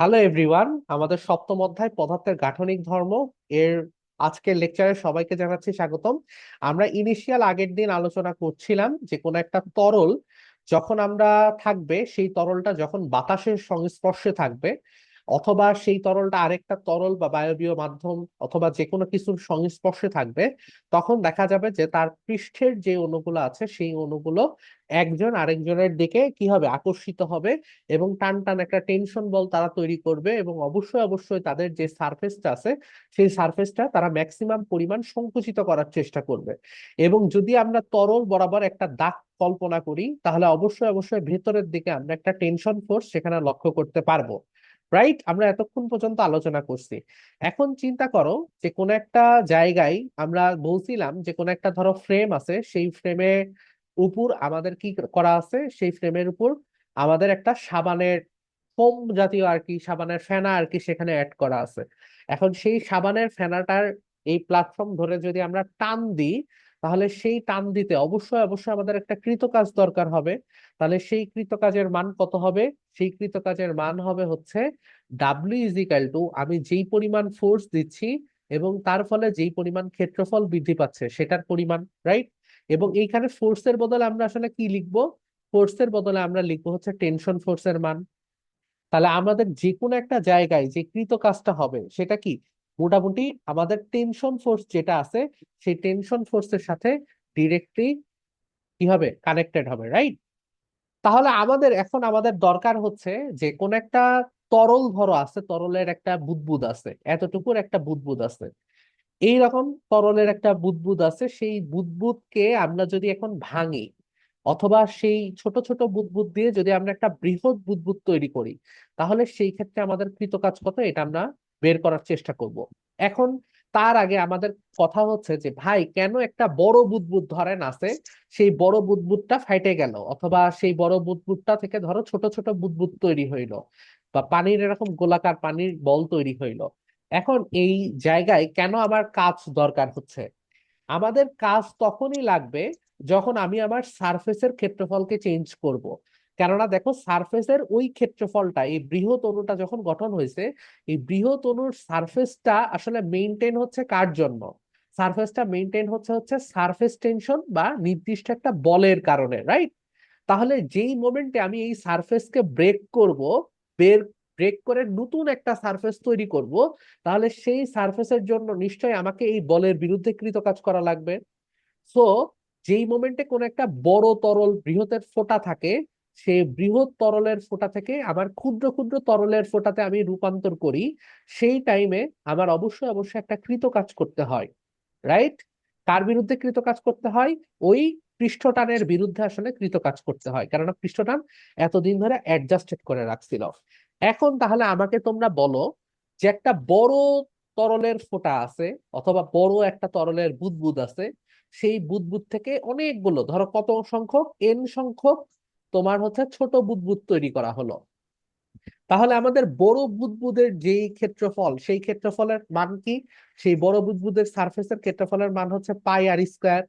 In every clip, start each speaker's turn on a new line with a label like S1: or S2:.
S1: Hello everyone, আমাদের সপ্তম অধ্যায় পদার্থের গাঠনিক ধর্ম এর আজকের লেকচারে সবাইকে জানাচ্ছি স্বাগতম। আমরা ইনিশিয়াল আগের দিন আলোচনা করছিলাম যে কোনো একটা তরল যখন আমরা থাকবে, সেই তরলটা যখন বাতাসের সংস্পর্শে থাকবে অথবা সেই তরলটা আরেকটা তরল বা বায়বীয় মাধ্যম অথবা যে কোনো কিছুর সংস্পর্শে থাকবে, তখন দেখা যাবে যে তার পৃষ্ঠের যে অণুগুলো আছে সেই অণুগুলো একজন আরেকজনের দিকে কি হবে, আকর্ষিত হবে এবং টান টান একটা টেনশন বল তারা তৈরি করবে এবং অবশ্যই অবশ্যই তাদের যে সারফেসটা আছে সেই সারফেসটা তারা ম্যাক্সিমাম পরিমাণ সংকুচিত করার চেষ্টা করবে। এবং যদি আমরা তরল বরাবর একটা দাগ কল্পনা করি তাহলে অবশ্যই অবশ্যই ভেতরের দিকে আমরা একটা টেনশন ফোর্স সেখানে লক্ষ্য করতে পারবো। রাইট, আমরা এতক্ষণ পর্যন্ত আলোচনা করছি। এখন চিন্তা করো যে কোন একটা জায়গায় আমরা বলছিলাম যে কোন একটা ধরো ফ্রেম আছে, সেই ফ্রেমে উপর আমাদের কি করা আছে, সেই ফ্রেমের উপর আমাদের একটা সাবানের ফোম জাতীয় আর কি, সাবানের ফেনা আর কি সেখানে অ্যাড করা আছে। এখন সেই সাবানের ফেনাটার এই প্ল্যাটফর্ম ধরে যদি আমরা টান দিই, তাহলে সেই টান দিতে অবশ্যই অবশ্যই আমাদের একটা কৃতকাজ দরকার হবে। তাহলে সেই কৃতকাজের মান কত হবে? সেই কৃতকাজের মান হবে হচ্ছে ডাব্লিউ ইজিক্যাল টু আমি যেই পরিমাণ ফোর্স দিচ্ছি এবং তার ফলে যেই পরিমাণ ক্ষেত্রফল বৃদ্ধি পাচ্ছে সেটার পরিমাণ। রাইট, এবং এইখানে ফোর্সের বদলে আমরা আসলে কি লিখবো? ফোর্সের বদলে আমরা লিখবো হচ্ছে টেনশন ফোর্সের মান। তাহলে আমাদের যে কোনো একটা জায়গায় যে কৃত কাজটা হবে সেটা কি, মোটামুটি আমাদের টেনশন ফোর্স যেটা আছে সেই টেনশন ফোর্সের সাথে ডিরেক্টলি কি হবে, কানেক্টেড হবে। রাইট, তাহলে আমাদের দরকার হচ্ছে যে কোন একটা তরল ধরো আছে, তরলের একটা বুদবুদ আছে, এতটুকুর একটা বুদবুদ আছে, এইরকম তরলের একটা বুদবুদ আছে, সেই বুদবুদকে আমরা যদি এখন ভাঙি অথবা সেই ছোট ছোট বুদবুদ দিয়ে যদি আমরা একটা বৃহৎ বুদবুদ তৈরি করি, তাহলে সেই ক্ষেত্রে আমাদের কৃতকাজ কত এটা আমরা বের করার চেষ্টা করব। এখন তার আগে আমাদের কথা হচ্ছে যে ভাই, কেন একটা বড় বুদবুদ ধরেন আছে, সেই বড় বুদবুদটা ফাইটে গেল অথবা সেই বড় বুদবুদটা থেকে ধরো ছোট ছোট বুদবুদ তৈরি হইলো বা পানির এরকম গোলাকার পানির বল তৈরি হইলো। এখন এই জায়গায় কেন আমার কাজ দরকার হচ্ছে? আমাদের কাজ তখনই লাগবে যখন আমি আমার সারফেসের ক্ষেত্রফলকে চেঞ্জ করব। কেননা দেখো, সারফেসের ওই ক্ষেত্রফলটা, এই বৃহৎ অণুটা যখন গঠন হয়েছে, এই বৃহৎ অণুর সারফেসটা আসলে মেইনটেইন হচ্ছে কার জন্য? সারফেসটা মেইনটেইন হচ্ছে হচ্ছে সারফেস টেনশন বা নির্দিষ্ট একটা বলের কারণে। রাইট, তাহলে যেই মোমেন্টে আমি এই সারফেসকে ব্রেক করব, বের ব্রেক করে নতুন একটা সারফেস তৈরি করব, তাহলে সেই সারফেসের জন্য নিশ্চয়ই আমাকে এই বলের বিরুদ্ধে কৃতকাজ করা লাগবে। সো যেই মোমেন্টে কোন একটা বড় তরল বৃহতের ফোঁটা থাকে, সেই বৃহৎ তরলের ফোঁটা থেকে আমার ক্ষুদ্র ক্ষুদ্র তরলের ফোঁটাতে আমি রূপান্তর করি, সেই টাইমে আমার অবশ্যই অবশ্যই একটা কৃতকাজ করতে হয়। রাইট, কার বিরুদ্ধে কৃতকাজ করতে হয়? ওই পৃষ্ঠটানের বিরুদ্ধে আসলে কৃতকাজ করতে হয়, কেননা পৃষ্ঠটান এতদিন ধরে অ্যাডজাস্টেড করে রাখছিল। এখন তাহলে আমাকে তোমরা বলো যে একটা বড় তরলের ফোঁটা আছে অথবা বড় একটা তরলের বুদবুদ আছে, সেই বুদবুদ থেকে অনেকগুলো ধরো কত সংখ্যক, এন সংখ্যক তোমার হচ্ছে ছোট বুদবুদ তৈরি করা হলো। তাহলে আমাদের বড় বুদবুদের যেই ক্ষেত্রফল, সেই ক্ষেত্রফলের মান কি? সেই বড় বুদবুদের সারফেসের ক্ষেত্রফলের মান হচ্ছে পাই আর স্কোয়ার।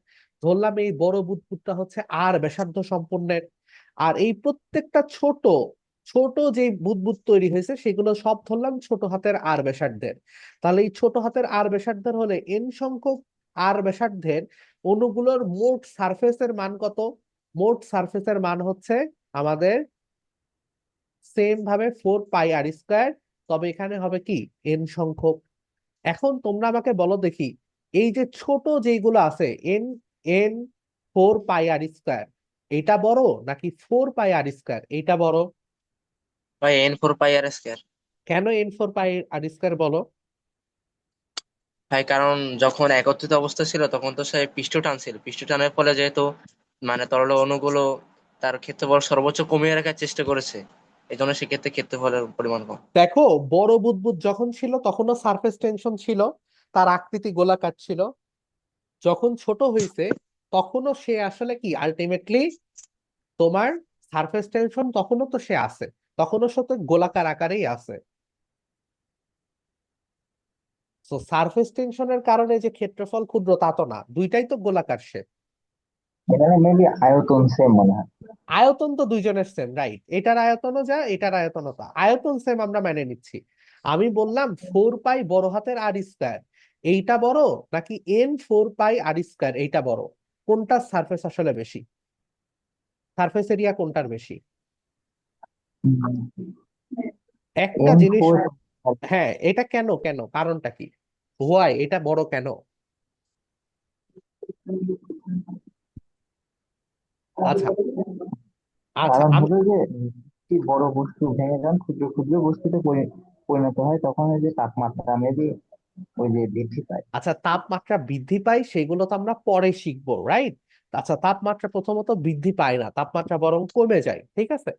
S1: ধরলাম এই বড় বুদবুদটা হচ্ছে আর ব্যাসার্ধ সম্পন্নের, আর এই প্রত্যেকটা ছোট ছোট যে বুদবুদ তৈরি হয়েছে সেগুলো সব ধরলাম ছোট হাতের আর ব্যাসার্ধের। তাহলে এই ছোট হাতের আর ব্যাসার্ধের হলে এন সংখ্যক আর ব্যাসার্ধের অণুগুলোর মোট সারফেসের মান কত? মোট সারফেসের মান হচ্ছে আমাদের সেম ভাবে 4 পাই আর স্কোয়ার, তবে এখানে হবে কি, এন সংখ্যক। এখন তোমরা আমাকে বলো দেখি, এই যে ছোট যেগুলো আছে এন, এন 4 পাই আর স্কোয়ার, এটা বড় নাকি 4 পাই আর স্কোয়ার এইটা বড়?
S2: ভাই N4 π r²
S1: কেন N4 পাই আর স্কোয়ার বলো?
S2: ভাই, কারণ যখন একত্রিত অবস্থা ছিল তখন তো সে পৃষ্ঠ টান ছিল, পৃষ্ঠ টানের ফলে যেহেতু মানে তরল অণুগুলো তার ক্ষেত্রফল সর্বোচ্চ কমিয়ে রাখার চেষ্টা করেছে, এই জন্য সেক্ষেত্রে ক্ষেত্রফলের পরিমাণ কম।
S1: দেখো, বড় বুদবুদ যখন ছিল তখনও সারফেস টেনশন ছিল, তার আকৃতি গোলাকার ছিল। যখন ছোট হয়েছে তখনও সে আসলে কি, আলটিমেটলি তোমার সারফেস টেনশন তখনও তো সে আছে, তখনও সে তো গোলাকার আকারেই আছে। তো সারফেস টেনশনের কারণে যে ক্ষেত্রফল ক্ষুদ্র তা তো না, দুইটাই তো গোলাকার সে।
S3: এখানে মেবি আয়তন সেম মনে হয়।
S1: আয়তন তো দুইজনের সেম, রাইট? এটার আয়তনও যা, এটার আয়তনও তা, আয়তন সেম আমরা মেনে নিচ্ছি। আমি বললাম 4 পাই বড় হাতের আর স্কয়ার, এইটা বড় নাকি n 4 পাই আর স্কয়ার এইটা বড়? কোনটার সারফেস আসলে বেশি, সারফেস এরিয়া কোনটার বেশি? একটা
S3: এন
S1: জিনিস,
S3: ফোর।
S1: হ্যাঁ এটা কেন, কেন কারণটা কি, হোয়াই এটা বড় কেন? আচ্ছা, আচ্ছা
S3: কারণ
S1: আমি,
S3: হলো যে একটি বড় বস্তু ভেঙে যখন ক্ষুদ্র ক্ষুদ্র বস্তুতে পরিণত হয়, তখন ওই যে তাপমাত্রা মেবি ওই যে বৃদ্ধি পায়।
S1: আচ্ছা তাপমাত্রা বৃদ্ধি পায় সেগুলো তো আমরা পরে শিখবো, রাইট? আচ্ছা তাপমাত্রা প্রথমত বৃদ্ধি পায় না, তাপমাত্রা বরং কমে যায়, ঠিক আছে?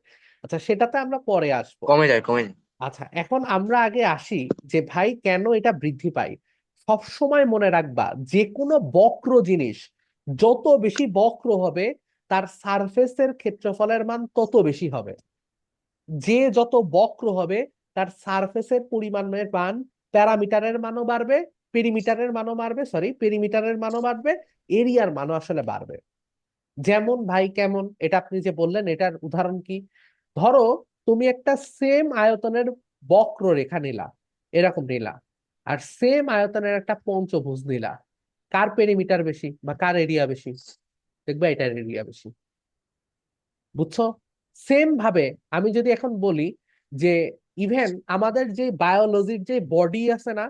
S1: আচ্ছা সেটাতে আমরা পরে আসবো।
S2: কমে যায়, কমে যায়।
S1: আচ্ছা এখন আমরা আগে আসি যে ভাই কেন এটা বৃদ্ধি পায়। সব সময় মনে রাখবা যে কোনো বক্র জিনিস যত বেশি বক্র হবে, তার সারফেসের ক্ষেত্রফলের মান তত বেশি হবে। যে যত বক্র হবে, তার সারফেসের পরিমাণের মান, প্যারামিটারের মানও বাড়বে, পেরিমিটারের মানও বাড়বে, সরি পেরিমিটারের মানও বাড়বে, এরিয়ার মানও আসলে বাড়বে। যেমন ভাই কেমন, এটা আপনি যে বললেন এটার উদাহরণ কি? ধরো তুমি একটা সেম আয়তনের বক্ররেখা নিলা, এরকম নিলা, আর সেম আয়তনের একটা পঞ্চভুজ নিলা, কার পেরিমিটার বেশি বা কার এরিয়া বেশি? দেখবে এটার এরিয়া বেশি। বুঝছো? সেম ভাবে আমি যদি এখন বলি যে ইভেন আমাদের যে বায়োলজির যে বডি আছে না,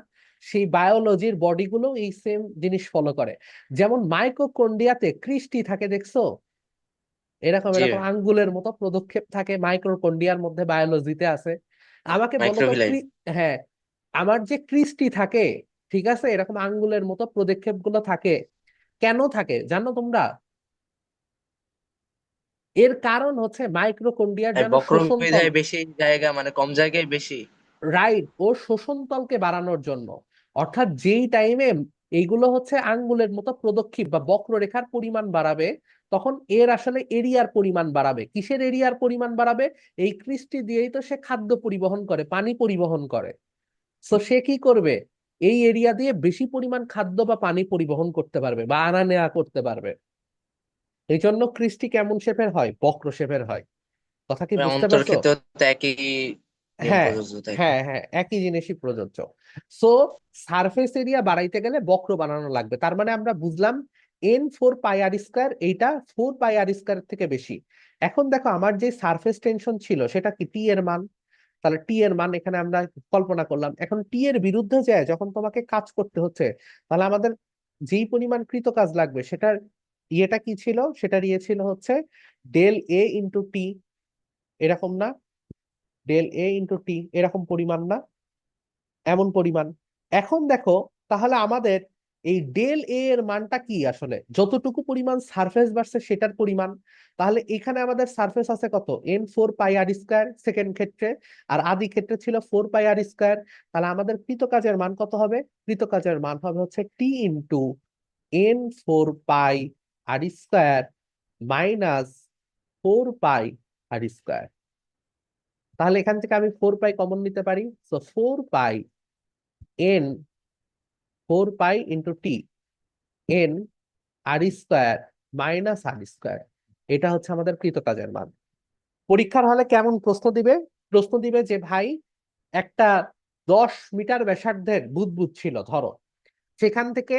S1: সেই বায়োলজির বডিগুলো এই সেম জিনিস ফলো করে। যেমন মাইক্রোকন্ডিয়াতে ক্রিস্টি থাকে দেখছো, এরকম
S2: জি
S1: এরকম
S2: ভাই।
S1: আঙ্গুলের মতো পদক্ষেপ থাকে মাইক্রোকন্ডিয়ার মধ্যে, বায়োলজিতে আছে। আমাকে বলো তো
S2: মাইক্রোভিলাই।
S1: হ্যাঁ, আমার যে ক্রিস্টি থাকে, ঠিক আছে, এরকম আঙ্গুলের মতো পদক্ষেপ গুলো থাকে, কেন থাকে জানো তোমরা? এর কারণ হচ্ছে মাইক্রোকন্ডিয়ার যেন শোষণতল,
S2: বক্রমভিধায় বেশি জায়গা, মানে কম জায়গায় বেশি।
S1: রাইট, ও শোষণতলকে বাড়ানোর জন্য। অর্থাৎ যেই টাইমে এইগুলো হচ্ছে আঙ্গুলের মতো প্রদক্ষিপ বা বক্ররেখার পরিমাণ বাড়াবে, তখন এর আসলে এরিয়ার পরিমাণ বাড়াবে। কিসের এরিয়ার পরিমাণ বাড়াবে? এই ক্রিস্টি দিয়েই তো সে খাদ্য পরিবহন করে, পানি পরিবহন করে। তো সে কি করবে? এই এরিয়া দিয়ে বেশি পরিমাণ খাদ্য বা পানি পরিবহন করতে পারবে বা আনা নেওয়া করতে পারবে। এই জন্য ক্রিস্টি কেমন শেপের হয়? বক্র শেপের হয়। কথা কি বুঝতে
S2: অন্তর
S1: পারছো?
S2: ক্ষেত্রে তো একই নিয়ম
S1: হ্যাঁ,
S2: প্রযোজ্য, তাই না?
S1: হ্যাঁ, হ্যাঁ, একই জিনিসই প্রযোজ্য। সো সারফেস এরিয়া বাড়াইতে গেলে বক্র বানানো লাগবে। তার মানে আমরা বুঝলাম n 4 পাই আর স্কয়ার এইটা 4 পাই আর স্কয়ার থেকে বেশি। এখন দেখো আমার যে সারফেস টেনশন ছিল সেটা কি, টি এর মান। তাহলে টি এর মান এখানে আমরা কল্পনা করলাম। এখন টি এর বিরুদ্ধে যায় যখন তোমাকে কাজ করতে হচ্ছে, তাহলে আমাদের যেই পরিমাণ কৃত কাজ লাগবে সেটার ইয়েটা কি ছিল, সেটার ইয়ে ছিল হচ্ছে del A × T, এরকম না? del A × T এরকম পরিমাণ না, এমন পরিমাণ। এখন দেখো তাহলে আমাদের এই del A এর মানটা কি আসলে, যতটুকু পরিমাণ সারফেস বাড়ছে সেটার পরিমাণ। তাহলে এখানে আমাদের সারফেস আছে কত, n 4 পাই আর স্কয়ার সেকেন্ড ক্ষেত্রে, আর আদি ক্ষেত্রে ছিল 4 পাই আর স্কয়ার। তাহলে আমাদের কৃত কাজের মান কত হবে? কৃত কাজের মান হবে হচ্ছে T × n 4 পাই আর স্কয়ার মাইনাস 4 পাই আর স্কয়ার। তাহলে এখান থেকে আমি 4 পাই কমন নিতে পারি, সো 4 পাই n 4 পাই × T, n আর মাইনাস আর স্কয়ার, এটা হচ্ছে আমাদের কৃতকাজের মান। পরীক্ষার হলে কেমন প্রশ্ন দিবে? প্রশ্ন দিবে যে ভাই একটা 10 মিটার ব্যাসার্ধের বুদবুদ ছিল ধরো, সেখান থেকে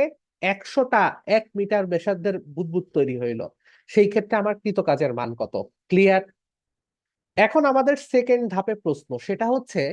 S1: 100টা 1 মিটার ব্যাসার্ধের বুদবুদ তৈরি হইলো, সেই ক্ষেত্রে আমার কৃতকাজের মান কত? ক্লিয়ার? এখন আমাদের সেকেন্ড ধাপে প্রশ্ন, সেটা হচ্ছে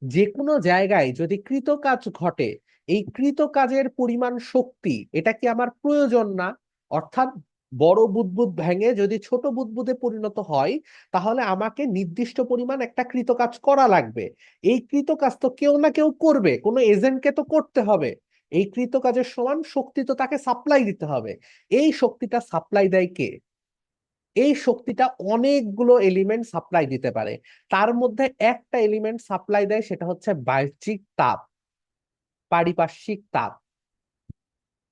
S1: যে কোনো জায়গায় যদি কৃতকাজ ঘটে, এই কৃতকাজের পরিমাণ শক্তি এটা কি আমার প্রয়োজন না? অর্থাৎ বড় বুদবুদ ভেঙে যদি ছোট বুদবুদে পরিণত হয়, তাহলে আমাকে নির্দিষ্ট পরিমাণ একটা কৃতকাজ করা লাগবে। এই কৃতকাজ তো কেউ না কেউ করবে, কোনো এজেন্টকে তো করতে হবে। এই কৃতকাজের সমান শক্তি তো তাকে সাপ্লাই দিতে হবে। এই শক্তিটা সাপ্লাই দেয় কে? এই শক্তিটা অনেকগুলো এলিমেন্ট সাপ্লাই দিতে পারে। তার মধ্যে একটা এলিমেন্ট সাপ্লাই দেয়, সেটা হচ্ছে বাহ্যিক তাপ, পারিপার্শ্বিক তাপ।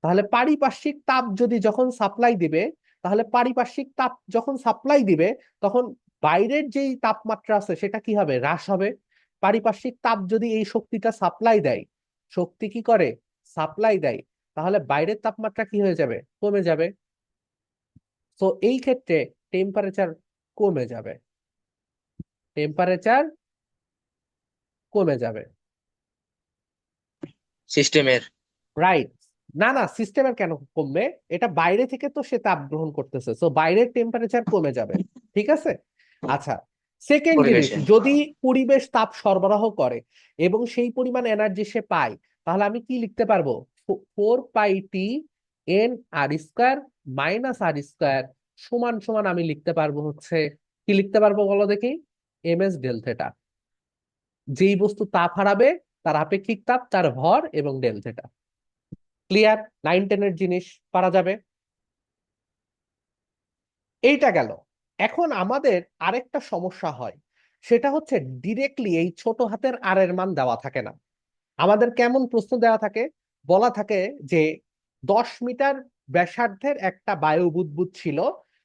S1: তাহলে পারিপার্শ্বিক তাপ যদি যখন সাপ্লাই দিবে, তাহলে পারিপার্শ্বিক তাপ যখন সাপ্লাই দিবে, তখন বাইরের যেই তাপমাত্রা আছে সেটা কি হবে? হ্রাস হবে। পারিপার্শ্বিক তাপ যদি এই শক্তিটা সাপ্লাই দেয়, শক্তি কি করে? সাপ্লাই দেয়, তাহলে বাইরের তাপমাত্রা কি হয়ে যাবে? কমে যাবে। তো এই ক্ষেত্রে টেম্পারেচার কমে যাবে, টেম্পারেচার কমে যাবে।
S2: সিস্টেমের।
S1: রাইট। না না, সিস্টেমের কেন কমবে? এটা বাইরে থেকে তো সে তাপ গ্রহণ করতেছে, তো বাইরের টেম্পারেচার কমে যাবে। ঠিক আছে। আচ্ছা, সেকেন্ড জিনিস,
S2: পরিবেশে।
S1: যদি পরিবেশ তাপ সরবরাহ করে এবং সেই পরিমাণ এনার্জি সে পায়, তাহলে আমি কি লিখতে পারবো? 4 পাই টি এন আর স্কোয়ার মাইনাস আর স্কোয়ার সমান সমান আমি লিখতে পারবো হচ্ছে, কি লিখতে পারবো বলো দেখি? M S del theta. যেই বস্তু তাপ হারাবে তার আপেক্ষিক তাপ, তার ভর এবং ডেল থেটা। ক্লিয়ার? 9-10-এর জিনিস পারা যাবে। এইটা গেল। এখন আমাদের আরেকটা সমস্যা হয়, সেটা হচ্ছে ডিরেক্টলি এই ছোট হাতের আর এর মান দেওয়া থাকে না। আমাদের কেমন প্রশ্ন দেওয়া থাকে? বলা থাকে যে 10 মিটার ব্যাসার্ধের একটা বায়ু বুদবুদ ছিল,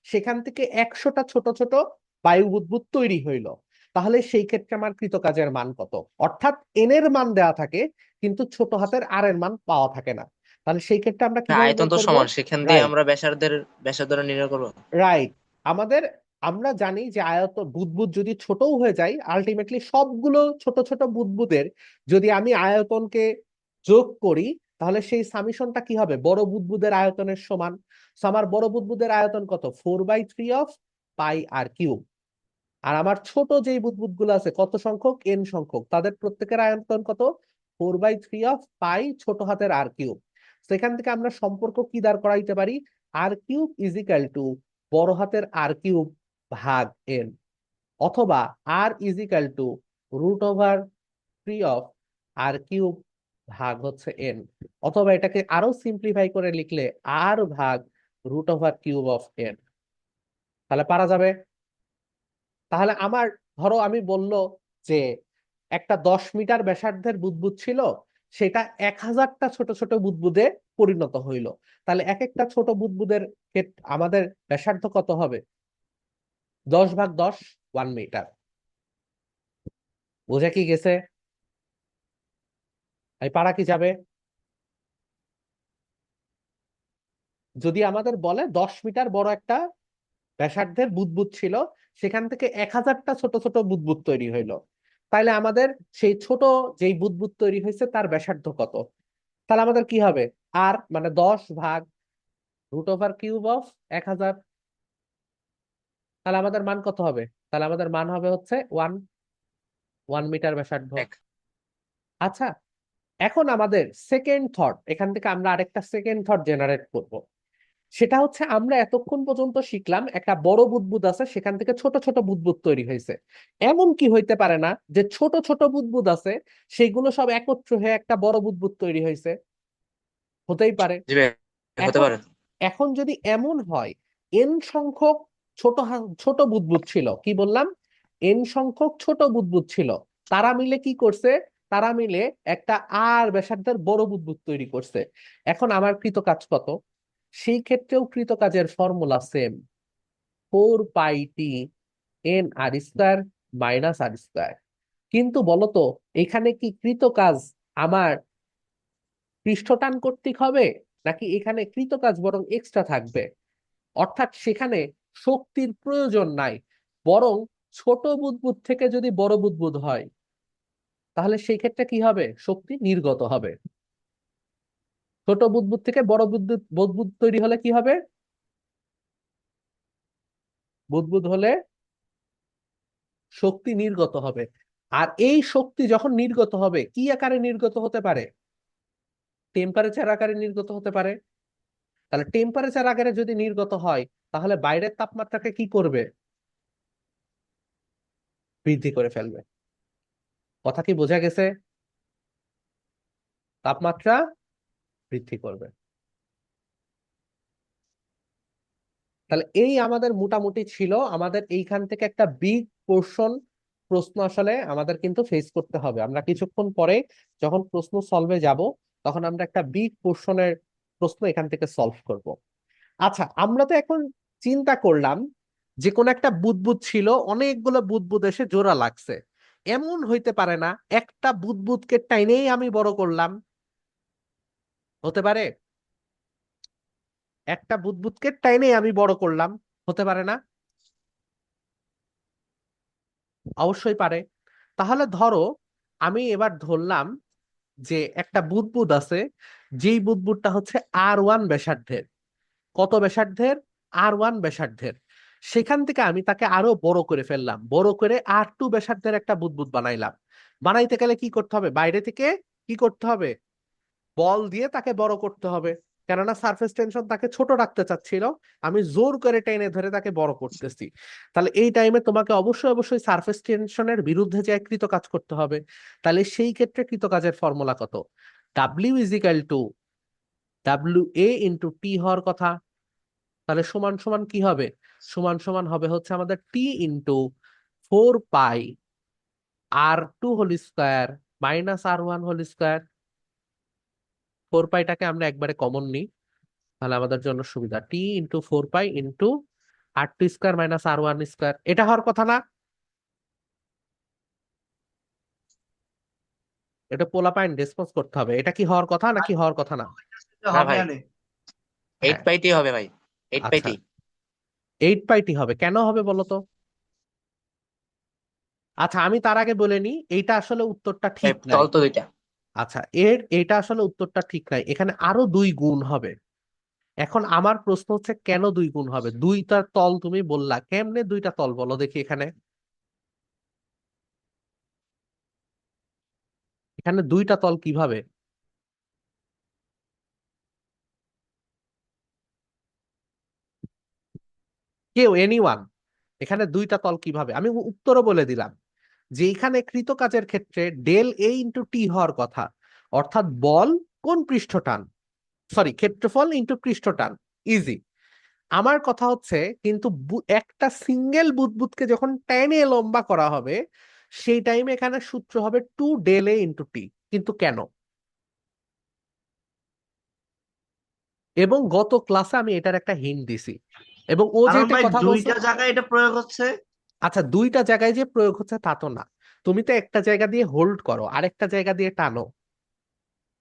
S1: সেখান থেকে 100টা ছোট ছোট বায়ু বুদবুদ তৈরি হইল, তাহলে সেই ক্ষেত্রে আমার কৃতকাজের মান কত? অর্থাৎ এন এর মান দেওয়া থাকে কিন্তু ছোট হাতের আর এর মান পাওয়া থাকে না। তাহলে সেই ক্ষেত্রে আমরা
S2: হ্যাঁ,
S1: কিভাবে
S2: আয়তন
S1: বের
S2: তো
S1: করব?
S2: সমান, সেখান দিয়ে
S1: রাইট,
S2: আমরা ব্যাসার্ধ নির্ণয় করবো।
S1: রাইট। আমাদের, আমরা জানি যে বুদবুদ যদি ছোটও হয়ে যায়, আলটিমেটলি সবগুলো ছোট ছোট বুদবুদের যদি আমি আয়তনকে যোগ করি, তাহলে সেই সামিশনটা কি হবে? বড় বুদবুদের আয়তনের সমান। So, আমার বড় বুদবুদের আয়তন কত? 4/3 অফ পাই আর কিউব। আর আমার ছোট যেই বুদবুদ গুলো আছে কত সংখ্যক? এন সংখ্যক, তাদের প্রত্যেকের আয়তন কত? 4/3 অফ পাই ছোট হাতের আর কিউব। সেখান থেকে আমরা সম্পর্ক কি দাঁড় করাইতে পারি? R cube is equal to বড় হাতের আর কিউব ভাগ এন, অথবা R is equal to √3 of R cube ভাগ হচ্ছে এন, অথবা এটাকে আরো সিম্পলিফাই করে লিখলে আর ভাগ √3 অফ এন। তাহলে পারা যাবে। তাহলে আমার, ধরো আমি বলল যে একটা 10 মিটার ব্যাসার্ধের বুদবুদ ছিল, সেটা 1000টা ছোট ছোট বুদবুদে পরিণত হইল, তাহলে এক একটা ছোট বুদবুদের আমাদের ব্যাসার্ধ কত হবে? 10/10, 1 মিটার। বোঝা কি গেছে? এই পারা কি যাবে? যদি আমাদের বলে 10 মিটার বড় একটা ব্যাসার্ধের বুদবুদ ছিল, সেখান থেকে 1000টা ছোট ছোট বুদবুদ তৈরি হইলো, তাইলে আমাদের সেই ছোট যেই বুদবুদ তৈরি হয়েছে তার ব্যাসার্ধ কত? তাহলে আমাদের কি হবে? আর মানে 10/√3 অফ 1000। তাহলে আমাদের মান কত হবে? তাহলে আমাদের মান হবে হচ্ছে 1 মিটার ব্যাসার্ধ।
S2: এক।
S1: আচ্ছা, এখন আমাদের সেকেন্ড থট, এখান থেকে আমরা আরেকটা সেকেন্ড থট জেনারেট করব। সেটা হচ্ছে, আমরা এতক্ষণ পর্যন্ত শিখলাম একটা বড় বুদবুদ আছে, সেখান থেকে ছোট ছোট বুদবুদ তৈরি হয়েছে। এমন কি হইতে পারে না যে ছোট ছোট বুদবুদ আছে, সেগুলো সব একত্র হয়ে একটা বড় বুদবুদ তৈরি হয়েছে? হতেই পারে।
S2: জি ভাই, হতে
S1: এখন,
S2: পারে।
S1: এখন যদি এমন হয়, এন সংখ্যক ছোট বুদবুদ ছিল, কি বললাম? এন সংখ্যক ছোট বুদবুদ ছিল, তারা মিলে কি করছে? তারা মিলে একটা আর ব্যাসার্ধের বড় বুদবুদ তৈরি করছে। এখন আমার কৃতকাজ কত? সেই ক্ষেত্রেও কৃতকাজের ফর্মুলা সেম, 4 পাই টি এন আর স্কোয়ার মাইনাস আর স্কোয়ার। কিন্তু বলতো, এখানে কি কৃতকাজ আমার পৃষ্ঠটান কর্তৃক হবে, নাকি এখানে কৃতকাজ বরং এক্সট্রা থাকবে? অর্থাৎ সেখানে শক্তির প্রয়োজন নাই, বরং ছোট বুদবুদ থেকে যদি বড় বুদবুদ হয়, তাহলে সেই ক্ষেত্রে কি হবে? শক্তি নির্গত হবে। ছোট বুদবুদ থেকে বড় বুদবুদ বুদবুদ তৈরি হলে কি হবে? বুদবুদ হলে শক্তি নির্গত হবে। আর এই শক্তি যখন নির্গত হবে, কি আকারে নির্গত হতে পারে? টেম্পারেচার আকারে নির্গত হতে পারে। তাহলে টেম্পারেচার আকারে যদি নির্গত হয়, তাহলে বাইরের তাপমাত্রাকে কি করবে? বৃদ্ধি করে ফেলবে। কথা কি বোঝা গেছে? তাপমাত্রা বৃদ্ধি করবে। তাহলে এই আমাদের মোটামুটি ছিল, আমাদের এইখান থেকে একটা বিগ পোর্শন প্রশ্ন আসলে আমাদের কিন্তু ফেস করতে হবে। আমরা কিছুক্ষণ পরে যখন প্রশ্ন সলভে যাব, তখন আমরা একটা বিগ পোর্শনের প্রশ্ন এখান থেকে সলভ করব। আচ্ছা, আমরা তো এখন চিন্তা করলাম যে কোন একটা বুদবুদ ছিল, অনেকগুলো বুদবুদ এসে জোড়া লাগছে। এমন হইতে পারে না একটা বুদবুদকে টাইনেই আমি বড় করলাম? হতে পারে? একটা বুদবুদকে টেনে আমি বড় করলাম, হতে পারে না? অবশ্যই পারে। তাহলে ধরো আমি এবার ধরলাম যে একটা বুদবুদ আছে, যেই বুদবুদটা হচ্ছে R1 ব্যাসার্ধের। কত ব্যাসার্ধের? R1 ব্যাসার্ধের। সেখান থেকে আমি তাকে আরো বড় করে ফেললাম, বড় করে R2 ব্যাসার্ধের একটা বুদবুদ বানাইলাম। বানাইতে গেলে কি করতে হবে? বাইরে থেকে কি করতে হবে? বল দিয়ে তাকে বড় করতে হবে, কেননা সারফেস টেনশন তাকে ছোট রাখতে চাচ্ছিল, আমি জোর করে টেনে ধরে তাকে বড় করতেছি। তাহলে এই টাইমে তোমাকে অবশ্যই অবশ্যই সারফেস টেনশনের বিরুদ্ধে যে কৃত কাজ করতে হবে। তাহলে সেই ক্ষেত্রে কৃত কাজের ফর্মুলা কত? W is equal two WA × T হওয়ার কথা। তাহলে সমান সমান কি হবে? সমান সমান হবে হচ্ছে আমাদের T × 4 pi R2 whole square minus R1 whole square. 4 পাইটাকে আমরা একবারে কমন নিই, তাহলে আমাদের জন্য সুবিধা। T × 4 পাই × R2 square minus R1 square, এটা হওয়ার কথা না? এটা পোলাপাইন রেসপন্স করতে হবে, এটা কি হওয়ার কথা নাকি হওয়ার কথা না?
S2: না ভাই, এইট
S1: হ্যাঁ,
S2: পাইটি হবে ভাই, এইট
S1: আচ্ছা,
S2: পাইটি।
S1: 8 পাইটি হবে, কেন হবে বলো তো? আচ্ছা, আমি তার আগে বলে নিই, এইটা আসলে উত্তরটা ঠিক নাই।
S2: তল তো দুইটা।
S1: আচ্ছা, এইটা আসলে উত্তরটা ঠিক নাই, এখানে আরো 2 গুণ হবে। এখন আমার প্রশ্ন হচ্ছে কেন 2 গুণ হবে? দুইটা তল তুমি বললা, কেমনে দুইটা তল বলো দেখি এখানে। এখানে দুইটা তল কিভাবে? কেউ, এনিওয়ান? এখানে দুইটা তল কিভাবে? আমি উত্তরও বলে দিলাম যে এখানে কৃতকাজের ক্ষেত্রে ΔA × T হওয়ার কথা, অর্থাৎ বল কোন পৃষ্ঠটান, সরি ক্ষেত্রফল ইন্টু পৃষ্ঠটান। ইজি। আমার কথা হচ্ছে কিন্তু একটা সিঙ্গেল বুদবুদকে যখন টেনে লম্বা করা হবে, সেই টাইমে এখানে সূত্র হবে 2 ΔA × T। কিন্তু কেন? এবং গত ক্লাসে আমি এটার একটা হিন্ট দিছি, এবং ও
S4: কারণ
S1: যেটা
S4: ভাই
S1: কথা বলছে।
S4: দুইটা জায়গায় এটা প্রয়োগ হচ্ছে।
S1: আচ্ছা, দুইটা জায়গায় যে প্রয়োগ হচ্ছে তা তো না। তুমি তো একটা জায়গা দিয়ে হোল্ড করো, আরেকটা জায়গা দিয়ে টানো,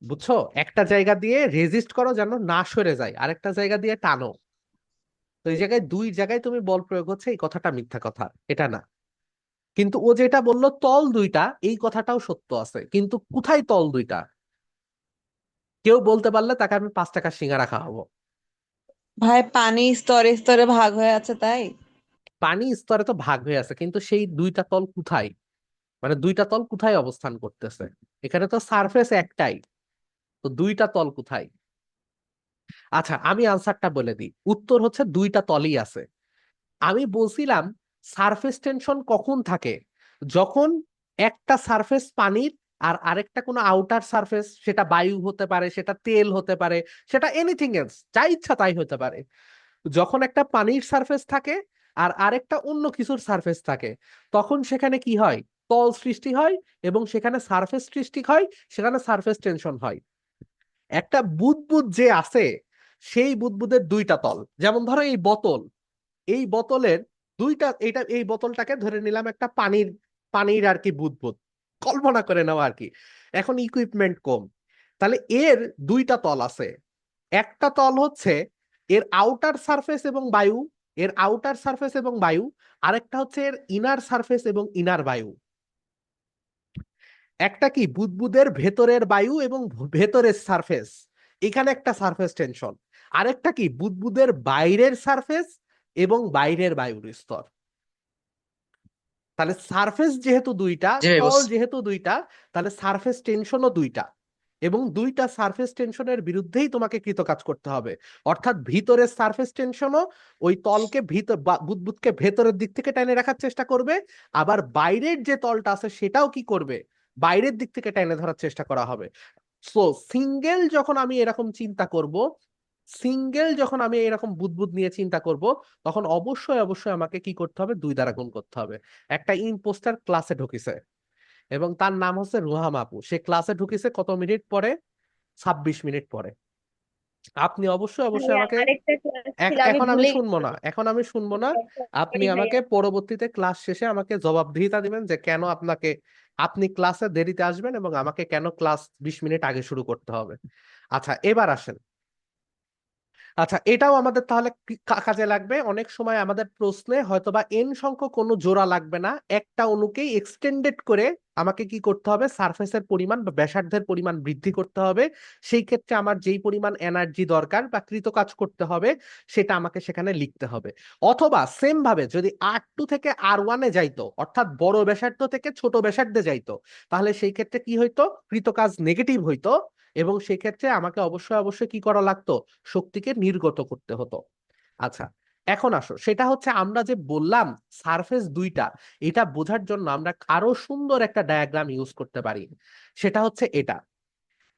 S1: বুঝছো? একটা জায়গা দিয়ে রেজিস্ট করো যেন না সরে যায়, আরেকটা জায়গা দিয়ে টানো। তো এই জায়গায় দুই জায়গায় তুমি বল প্রয়োগ হচ্ছে, এই কথাটা মিথ্যা কথা, এটা না। কিন্তু ও যেটা বললো তল দুইটা, এই কথাটাও সত্য আছে, কিন্তু কোথায় তল দুইটা কেউ বলতে পারলে তাকে আমি 5 টাকার সিঙ্গারা খাওয়াবো।
S5: ভাই পানি স্তরে স্তরে ভাগ হয়ে আছে তাই।
S1: পানি স্তরে তো ভাগ হয়ে আছে, কিন্তু সেই দুইটা তল কোথায়? মানে দুইটা তল কোথায় অবস্থান করতেছে? এখানে তো সারফেস একটাই, তো দুইটা তল কোথায়? আচ্ছা, আমি আনসারটা বলে দিই, উত্তর হচ্ছে দুইটা তলই আছে। আমি বলছিলাম সারফেস টেনশন কখন থাকে? যখন একটা সারফেস পানির আর আরেকটা কোনো আউটার সারফেস, সেটা বায়ু হতে পারে, সেটা তেল হতে পারে, সেটা এনিথিং এলস, যা ইচ্ছা তাই হতে পারে। যখন একটা পানির সারফেস থাকে আর আরেকটা অন্য কিছুর সারফেস থাকে, তখন সেখানে কি হয়? তল সৃষ্টি হয়, এবং সেখানে সারফেস সৃষ্টি হয়, সেখানে সারফেস টেনশন হয়। একটা বুদবুদ যে আছে, সেই বুদবুদের দুইটা তল, যেমন ধরো এই বোতল, এই বোতলের দুইটা, এই বোতলটাকে ধরে নিলাম একটা পানির পানির আর কি বুদবুদ, কল্পনা করে নেওয়া আর কি। এখন ইকুইপমেন্ট কম, তাহলে এর দুইটা তল আছে। একটা তল হচ্ছে এর আউটার সারফেস এবং বায়ু, এর আউটার সারফেস এবং বায়ু। আরেকটা হচ্ছে এর ইনার সারফেস এবং ইনার বায়ু। একটা কি বুদবুদের ভেতরের বায়ু এবং ভেতরের সারফেস, এখানে একটা সারফেস টেনশন। আরেকটা কি বুদবুদের বাইরের সারফেস এবং বাইরের বায়ুর স্তর। তাহলে সারফেস যেহেতু দুইটা,
S2: জি ভাই
S1: তল
S2: বুঝছি।
S1: যেহেতু দুইটা, তাহলে সারফেস টেনশনও দুইটা, এবং দুইটা সারফেস টেনশনের বিরুদ্ধেই তোমাকে কৃতকাজ করতে হবে। অর্থাৎ ভিতরের সারফেস টেনশনও ওই তলকে ভিতর বুদবুদকে ভেতরের দিক থেকে টেনে রাখার চেষ্টা করবে, আবার বাইরের যে তলটা আছে সেটাও কি করবে? বাইরের দিক থেকে টেনে ধরার চেষ্টা করা হবে। সো সিঙ্গেল যখন আমি এরকম চিন্তা করব, সিঙ্গেল যখন আমি এরকম বুদবুদ নিয়ে চিন্তা করব, তখন অবশ্যই অবশ্যই আমাকে কি করতে হবে? 2 দ্বারা গুণ করতে হবে। একটা ইম্পোস্টার ক্লাসে ঢুকিছে, এবং তার নাম হচ্ছে রুহাম আপু, সে ক্লাসে ঢুকিছে কত মিনিট পরে? 26 মিনিট পরে। আপনি অবশ্যই অবশ্যই
S6: ভাইয়া
S1: আমাকে
S6: আরেকটা ক্লাস ছিল, আমি
S1: এখন আমি
S6: ভুলে
S1: শুনবো না,
S6: গেছি।
S1: এখন আমি শুনবো না। আপনি
S6: সরি
S1: আমাকে
S6: ভাইয়া।
S1: পরবর্তীতে ক্লাস শেষে আমাকে জবাবদিহিতা দিবেন যে কেন আপনাকে, আপনি ক্লাসে দেরিতে আসবেন এবং আমাকে কেন ক্লাস 20 মিনিট আগে শুরু করতে হবে। আচ্ছা, এবার আসেন, আচ্ছা, এটাও আমাদের তাহলে কাজে লাগবে। অনেক সময় আমাদের প্রশ্নে হয়তোবা এন সংখ্যক কোনো জোড়া লাগবে না, একটা অণুকেই এক্সটেন্ডেড করে আমাকে কি করতে হবে, সারফেসের পরিমাণ বা ব্যাসার্ধের পরিমাণ বৃদ্ধি করতে হবে। সেই ক্ষেত্রে আমার যেই পরিমাণ এনার্জি দরকার বা কৃতকাজ করতে হবে সেটা আমাকে সেখানে লিখতে হবে। অথবা সেম ভাবে যদি R2 থেকে R1-এ যাইতো, অর্থাৎ বড় ব্যাসার্ধ থেকে ছোট ব্যাসার্ধে যাইতো, তাহলে সেই ক্ষেত্রে কি হইতো, কৃতকাজ নেগেটিভ হইতো, এবং সেই ক্ষেত্রে আমাকে অবশ্যই অবশ্যই কি করা লাগতো, শক্তিকে নির্গত করতে হতো। আচ্ছা, এখন আসো, সেটা হচ্ছে আমরা যে বললাম সারফেস দুইটা, এটা বোঝার জন্য আমরা আরো সুন্দর একটা ডায়াগ্রাম ইউজ করতে পারি। সেটা হচ্ছে এটা।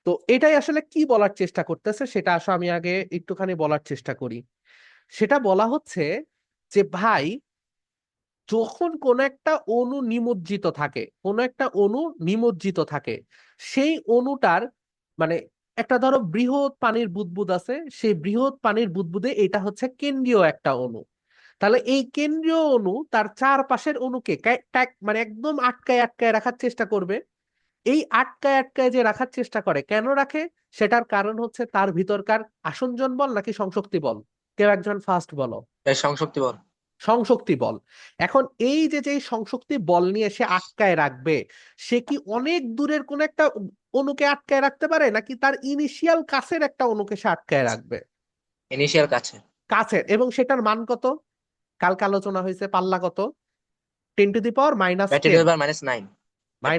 S1: তো এটাই আসলে কি বলার চেষ্টা করতেছে সেটা আসলে আমি আগে একটুখানি বলার চেষ্টা করি। সেটা বলা হচ্ছে যে ভাই, যখন কোন একটা অণু নিমজ্জিত থাকে, কোন একটা অণু নিমজ্জিত থাকে, সেই অণুটার মানে একটা ধরো বৃহৎ পানির বুদবুদ আছে, সেই বৃহৎ পানির বুদবুদে এটা হচ্ছে কেন্দ্রীয় একটা অণু। তাহলে এই কেন্দ্রীয় অণু তার চারপাশের অণুকে মানে একদম আটকায় আটকায় রাখার চেষ্টা করবে। এই আটকায় আটকায় যে রাখার চেষ্টা করে, কেন রাখে? সেটার কারণ হচ্ছে তার ভিতরকার আসঞ্জন বল নাকি সংশক্তি বল? কেউ একজন ফার্স্ট বলো।
S2: এই সংশক্তি বল।
S1: সংশক্তি বল। এখন এই যে যে সংশক্তি বল নিয়ে সে আটকায় রাখবে, সে কি অনেক দূরের কোন একটা অণুকে আটকায় রাখতে পারে, নাকি তার ইনিশিয়াল কাছের একটা অণুকে সে আটকায় রাখবে?
S2: ইনিশিয়াল কাছে।
S1: কাছের, এবং সেটার মান কত? কালকে আলোচনা হয়েছে, পাল্লা কত? 10⁻⁻10,
S2: -9 বা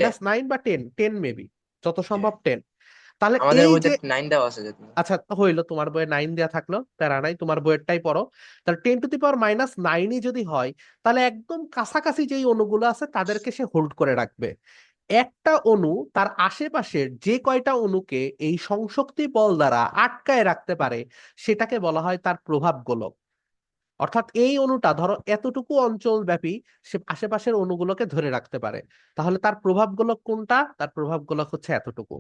S2: 10।
S1: -9 বা 10, 10 মেবি, যত সম্ভব 10। তাহলে
S2: আমাদের
S1: এই
S2: বইতে
S1: যে,
S2: 9 দেওয়া আছে যদি।
S1: আচ্ছা হইলো, তোমার বইয়ে 9 দেওয়া থাকলো, প্যারা নাই, তোমার বইয়েরটাই পড়ো। তাহলে 10⁻⁹ যদি হয়, তাহলে একদম কাছাকাছি যেই অণুগুলো আছে তাদেরকে সে হোল্ড করে রাখবে। একটা অণু তার আশেপাশের যে কয়টা অণুকে এই সংশক্তি বল দ্বারা আটকায় রাখতে পারে, সেটাকে বলা হয় তার প্রভাব গোলক। অর্থাৎ এই অণুটা ধরো এতটুকু অঞ্চল ব্যাপী সে আশেপাশের অণুগুলোকে ধরে রাখতে পারে, তাহলে তার প্রভাব গোলক কোনটা? তার প্রভাব গোলক হচ্ছে এতটুকু।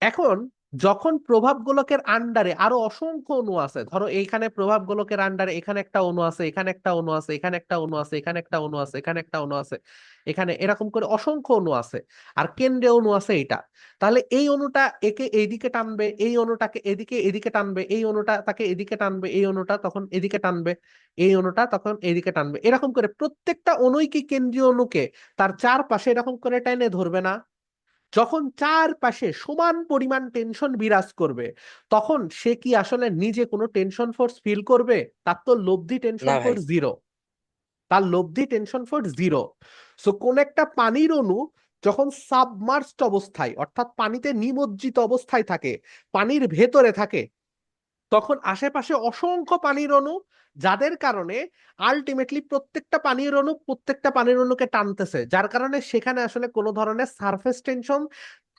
S1: এখন যখন প্রভাব গোলকের আন্ডারে আরো অসংখ্য অণু আছে, ধরো এইখানে প্রভাব গোলকের আন্ডারে এখানে একটা অণু আছে, এখানে একটা অণু আছে, এখানে একটা অণু আছে, এখানে একটা অণু আছে, এখানে একটা অণু আছে, এখানে এরকম করে অসংখ্য অণু আছে, আর কেন্দ্রে অণু আছে এইটা। তাহলে এই অণুটা একে এইদিকে টানবে, এই অণুটাকে এদিকে এদিকে টানবে, এই অণুটা তাকে এদিকে টানবে, এই অণুটা তখন এদিকে টানবে, এই অণুটা তখন এদিকে টানবে, এরকম করে প্রত্যেকটা অণুই কি কেন্দ্রীয় অণুকে তার চারপাশে এরকম করে টেনে ধরবে না? যখন চারপাশে সমান পরিমাণ টেনশন বিরাজ করবে, তখন সে কি আসলে নিজে কোনো টেনশন ফোর্স ফিল করবে? তার তো লব্ধি টেনশন
S2: না ভাই।
S1: Force zero. তার লব্ধি টেনশন ফোর্স জিরো। সো কোন একটা পানির অণু যখন সাবমার্সড অবস্থায়, অর্থাৎ পানিতে নিমজ্জিত অবস্থায় থাকে, পানির ভেতরে থাকে, তখন আশেপাশে অসংখ্য পানির অণু, যাদের কারণে আলটিমেটলি প্রত্যেকটা পানির অণুকে টানতেছে, যার কারণে সেখানে আসলে কোনো ধরনের সারফেস টেনশন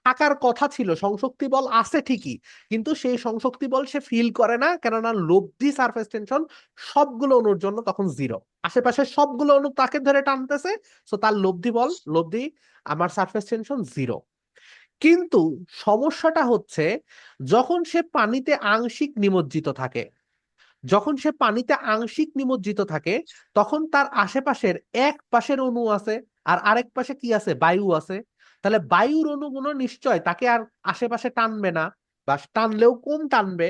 S1: থাকার কথা ছিল, সংশক্তি বল আছে ঠিকই, কিন্তু সেই সংশক্তি বল সে ফিল করে না, কেননা লব্ধি সারফেস টেনশন সবগুলো অণুর জন্য তখন জিরো। আশেপাশে সবগুলো অণু তাকে ধরে টানতেছে, সো তার লব্ধি আমার সারফেস টেনশন জিরো। কিন্তু সমস্যাটা হচ্ছে, যখন সে পানিতে আংশিক নিমজ্জিত থাকে, যখন সে পানিতে আংশিক নিমজ্জিত থাকে, তখন তার আশেপাশের এক পাশের অণু আছে, আর আরেক পাশে কি আছে, বায়ু আছে। তাহলে বায়ুর অণুগুলো নিশ্চয় তাকে আর আশেপাশে টানবে না, বা টানলেও কম টানবে,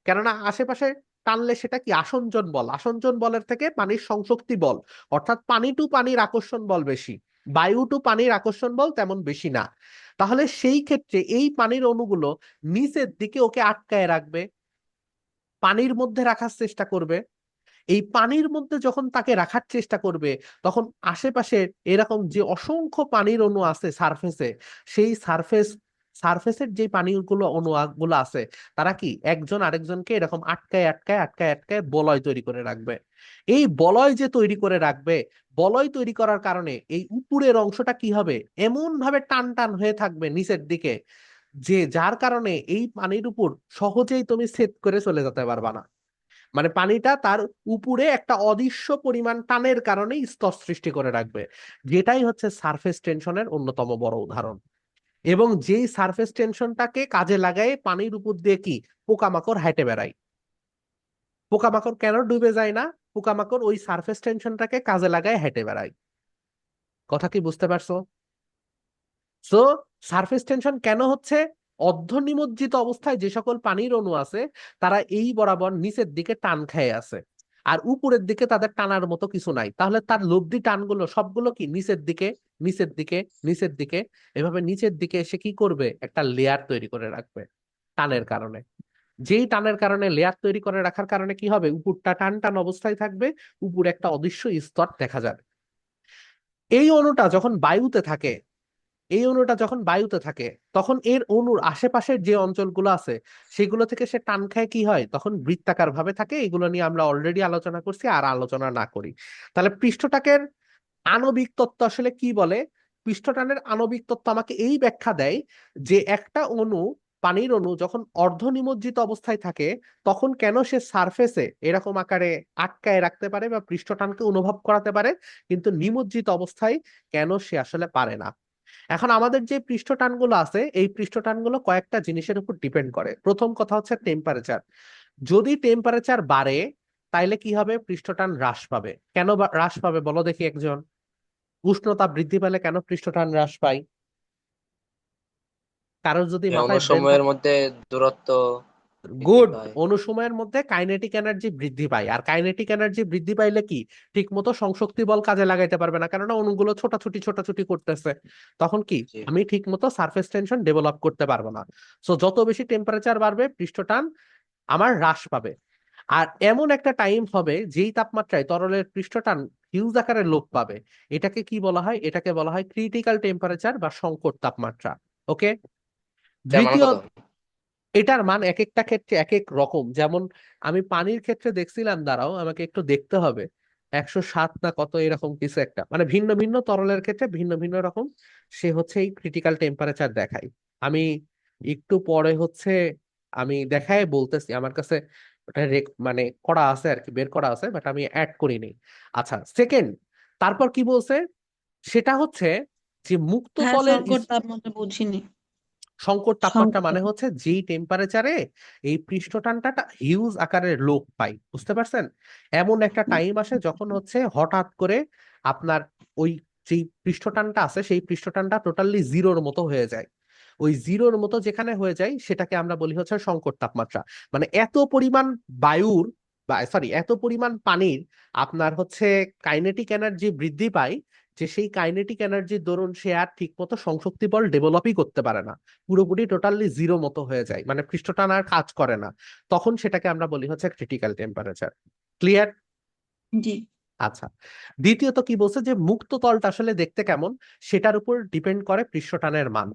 S1: কেননা আশেপাশে টানলে সেটা কি আসঞ্জন বল, আসঞ্জন বলের থেকে পানির সংশক্তি বল, অর্থাৎ পানি টু পানির আকর্ষণ বল বেশি, বায়ু টু পানির আকর্ষণ বল তেমন বেশি না। তাহলে সেই ক্ষেত্রে এই পানির অণুগুলো নিচের দিকে ওকে আটকায় রাখবে, পানির মধ্যে রাখার চেষ্টা করবে। এই পানির মধ্যে যখন তাকে রাখার চেষ্টা করবে, তখন আশেপাশে এরকম যে অসংখ্য পানির অণু আছে সারফেসে, সেই সারফেসের যে পানিগুলো অণুগুলো আছে, তারা কি একজন আরেকজনকে এরকম আটকায় আটকায় আটকায় আটকায় বলয় তৈরি করে রাখবে। এই বলয় যে তৈরি করে রাখবে, বলয় তৈরি করার কারণে এই উপরের অংশটা কি হবে, এমন ভাবে টান টান হয়ে থাকবে নিচের দিকে, যে যার কারণে এই পানির উপর সহজেই তুমি সেট করে চলে যেতে পারবা না। মানে পানিটা তার উপরে একটা অদৃশ্য পরিমাণ টানের কারণে স্তর সৃষ্টি করে রাখবে, যেটাই হচ্ছে সারফেস টেনশনের অন্যতম বড় উদাহরণ। এবং যেই সারফেস টেনশনটাকে কাজে লাগায় পানির উপর দিয়ে কি পোকামাকড় হেঁটে বেড়ায়। পোকামাকড় কেন ডুবে যায় না? পোকামাকড় ওই সারফেস টেনশনটাকে কাজে লাগায় হেঁটে বেড়ায়। কথা কি বুঝতে পারছো? সো সারফেস টেনশন কেন হচ্ছে? অর্ধনিমজ্জিত অবস্থায় যে সকল পানির অণু আছে তারা এই বরাবর নিচের দিকে টান খেয়ে আছে, আর উপরের দিকে তাদের টানার মতো কিছু নাই। তাহলে তার লব্ধি টানগুলো সবগুলো কি নিচের দিকে, নিচের দিকে, নিচের দিকে, এভাবে নিচের দিকে এসে কি করবে, একটা লেয়ার তৈরি করে রাখবে টানের কারণে। যেই টানের কারণে লেয়ার তৈরি করে রাখার কারণে কি হবে, উপরটা টান টান অবস্থায় থাকবে, উপরে একটা অদৃশ্য স্তর দেখা যাবে। এই অণুটা যখন বায়ুতে থাকে, এই অণুটা যখন বায়ুতে থাকে তখন এর অণুর আশেপাশের যে অঞ্চলগুলো আছে সেগুলো থেকে সে টান খায়, কি হয় তখন বৃত্তাকার ভাবে থাকে। এগুলো নিয়ে আমরা অলরেডি আলোচনা করছি, আর আলোচনা না করি। তাহলে পৃষ্ঠটাকের আণবিক তত্ত্ব আসলে কি বলে? পৃষ্ঠটানের আণবিক তত্ত্ব আমাকে এই ব্যাখ্যা দেয় যে একটা অণু, পানির অণু যখন অর্ধনিমজ্জিত অবস্থায় থাকে তখন কেন সে সারফেসে এরকম আকারে আটকায় রাখতে পারে বা পৃষ্ঠটানকে অনুভব করাতে পারে, কিন্তু নিমজ্জিত অবস্থায় কেন সে আসলে পারে না। এখন আমাদের যে পৃষ্ঠটানগুলো আছে এই পৃষ্ঠটানগুলো কয়েকটা জিনিসের উপর ডিপেন্ড করে। প্রথম কথা হচ্ছে টেম্পারেচার। যদি টেম্পারেচার বাড়ে তাইলে কি হবে, পৃষ্ঠটান হ্রাস পাবে। কেন হ্রাস পাবে বলো দেখি একজন। উষ্ণতা বৃদ্ধি পেলে কেন পৃষ্ঠটান হ্রাস পায়? কারোর যদি মাথায় ব্রেন
S2: সময়ের
S1: থাকে।
S2: মধ্যে দূরত্ব বৃদ্ধি
S1: গুড।
S2: পায়।
S1: অনুসময়ের মধ্যে কাইনেটিক এনার্জি বৃদ্ধি পায়, আর কাইনেটিক এনার্জি বৃদ্ধি পাইলে কি ঠিক মতো সংশক্তি বল কাজে লাগাইতে পারবে না, কেননা অণুগুলো ছোটাছুটি ছোটাছুটি করতেছে। তখন কি
S2: জি
S1: আমি ঠিক মতো সারফেস টেনশন ডেভেলপ করতে পারবো না। সো যত বেশি টেম্পারেচার বাড়বে পৃষ্ঠটান আমার হ্রাস পাবে। আর এমন একটা টাইম হবে যেই তাপমাত্রায় তরলের পৃষ্ঠটান হিউজ আকারে লোপ পাবে। এটাকে কি বলা হয়? এটাকে বলা হয় ক্রিটিক্যাল টেম্পারেচার বা সংকট তাপমাত্রা। ওকে।
S2: তার মানে
S1: দ্বিতীয়,
S2: কত?
S1: এটার মান এক একটা ক্ষেত্রে এক এক রকম। যেমন আমি পানির ক্ষেত্রে দেখছিলাম, দাঁড়াও আমাকে একটু দেখতে হবে, 107 না কত এরকম কিছু একটা, মানে ভিন্ন ভিন্ন তরলের ক্ষেত্রে ভিন্ন ভিন্ন রকম সে হচ্ছে এই ক্রিটিক্যাল টেম্পারেচার দেখায়। আমি একটু পরে হচ্ছে আমি দেখায় বলতেছি, আমার কাছে ওটা মানে করা আছে আর কি, বের করা আছে, বাট আমি অ্যাড করিনি। আচ্ছা, সেকেন্ড, তারপর কি বলছে সেটা হচ্ছে যে মুক্ত
S5: হ্যাঁ,
S1: তলের
S5: সংকট তাপমাত্রা বুঝিনি।
S1: সংকট তাপমাত্রা
S5: সংকট।
S1: মানে হচ্ছে যেই টেম্পারেচারে এই পৃষ্ঠটানটা হিউজ আকারের লোপ পাই, বুঝতে পারছেন? এমন একটা টাইম আসে যখন হচ্ছে হঠাৎ করে আপনার ওই যেই পৃষ্ঠটানটা আছে সেই পৃষ্ঠটানটা টোটালি জিরোর মতো হয়ে যায়। ওই জিরোর মতো যেখানে হয়ে যায় সেটাকে আমরা বলি হচ্ছে সংকট তাপমাত্রা। মানে এত পরিমাণ বায়ুর বা সরি এত পরিমাণ পানির আপনার হচ্ছে কাইনেটিক এনার্জি বৃদ্ধি পায় যে সেই কাইনেটিক এনার্জির দরুন সে আর ঠিক মতো সংশক্তি বল ডেভেলপই করতে পারে না, পুরোপুরি টোটালি জিরো মতো হয়ে যায়, মানে পৃষ্ঠটান আর কাজ করে না। তখন সেটাকে আমরা বলি হচ্ছে ক্রিটিক্যাল টেম্পারেচার। ক্লিয়ার?
S5: জি।
S1: আচ্ছা, দ্বিতীয়ত কি বলছে যে মুক্ত তলটা আসলে দেখতে কেমন সেটার উপর ডিপেন্ড করে পৃষ্ঠটানের মান।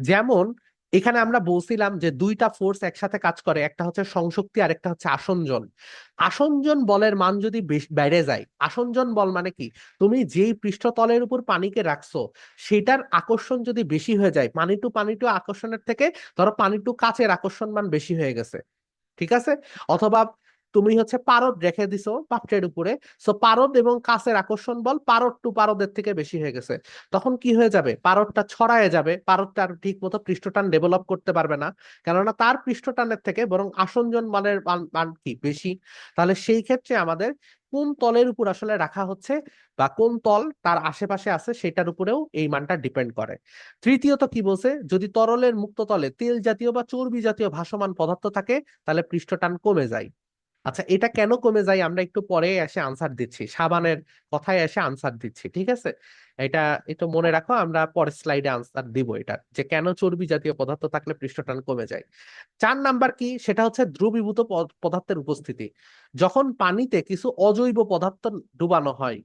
S1: যেমন এখানে আমরা বলছিলাম যে দুইটা ফোর্স একসাথে কাজ করে, একটা হচ্ছে সংশক্তি আর একটা হচ্ছে আসঞ্জন। আসঞ্জন বলের মান যদি বেড়ে যায়, আসঞ্জন বল মানে কি, তুমি যেই পৃষ্ঠতলের উপর পানিকে রাখছো সেটার আকর্ষণ যদি বেশি হয়ে যায়, পানি টু আকর্ষণের থেকে ধরো পানি টু কাচের আকর্ষণ মান বেশি হয়ে গেছে, ঠিক আছে? অথবা তুমি হচ্ছে পারদ রেখে দিছো পাত্রের উপরে, সো পারদ এবং কাছের আকর্ষণ বল পারদ টু পারদের থেকে বেশি হয়ে গেছে। তখন কি হয়ে যাবে, পারদটা ছড়ায় যাবে, পারদটা আর ঠিক মতো পৃষ্ঠটান ডেভেলপ করতে পারবে না, কেননা তার পৃষ্ঠটানের থেকে বরং আসঞ্জন মানের মান কি বেশি। তাহলে সেই ক্ষেত্রে আমাদের কোন তলের উপর আসলে রাখা হচ্ছে বা কোন তল তার আশেপাশে আছে সেটার উপরেও এই মানটা ডিপেন্ড করে। তৃতীয়ত কি বলছে, যদি তরলের মুক্ত তলে তেল জাতীয় বা চর্বি জাতীয় ভাসমান পদার্থ থাকে তাহলে পৃষ্ঠটান কমে যায়। আচ্ছা, এটা কেন কমে যায় আমরা একটু পরে এসে আনসার দিচ্ছি, সাবানের কথায় এসে আনসার দিচ্ছি, ঠিক আছে? এটা একটু মনে রাখো, আমরা পরের স্লাইডে আনসার দিব এটা, যে কেন চর্বি জাতীয় পদার্থ থাকলে পৃষ্ঠটান কমে যায়। 4 নাম্বার কি, সেটা হচ্ছে দ্রবীভূত পদার্থের উপস্থিতি। যখন পানিতে কিছু অজৈব পদার্থ ডুবানো হয়,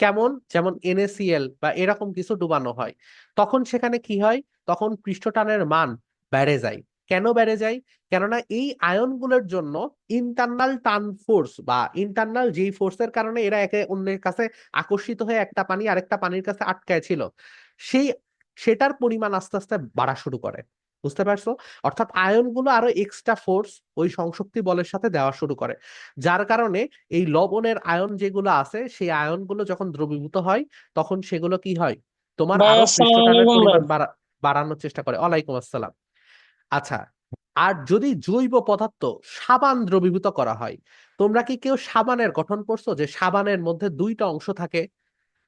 S1: কেমন, যেমন NaCl বা এরকম কিছু ডুবানো হয়, তখন সেখানে কি হয়, তখন পৃষ্ঠটানের মান বেড়ে যায়। কেন বেড়ে যায়? কেননা এই আয়নগুলোর জন্য ইন্টারনাল টার্ন ফোর্স বা ইন্টারনাল যেই ফোর্সের কারণে এরা একে অন্যের কাছে আকর্ষিত হয়ে একটা পানি আরেকটা পানির কাছে আটকায় ছিল, সেই সেটার পরিমাণ আস্তে আস্তে বাড়া শুরু করে, বুঝতে পারছো? অর্থাৎ আয়নগুলো আরো এক্সট্রা ফোর্স ওই সংশক্তি বলের সাথে দেওয়া শুরু করে, যার কারণে এই লবণের আয়ন যেগুলো আছে সেই আয়নগুলো যখন দ্রবীভূত হয় তখন সেগুলো কি হয়, তোমার
S4: ভাই
S1: আরো
S4: আসসালামু
S1: পৃষ্ঠটানের
S4: আলাইকুম ভাই।
S1: পরিমাণ বাড়ানোর চেষ্টা করে। ওয়ালাইকুম আসসালাম। আচ্ছা, আর যদি জৈব পদার্থ সাবান দ্রবীভূত করা হয়, তোমরা কি কেউ সাবানের গঠন পড়ছো যে সাবানের মধ্যে দুইটা অংশ থাকে,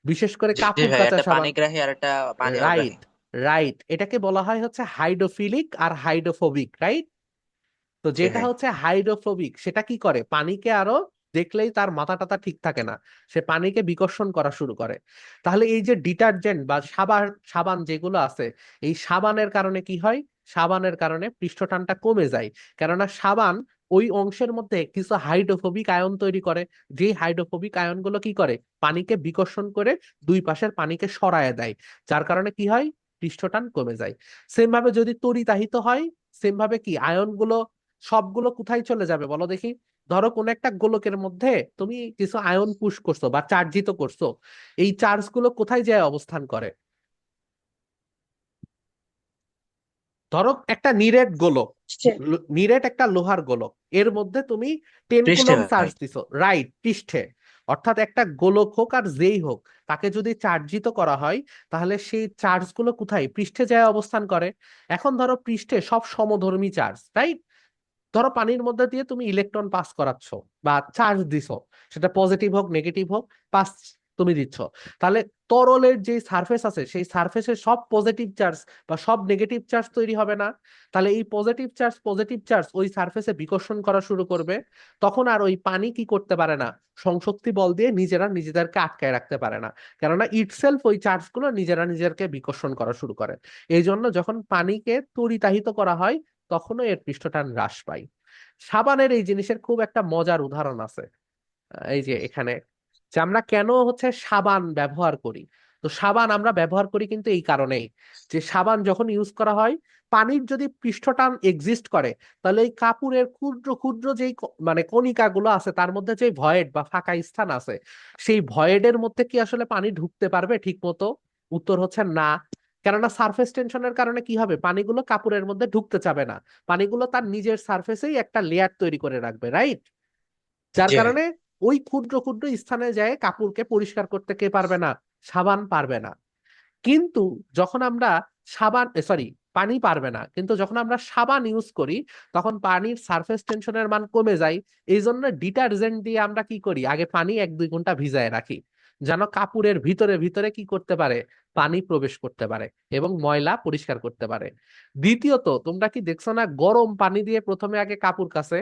S1: বিশেষ করে
S2: জি
S1: কাপড়
S2: ভাই,
S1: কাচা
S2: একটা
S1: সাবান?
S2: পানিগ্রাহী আর একটা পানি
S1: রাইট।
S2: অগ্রাহী।
S1: রাইট, এটাকে বলা হয় হচ্ছে হাইড্রোফিলিক আর হাইড্রোফোবিক, রাইট? তো
S2: জি
S1: যেটা
S2: ভাই।
S1: হচ্ছে হাইড্রোফোবিক সেটা কি করে, পানিকে আরো দেখলেই তার মাথা টাথা ঠিক থাকে না, সে পানিকে বিকর্ষণ করা শুরু করে। তাহলে এই যে ডিটারজেন্ট বা সাবান সাবান যেগুলো আছে, এই সাবানের কারণে কি হয়, সাবানের কারণে পৃষ্ঠটানটা কমে যায়। কেননা সাবান ওই অংশের মধ্যে কিছু হাইড্রোফোবিক আয়ন তৈরি করে, যেই হাইড্রোফোবিক আয়নগুলো কি করে, পানিকে বিকর্ষণ করে দুই পাশের পানিকে সরায় দেয়, যার কারণে কি হয়, পৃষ্ঠটান কমে যায়। সেম ভাবে যদি তড়িতাহিত হয়, সেম ভাবে কি আয়নগুলো সবগুলো কোথায় চলে যাবে বলো দেখি। ধরো কোন একটা গোলকের মধ্যে তুমি কিছু আয়ন পুশ করছো বা চার্জিত করছো, এই চার্জ গুলো কোথায় যায় অবস্থান করে? ধরো একটা নিরেট গোলক, নিরেট একটা লোহার গোলক, এর মধ্যে তুমি 10
S2: পৃষ্ঠে
S1: কুলম চার্জ
S2: ভাই।
S1: দিছো, রাইট, পৃষ্ঠে। অর্থাৎ একটা গোলক হোক আর যেই হোক, তাকে যদি চার্জিত করা হয়, তাহলে সেই চার্জ গুলো কোথায়, পৃষ্ঠে যায় অবস্থান করে। এখন ধরো পৃষ্ঠে সব সমধর্মী চার্জ, রাইট? ধরো পানির মধ্যে দিয়ে তুমি ইলেকট্রন পাস করাচ্ছ বা চার্জ দিছো, সেটা পজিটিভ হোক নেগেটিভ হোক, পাস তুমি দিচ্ছ। তাহলে তরলের যে সারফেস আছে, সেই সারফেসে সব পজিটিভ চার্জ বা সব নেগেটিভ চার্জ তৈরি হবে না? তাহলে এই পজিটিভ চার্জ ওই সারফেসে বিকর্ষণ করা শুরু করবে। তখন আর ওই পানি কি করতে পারে না, সংশক্তি বল দিয়ে নিজেরা নিজেদেরকে আটকায় রাখতে পারে না, কেননা ইটসেলফ ওই চার্জগুলো নিজেরা নিজেদেরকে বিকর্ষণ করা শুরু করে। এই জন্য যখন পানিকে তড়িতাহিত করা হয়, তখনও এর পৃষ্ঠটান হ্রাস পায়। সাবানের এই জিনিসের খুব একটা মজার উদাহরণ আছে, এই যে এখানে, যে আমরা কেন হচ্ছে সাবান ব্যবহার করি। তো সাবান আমরা ব্যবহার করি কিন্তু এই কারণেই, যে সাবান যখন ইউজ করা হয়, পানির যদি পৃষ্ঠটান এক্সিস্ট করে, তাহলে এই কাপড়ের ক্ষুদ্র ক্ষুদ্র যেই মানে কণিকাগুলো আছে, তার মধ্যে যে ভয়েড বা ফাঁকা স্থান আছে, সেই ভয়েডের মধ্যে কি আসলে পানি ঢুকতে পারবে ঠিক মতো? উত্তর হচ্ছে না। কেননা সারফেস টেনশনের কারণে কি হবে, পানিগুলো কাপড়ের মধ্যে ঢুকতে চাবে না, পানিগুলো তার নিজের সারফেসেই একটা লেয়ার তৈরি করে রাখবে, রাইট? যার
S2: জি ভাই।
S1: কারণে ওই ক্ষুদ্র ক্ষুদ্র স্থানে যায় কাপড়কে পরিষ্কার করতে কে পারবে না, সাবান পারবে না। কিন্তু যখন আমরা সরি, পানি পারবে না, কিন্তু যখন আমরা সাবান ইউজ করি, তখন পানির সারফেস টেনশনের মান কমে যায়। এই জন্য ডিটারজেন্ট দিয়ে আমরা কি করি, আগে পানি 1-2 ঘন্টা ভিজায় রাখি, যেন কাপড়ের ভিতরে ভিতরে কি করতে পারে, পানি প্রবেশ করতে পারে এবং ময়লা পরিষ্কার করতে পারে। দ্বিতীয়ত, তোমরা কি দেখছো না, গরম পানি দিয়ে প্রথমে আগে কাপড় কাচে?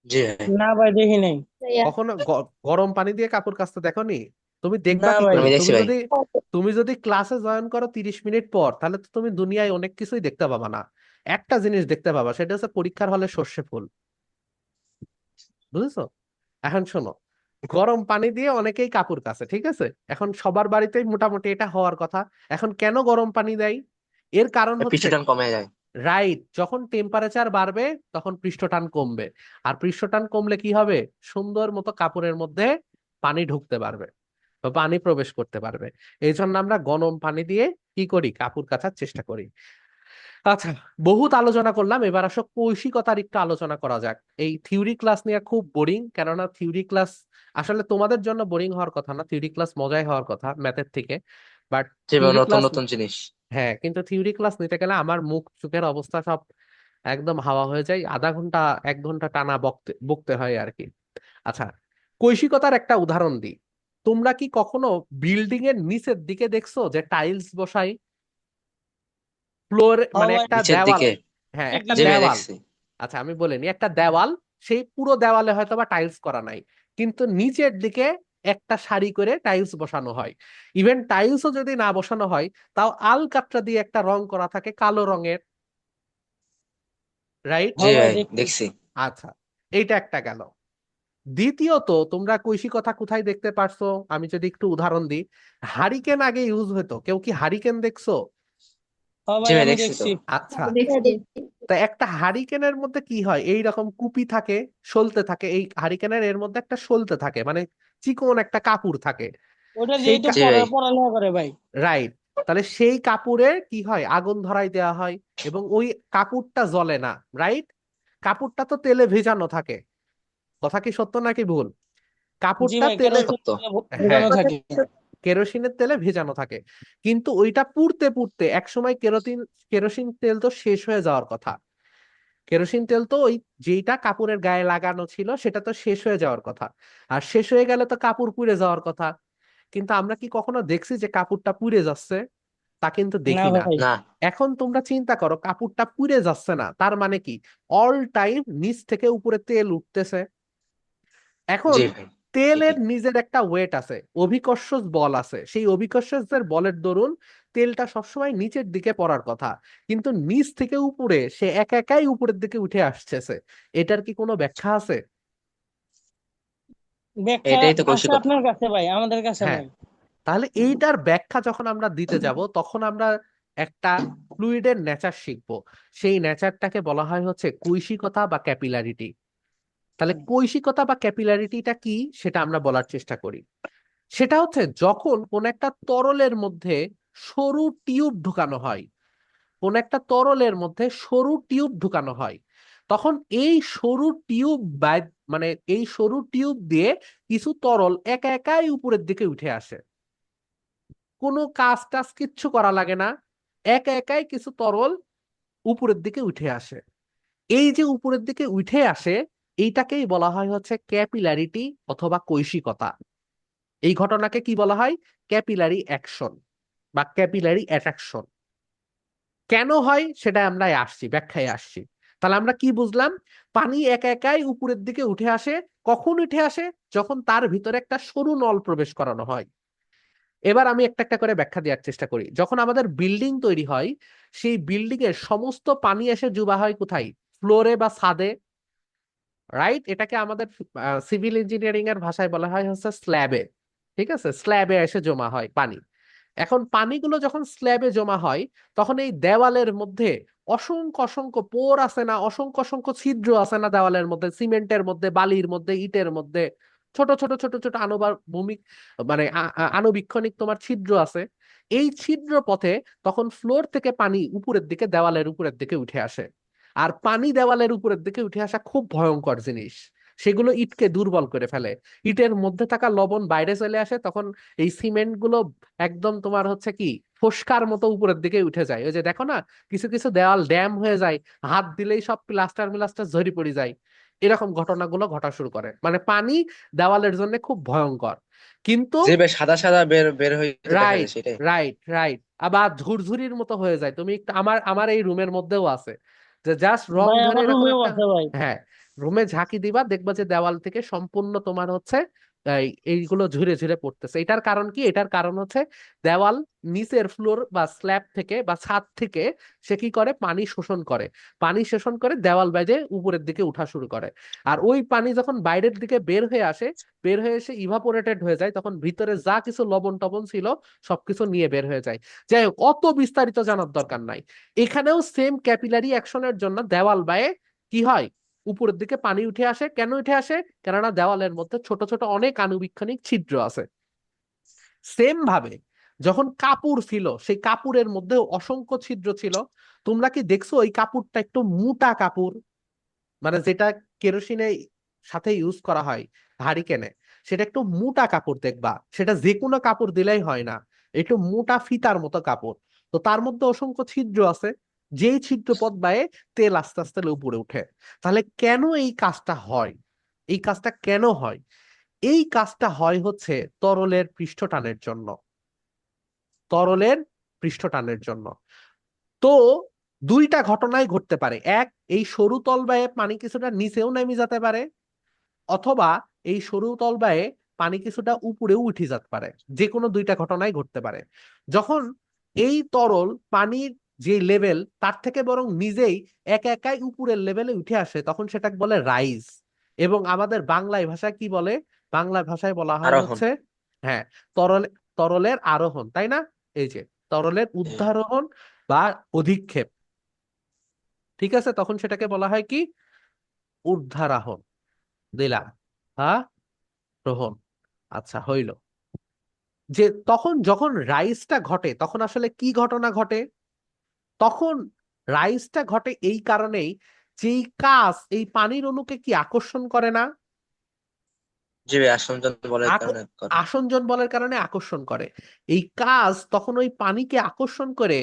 S2: জি ভাই।
S4: না ভাই দেখি নাই।
S1: কখনো গরম পানি দিয়ে কাপড় কাচতে দেখোনি? তুমি দেখবা
S4: না
S1: কি
S4: ভাই।
S1: করে,
S2: আমি দেখছি
S1: তুমি
S2: ভাই।
S1: যদি ক্লাসে জয়েন করো 30 মিনিট পর, তাহলে তো তুমি দুনিয়ায় অনেক কিছুই দেখতে পাবা না। একটা জিনিস দেখতে পাবা, সেটা হচ্ছে পরীক্ষার হলে সর্ষে ফুল। বুঝেছো? এখন শোনো, গরম পানি দিয়ে অনেকেই কাপড় কাচে, ঠিক আছে, এখন সবার বাড়িতেই মোটামুটি এটা হওয়ার কথা। এখন কেন গরম পানি দেয়? এর কারণ হচ্ছে,
S2: পৃষ্ঠটান কমে যায়।
S1: রাইট, যখন টেম্পারেচার বাড়বে তখন পৃষ্ঠটান কমবে, আর পৃষ্ঠটান কমলে কি হবে, সুন্দর মতো কাপড়ের মধ্যে পানি ঢুকতে পারবে বা পানি প্রবেশ করতে পারবে। এই জন্য আমরা গরম পানি দিয়ে কি করি, কাপড় কাচার চেষ্টা করি। আচ্ছা, বহুত আলোচনা করলাম, এবার আসো কৈশিকতার একটু আলোচনা করা যাক। এই থিওরি ক্লাস নিয়ে খুব বোরিং, কেননা থিওরি ক্লাস আসলে তোমাদের জন্য বোরিং হওয়ার কথা না, থিওরি ক্লাস মজাই হওয়ার কথা ম্যাথের থেকে। বাট
S2: জি ভাই,
S1: থিওরি
S2: নতুন
S1: ক্লাস,
S2: নতুন জিনিস।
S1: হ্যাঁ, কিন্তু থিওরি ক্লাস নিতে গেলে আমার মুখ চোখের অবস্থা সব একদম হাওয়া হয়ে যায়, আধা ঘন্টা 1 ঘন্টা টানা বকতে বকতে হয় আর কি। আচ্ছা, কৈশিকতার একটা উদাহরণ দিই। তোমরা কি কখনো বিল্ডিং এর নিচের দিকে দেখছো যে টাইলস বসাই, ফ্লোর
S4: ও
S1: মানে
S4: ভাই
S1: একটা
S2: নিচের
S1: দেওয়াল,
S2: দিকে।
S1: হ্যাঁ একটা
S2: জি ভাই,
S1: দেওয়াল।
S2: দেখছি।
S1: আচ্ছা আমি বলিনি, একটা দেওয়াল, সেই পুরো দেওয়ালে হয়তো বা টাইলস করা নাই, কিন্তু নিচের দিকে একটা সারি করে টাইলস বসানো হয়। ইভেন টাইলসও যদি না বসানো হয়, তাও আলকাতরা দিয়ে একটা রং করা থাকে কালো রঙের, রাইট?
S4: ও
S2: জি
S4: ভাই
S2: ভাই,
S4: দেখছি।
S2: দেখছি।
S1: আচ্ছা, এইটা একটা গেল। দ্বিতীয়ত, তোমরা কৈশিকতা কোথায় দেখতে পারছো, আমি যদি একটু উদাহরণ দিই, হারিকেন আগে ইউজ হতো, কেউ কি হারিকেন দেখছো?
S4: ও
S2: জি
S4: ভাই
S2: ভাই,
S4: আমি
S2: দেখছি তো।
S4: দেখছি।
S1: আচ্ছা, তা একটা হারিকেনের মধ্যে কি হয়, এই রকম কুপি থাকে, সলতে থাকে, এই হারিকেনের এর মধ্যে একটা সলতে থাকে, মানে চিকন একটা কাপড় থাকে,
S4: ওটা
S1: সেই
S4: দিয়েই তো
S2: জি ভাই।
S4: পড়ালেখা করে ভাই।
S1: রাইট। তাহলে সেই কাপড়ে কি হয়, আগুন ধরাই দেওয়া হয় এবং ওই কাপড়টা জ্বলে না, রাইট? কাপড়টা তো তেলে ভেজানো থাকে, কথা কি সত্য নাকি ভুল?
S4: জি
S1: কাপড়টা
S4: ভাই
S1: তেলে,
S4: কেরোসিন
S2: সত্য।
S1: হ্যাঁ,
S4: বোঝানো থাকে।
S1: কেরোসিনের তেলে ভেজানো থাকে, কিন্তু ওইটা পুড়তে পুড়তে একসময় কেরোসিন তেল তো শেষ হয়ে যাওয়ার কথা, কেরোসিন তেল তো ওই যেইটা কাপড়ের গায়ে লাগানো ছিল সেটা তো শেষ হয়ে যাওয়ার কথা, আর শেষ হয়ে গেলে তো কাপড় পুড়ে যাওয়ার কথা। কিন্তু আমরা কি কখনো দেখছি যে কাপড়টা পুড়ে যাচ্ছে? তা কিন্তু
S4: না
S1: দেখি না।
S4: ভাই।
S2: না।
S1: এখন তোমরা চিন্তা করো, কাপড়টা পুড়ে যাচ্ছে না, তার মানে কি অল টাইম নিচ থেকে উপরে তেল উঠতেছে। এখন
S2: জি ভাই,
S1: তেলের
S2: ঠিকই।
S1: নিজের একটা ওয়েট আছে, অভিকর্ষজ বল আছে, সেই অভিকর্ষজের বলের দরুন তেলটা সবসময় নিচের দিকে পড়ার কথা, কিন্তু নিচ থেকে উপরে সে একা একাই উপরের দিকে উঠে আসতেছে। এটার কি কোনো ব্যাখ্যা আছে?
S4: ব্যাখ্যা
S2: এটাই তো
S4: আছে
S2: কৌশিকতা।
S4: আপনার কাছে ভাই, আমাদের কাছে
S1: হ্যাঁ,
S4: নাই।
S1: তাহলে এইটার ব্যাখ্যা যখন আমরা দিতে যাব তখন আমরা একটা ফ্লুইডের নেচার শিখবো। সেই নেচারটাকে বলা হয় হচ্ছে কৈশিকতা বা ক্যাপিলারিটি। তাহলে কৈশিকতা বা ক্যাপিলারিটিটা কি সেটা আমরা বলার চেষ্টা করি। সেটা হচ্ছে যখন কোন একটা তরলের মধ্যে সরু টিউব ঢুকানো হয়, কোন একটা তরলের মধ্যে সরু টিউব ঢুকানো হয়, তখন এই সরু টিউব মানে এই সরু টিউব দিয়ে কিছু তরল একা একাই উপরের দিকে উঠে আসে, কোনো কাজ টাজ কিচ্ছু করা লাগে না, একা একাই কিছু তরল উপরের দিকে উঠে আসে। এই যে উপরের দিকে উঠে আসে, এইটাকেই বলা হয় হচ্ছে ক্যাপিলারিটি অথবা কৈশিকতা। এই ঘটনাকে কি বলা হয়? ক্যাপিলারি অ্যাকশন বা ক্যাপিলারি অ্যাট্রাকশন। কেন হয় সেটা আমরা আসছি, ব্যাখ্যায় আসছি। তাহলে আমরা কি বুঝলাম? পানি একা একাই উপরের দিকে উঠে আসে। কখন উঠে আসে? যখন তার ভিতরে একটা সরু নল প্রবেশ করানো হয়। এবার আমি একটা একটা করে ব্যাখ্যা দেওয়ার চেষ্টা করি। যখন আমাদের বিল্ডিং তৈরি হয়, সেই বিল্ডিং এর সমস্ত পানি এসে জমা হয় কোথায়? ফ্লোরে বা ছাদে, রাইট? এটাকে আমাদের সিভিল ইঞ্জিনিয়ারিং এর ভাষায় বলা হয় হচ্ছে স্ল্যাবে। ঠিক আছে, স্ল্যাবে এসে জমা হয় পানি। এখন পানিগুলো যখন স্ল্যাবে জমা হয়, তখন এই দেওয়ালের মধ্যে অসংখ্য অসংখ্য পোর আছে না, অসংখ্য অসংখ্য ছিদ্র আছে না দেওয়ালের মধ্যে, সিমেন্টের মধ্যে, বালির মধ্যে, ইটের মধ্যে ছোট ছোট ছোট ছোট ভূমিক মানে আণুবীক্ষণিক তোমার ছিদ্র আছে। এই ছিদ্র পথে তখন ফ্লোর থেকে পানি উপরের দিকে, দেওয়ালের উপরের দিকে উঠে আসে। আর পানি দেওয়ালের উপরের দিকে উঠে আসা খুব ভয়ঙ্কর জিনিস, সেগুলো ইটকে দুর্বল করে ফেলে। ইটের মধ্যে থাকা লবণ বাইরে চলে আসে, তখন এই সিমেন্ট গুলো একদম তোমার হচ্ছে কি ফোসকার মতো উপরের দিকে উঠে যায়। ওই যে দেখো না, কিছু কিছু দেওয়াল ড্যাম হয়ে যায়, হাত দিলেই সব প্লাস্টার মিলাস্টার ঝরে পড়ে যায়। এরকম ঘটনাগুলো ঘটা শুরু করে, মানে পানি দেওয়ালের জন্য খুব ভয়ঙ্কর। কিন্তু
S2: যে ভাই সাদা সাদা বের বের হইতে দেখা
S1: রাইট,
S2: যায় সেটাই।
S1: রাইট, রাইট, আবার ঝুরঝুরির মতো হয়ে যায়। তুমি আমার আমার এই রুমের মধ্যেও আছে, যে জাস্ট রং
S4: ভাই
S1: ধরে
S4: আমার
S1: এরকম
S4: রুমেও
S1: একটা,
S4: আছে ভাই।
S1: হ্যাঁ, রুমে ঝাঁকি দিবা, দেখবা যে দেওয়াল থেকে সম্পূর্ণ তোমার হচ্ছে এইগুলো ঝুরে ঝুরে পড়তেছে। এটার কারণ কি? এটার কারণ হচ্ছে দেওয়াল নিচের ফ্লোর বা স্ল্যাব থেকে বা ছাদ থেকে সে কি করে? পানি শোষণ করে। পানি শোষণ করে দেওয়াল বাইরে উপরের দিকে উঠা শুরু করে। আর ওই পানি যখন বাইরের দিকে বের হয়ে আসে, বের হয়ে এসে ইভাপোরেটেড হয়ে যায়, তখন ভিতরে যা কিছু লবণ টবণ ছিল সবকিছু নিয়ে বের হয়ে যায়। যাই হোক, অত বিস্তারিত জানার দরকার নাই। এখানেও সেম ক্যাপিলারি অ্যাকশনের জন্য দেওয়াল বায়ে কি হয়? উপরের দিকে পানি উঠে আসে। কেন উঠে আসে? কেননা দেওয়ালের মধ্যে ছোট ছোট অনেক আণুবীক্ষণিক ছিদ্র আছে। সেম ভাবে যখন কাপড় ছিল, সেই কাপড়ের মধ্যে অসংখ্য ছিদ্র ছিল। তোমরা কি দেখছো ওই কাপড়টা একটু মোটা কাপড়, মানে যেটা কেরোসিনের সাথে ইউজ করা হয় হারিকেনে, সেটা একটু মোটা কাপড় দেখবা, সেটা যে কোনো কাপড় দিলেই হয় না, একটু মোটা ফিতার মতো কাপড়। তো তার মধ্যে অসংখ্য ছিদ্র আছে, যেই ছিদ্র পথ বায়ে তেল আস্তে আস্তে উপরে উঠে। তাহলে কেন এই কাজটা হয়? এই কাজটা কেন হয়? এই কাজটা হয় হচ্ছে তরলের পৃষ্ঠটানের জন্য। তরলের পৃষ্ঠটানের জন্য। তো দুইটা ঘটনাই ঘটতে পারে। এক, এই সরু তলবায়ে পানি কিছুটা নিচেও নেমে যেতে পারে, অথবা এই সরু তলবায়ে পানি কিছুটা উপরেও উঠে যেতে পারে। যে কোনো দুইটা ঘটনাই ঘটতে পারে। যখন এই তরল পানির যে লেভেল তার থেকে বরং নিজেই একা একাই উপরের লেভেলে উঠে আসে, তখন সেটাকে বলে রাইজ। এবং আমাদের বাংলায় ভাষায় কি বলে? বাংলা ভাষায় বলা হয়
S2: আরোহণ।
S1: হচ্ছে, হ্যাঁ, তরল তরলের আরোহণ, তাই না? এই যে তরলের
S2: হ্যাঁ।
S1: উদ্ধারোহণ বা অধিক্ষেপ, ঠিক আছে, তখন সেটাকে বলা হয় কি? ঊর্ধ্বারোহণ। দিলাম, হ্যাঁ, রোহণ। আচ্ছা, হইল। যে তখন যখন রাইজটা ঘটে তখন আসলে কি ঘটনা ঘটে? তখন রাইজটা ঘটে এই কারণেই, যেই কাজ এই পানির অণুকে কি আকর্ষণ করে না?
S2: জি ভাই, আসনজন বলের কারণে করে।
S1: আসঞ্জন বলের কারণে আকর্ষণ করে। এই কাজ তখন ওই পানিকে আকর্ষণ করে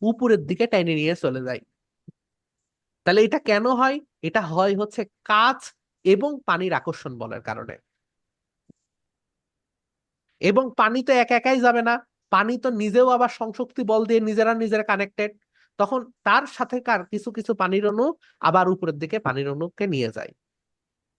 S1: উপরের দিকে টেনে নিয়ে চলে যায়। তাহলে এটা কেন হয়? এটা হয় হচ্ছে কাজ এবং পানির আকর্ষণ বলের কারণে। এবং পানি তো একা একাই যাবে না, পানি তো নিজেও আবার সংশক্তি বল দিয়ে নিজেরা কানেক্টেড। তখন তার সাথেকার কিছু কিছু পানির অণু আবার উপরের দিকে পানির অণুকে নিয়ে যায়।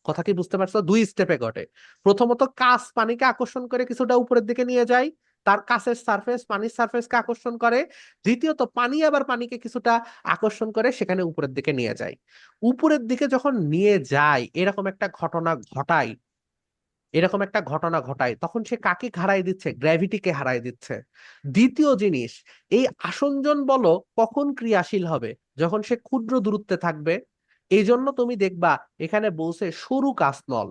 S1: কথা কি বুঝতে পারছো? দুই স্টেপে ঘটে। প্রথমত কাঁচ পানিকে আকর্ষণ করে কিছুটা উপরের দিকে নিয়ে যায়, তার কাছের সারফেস পানির সারফেসকে আকর্ষণ করে। দ্বিতীয়ত পানি আবার পানিকে কিছুটা আকর্ষণ করে সেখানে উপরের দিকে নিয়ে যায়। উপরের দিকে যখন নিয়ে যায় এরকম একটা ঘটনা ঘটায়, তখন সে কাকে হারাই দিচ্ছে? গ্র্যাভিটিকে হারাই দিচ্ছে। দ্বিতীয় জিনিস, এই আসঞ্জন বল কখন ক্রিয়াশীল হবে? যখন সে ক্ষুদ্র দূরত্বে থাকবে। এই জন্য তুমি দেখবা এখানে বলছে সরু কাঁচনল,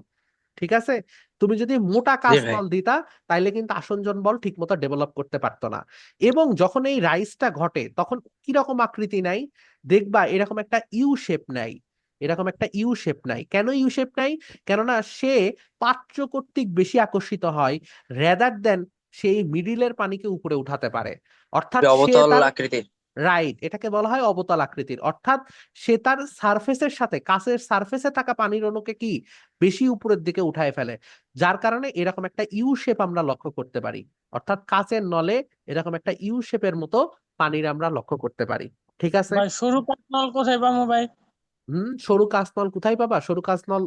S1: ঠিক আছে? তুমি যদি মোটা
S2: জি ভাই।
S1: কাঁচনল দিতা তাইলে কিন্তু আসঞ্জন বল ঠিক মতো ডেভেলপ করতে পারতো না। এবং যখন এই রাইজটা ঘটে তখন কিরকম আকৃতি নাই? দেখবা এরকম একটা ইউ শেপ নাই, এরকম একটা ইউ শেপ নাই। কেন ইউ শেপ নাই? কেননা সে পাত্র কর্তৃক বেশি আকর্ষিত হয়, রেদার দেন সেই মিডিলের পানিকে উপরে উঠাতে পারে। অর্থাৎ সে
S2: অবতল
S1: তার,
S2: আকৃতির।
S1: রাইট, এটাকে বলা হয় অবতল আকৃতির। অর্থাৎ সে তার সারফেসের সাথে কাছের সারফেসে থাকা পানির অণুকে কি বেশি উপরের দিকে উঠায় ফেলে, যার কারণে এরকম একটা ইউ শেপ আমরা লক্ষ্য করতে পারি। অর্থাৎ কাচের নলে এরকম একটা ইউ শেপের মতো পানির আমরা লক্ষ্য করতে পারি। ঠিক আছে?
S4: ভাই সরু কাতল কোথায় পাবো ভাই?
S1: সরু কাঁচনল কোথায় পাবা? সরু কাঁচনল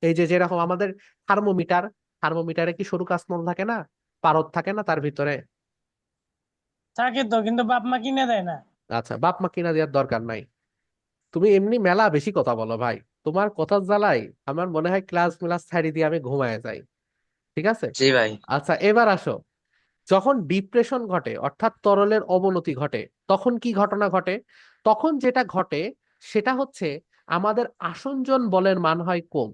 S1: এই যে যেরকম আমাদের থার্মোমিটার, থার্মোমিটারে কি সরু কাঁচনল থাকে না? পারদ থাকে না তার ভিতরে?
S4: থাকে তো, কিন্তু বাপ মা কিনে দেয় না।
S1: আচ্ছা, বাপ মা কিনা দেওয়ার দরকার নাই। তুমি এমনি মেলা বেশি কথা বলো ভাই, তোমার কথার জ্বালাই আমার মনে হয় ক্লাস মিলাস ছাড়ি দিয়ে আমি ঘুমায় যাই। ঠিক আছে?
S2: জি ভাই।
S1: আচ্ছা এবার আসো, যখন ডিপ্রেশন ঘটে অর্থাৎ তরলের অবনতি ঘটে, তখন কি ঘটনা ঘটে? তখন যেটা ঘটে সেটা হচ্ছে আমাদের আসঞ্জন বলের মান হয় কম।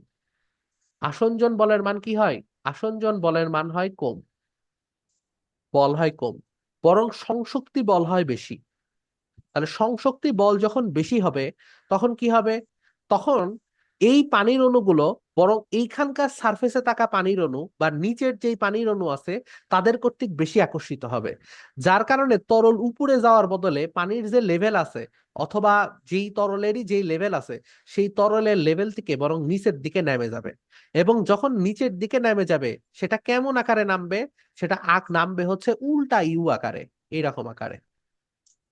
S1: আসঞ্জন বলের মান কি হয়? আসঞ্জন বলের মান হয় কম, বল হয় কম, বরং সংশক্তি বল হয় বেশি। তাহলে সংশক্তি বল যখন বেশি হবে তখন কি হবে? তখন এই পানির অণুগুলো বরং এইখানকার সারফেসে থাকা পানির অণু বা নিচের যেই পানির অণু আছে তাদের কর্তৃক বেশি আকর্ষিত হবে। যার কারণে তরল উপরে যাওয়ার বদলে পানির যে লেভেল আছে, অথবা যেই তরলেরই যেই লেভেল আছে, সেই তরলের লেভেল থেকে বরং নিচের দিকে নেমে যাবে। এবং যখন নিচের দিকে নেমে যাবে সেটা কেমন আকারে নামবে? সেটা নামবে হচ্ছে উল্টা ইউ আকারে, এইরকম আকারে।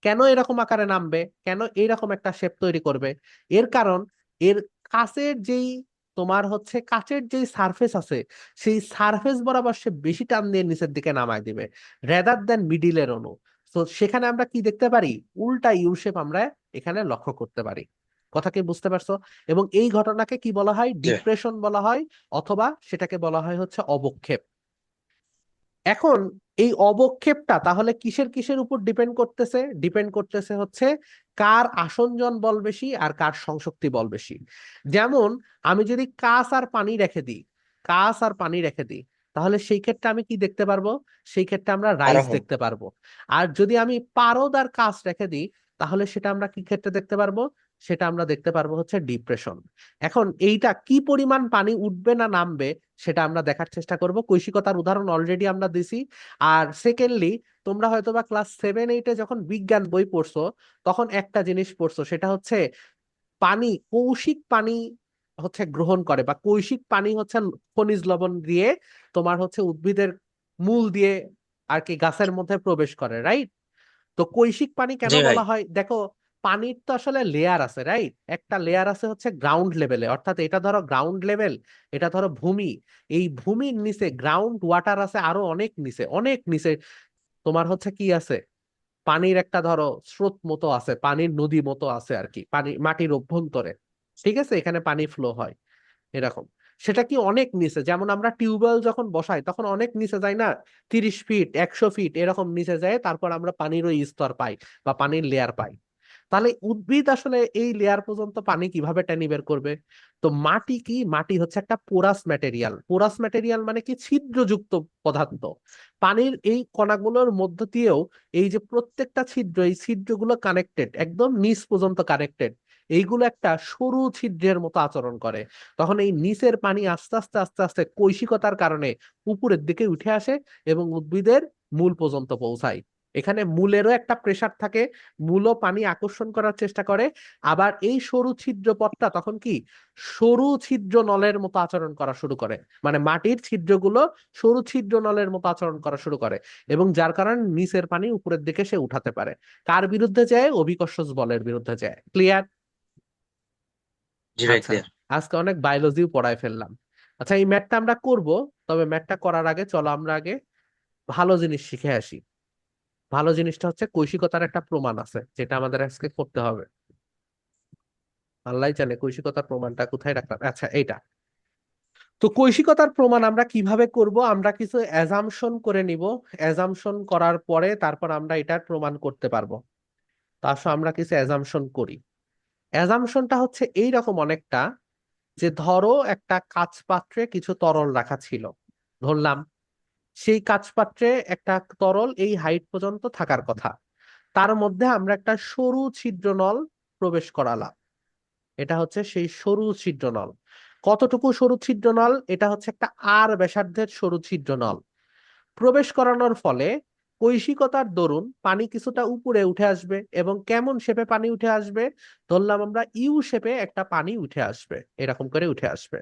S1: কেন এরকম আকারে নামবে? কেন এইরকম একটা শেপ তৈরি করবে? এর কারণ এর কাছের যেই তোমার হচ্ছে কাচের যেই সারফেস আছে, সেই সারফেস বরাবর সে বেশি টান দিয়ে নিচের দিকে নামায় দিবে, রেদার দেন মিডিলের অণু। তো সেখানে আমরা কি দেখতে পারি? উল্টা ইউ শেপ আমরা এখানে লক্ষ্য করতে পারি। কথা কি বুঝতে পারছো? এবং এই ঘটনাকে কি বলা হয়?
S2: জি।
S1: ডিপ্রেশন বলা হয়, অথবা সেটাকে বলা হয় হচ্ছে অবক্ষেপ। এখন এই অবক্ষেপটা তাহলে কিসের কিসের উপর ডিপেন্ড করতেছে? ডিপেন্ড করতেছে হচ্ছে কার আসঞ্জন বল বেশি আর কার সংশক্তি বল বেশি। যেমন আমি যদি কাঁচ আর পানি রেখে দিই, কাঁচ আর পানি রেখে দিই, তাহলে সেই ক্ষেত্রে আমি কি দেখতে পারবো? সেই ক্ষেত্রে আমরা রাইজ
S2: আরোহণ।
S1: দেখতে পারবো। আর যদি আমি পারদ আর কাঁচ রেখে দিই, তাহলে সেটা আমরা কি ক্ষেত্রে দেখতে পারবো? সেটা আমরা দেখতে পারবো হচ্ছে ডিপ্রেশন। এখন এইটা কি পরিমাণ পানি উঠবে না নামবে সেটা আমরা দেখার চেষ্টা করব। কৈশিকতার উদাহরণ অলরেডি আমরা দিছি। আর সেকেন্ডলি, তোমরা হয়তোবা ক্লাস 7-8-এ যখন বিজ্ঞান বই পড়ছো তখন একটা জিনিস পড়ছো, সেটা হচ্ছে পানি, কৌশিক পানি হচ্ছে গ্রহণ করে, বা কৈশিক পানি হচ্ছে খনিজ লবণ দিয়ে তোমার হচ্ছে উদ্ভিদের মূল দিয়ে আর কি গাছের মধ্যে প্রবেশ করে, রাইট? তো কৈশিক পানি কেন
S2: জি ভাই।
S1: বলা হয়? দেখো, পানির তো আসলে লেয়ার আছে, রাইট? একটা লেয়ার আছে হচ্ছে গ্রাউন্ড লেভেলে, অর্থাৎ এটা ধরো গ্রাউন্ড লেভেল, এটা ধরো ভূমি। এই ভূমির নিচে গ্রাউন্ড ওয়াটার আছে আরো অনেক নিচে, অনেক নিচে তোমার হচ্ছে কি আছে? পানির একটা ধরো স্রোত মতো আছে, পানির নদী মতো আছে আর কি, পানি মাটির অভ্যন্তরে। ঠিক আছে? এখানে পানি ফ্লো হয় এরকম। সেটা কি অনেক নিচে, যেমন আমরা টিউবওয়েল যখন বসাই তখন অনেক নিচে যাই না? 30 ফিট, 100 ফিট এরকম নিচে যায়, তারপর আমরা পানির ওই স্তর পাই বা পানির লেয়ার পাই। তাহলে উদ্ভিদ আসলে এই লেয়ার পর্যন্ত পানি কিভাবে টেনে বের করবে? তো মাটি কি? মাটি হচ্ছে একটা পোরাস ম্যাটেরিয়াল। পোরাস ম্যাটেরিয়াল মানে কি? ছিদ্রযুক্ত পদার্থ। পানির এই কণাগুলোর মধ্য দিয়েও এই যে প্রত্যেকটা ছিদ্র, এই ছিদ্রগুলো কানেক্টেড, একদম নিচ পর্যন্ত কানেক্টেড। এইগুলো একটা সরু ছিদ্রের মতো আচরণ করে। তখন এই নিচের পানি আস্তে আস্তে আস্তে আস্তে কৈশিকতার কারণে উপরের দিকে উঠে আসে এবং উদ্ভিদের মূল পর্যন্ত পৌঁছায়। এখানে মূলেরও একটা প্রেসার থাকে, মূলও পানি আকর্ষণ করার চেষ্টা করে, আবার এই সরু ছিদ্র পথটা তখন কি সরু ছিদ্র নলের মতো আচরণ করা শুরু করে, মানে মাটির ছিদ্রগুলো সরু ছিদ্র নলের মতো আচরণ করা শুরু করে, এবং যার কারণে নিচের পানি উপরের দিকে সে উঠাতে পারে। কার বিরুদ্ধে যায়? অভিকর্ষজ বলের বিরুদ্ধে যায়। ক্লিয়ার?
S2: জি ভাই,
S1: আচ্ছা,
S2: ক্লিয়ার।
S1: আজকে অনেক বায়োলজিও পড়ায় ফেললাম। আচ্ছা, এই ম্যাথটা আমরা করব, তবে ম্যাথটা করার আগে চলো আমরা আগে ভালো জিনিস শিখে আসি। ভালো জিনিসটা হচ্ছে কৈশিকতার একটা প্রমাণ আছে, যেটা আমাদের আজকে করতে হবে। আল্লাহ জানে কৈশিকতার প্রমাণটা কোথায় রাখলাম। আচ্ছা, এইটা। তো কৈশিকতার প্রমাণ আমরা কিভাবে করব? আমরা কিছু অ্যাজাম্পশন করে নিব, অ্যাজাম্পশন করার পরে তারপর আমরা এটার প্রমাণ করতে পারবো। তা আসলে আমরা কিছু অ্যাজাম্পশন করি। অ্যাজাম্পশনটা হচ্ছে এই রকম অনেকটা, যে ধরো একটা কাঁচ পাত্রে কিছু তরল রাখা ছিল, ধরলাম সেই কাঁচ পাত্রে একটা তরল এই হাইট পর্যন্ত থাকার কথা, তার মধ্যে আমরা একটা সরু ছিদ্র নল প্রবেশ করালাম। এটা হচ্ছে সেই সরু ছিদ্র নল। কতটুকু সরু ছিদ্র নল? এটা হচ্ছে একটা আর ব্যাসার্ধের সরু ছিদ্র নল। প্রবেশ করানোর ফলে কৈশিকতার দরুন পানি কিছুটা উপরে উঠে আসবে, এবং কেমন শেপে পানি উঠে আসবে? ধরলাম আমরা ইউ শেপে একটা পানি উঠে আসবে, এরকম করে উঠে আসবে।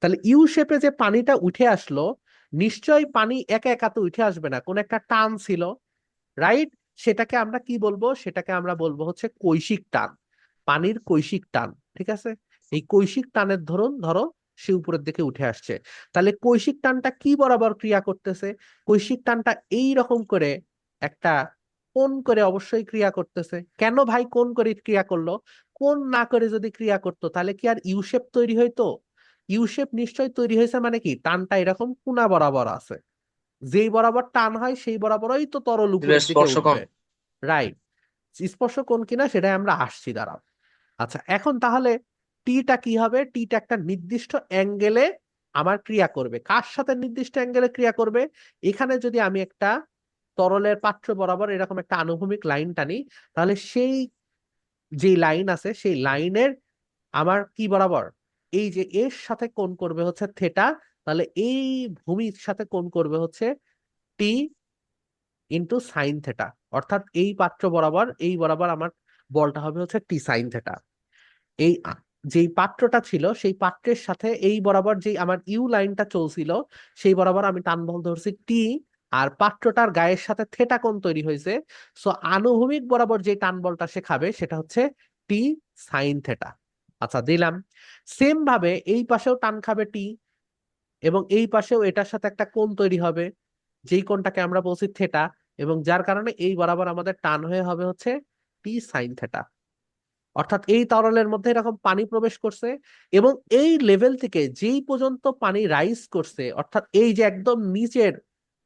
S1: তাহলে ইউ শেপে যে পানিটা উঠে আসলো, নিশ্চয়ই পানি একা একা তো উঠে আসবে না, কোন একটা টান ছিল, রাইট? সেটাকে আমরা কি বলবো? সেটাকে আমরা বলবো হচ্ছে কৈশিক টান, পানির কৈশিক টান। ঠিক আছে? এই কৈশিক টানের ধরুন ধরো সে উপরের দিকে উঠে আসছে, তাহলে কৈশিক টানটা কি বরাবর ক্রিয়া করতেছে? কৈশিক টানটা এই রকম করে একটা কোণ করে অবশ্যই ক্রিয়া করতেছে। কেন ভাই কোণ করে ক্রিয়া করলো? কোণ না করে যদি ক্রিয়া করতো তাহলে কি আর ইউ শেপ তৈরি হইতো? ইউ শেপ নিশ্চয়ই তৈরি হয়েছে, মানে কি টানটা এরকম কোণা বরাবর আছে, যেই বরাবর টান হয় সেই বরাবরই তো তরল উপরের দিকে
S2: স্পর্শ কোণ।
S1: উঠবে, রাইট? স্পর্শ কোণ কিনা সেটাই আমরা আসছি, দাঁড়াও। আচ্ছা, এখন তাহলে টিটা কি হবে? টিটা একটা নির্দিষ্ট অ্যাঙ্গেলে আমার ক্রিয়া করবে। কার সাথে নির্দিষ্ট অ্যাঙ্গেলে ক্রিয়া করবে? এখানে যদি আমি একটা তরলের পাত্র বরাবর এরকম একটা আনুভূমিক লাইন টানি, তাহলে সেই যে লাইন আছে সেই লাইনের আমার কি বরাবর, এই যে এর সাথে কোণ করবে হচ্ছে থেটা, তাহলে এই ভূমির সাথে কোণ করবে হচ্ছে টি ইন্টু সাইন থেটা। অর্থাৎ এই পাত্র বরাবর এই বরাবর আমার বলটা হবে হচ্ছে টি সাইন থেটা। এই যেই পাত্রটা ছিল সেই পাত্রের সাথে এই বরাবর যেই আমার ইউ লাইনটা চলছিল, সেই বরাবর আমি টান বল ধরছি টি, আর পাত্রটার গায়ের সাথে থেটা কোণ তৈরি হয়েছে। সো আনুভূমিক বরাবর যে টান বলটা সে খাবে সেটা হচ্ছে টি সাইন থেটা। আচ্ছা, দিলাম। সেম ভাবে এই পাশেও টান খাবে টি, এবং এই পাশেও এটার সাথে একটা কোণ তৈরি হবে, যেই কোণটাকে আমরা বলছি থেটা, এবং যার কারণে এই বরাবর আমাদের টান হয়ে হবে হচ্ছে টি সাইন থেটা। অর্থাৎ এই তরলের মধ্যে এরকম পানি প্রবেশ করছে, এবং এই লেভেল থেকে যেই পর্যন্ত পানি রাইজ করছে, অর্থাৎ এই যে একদম নিচের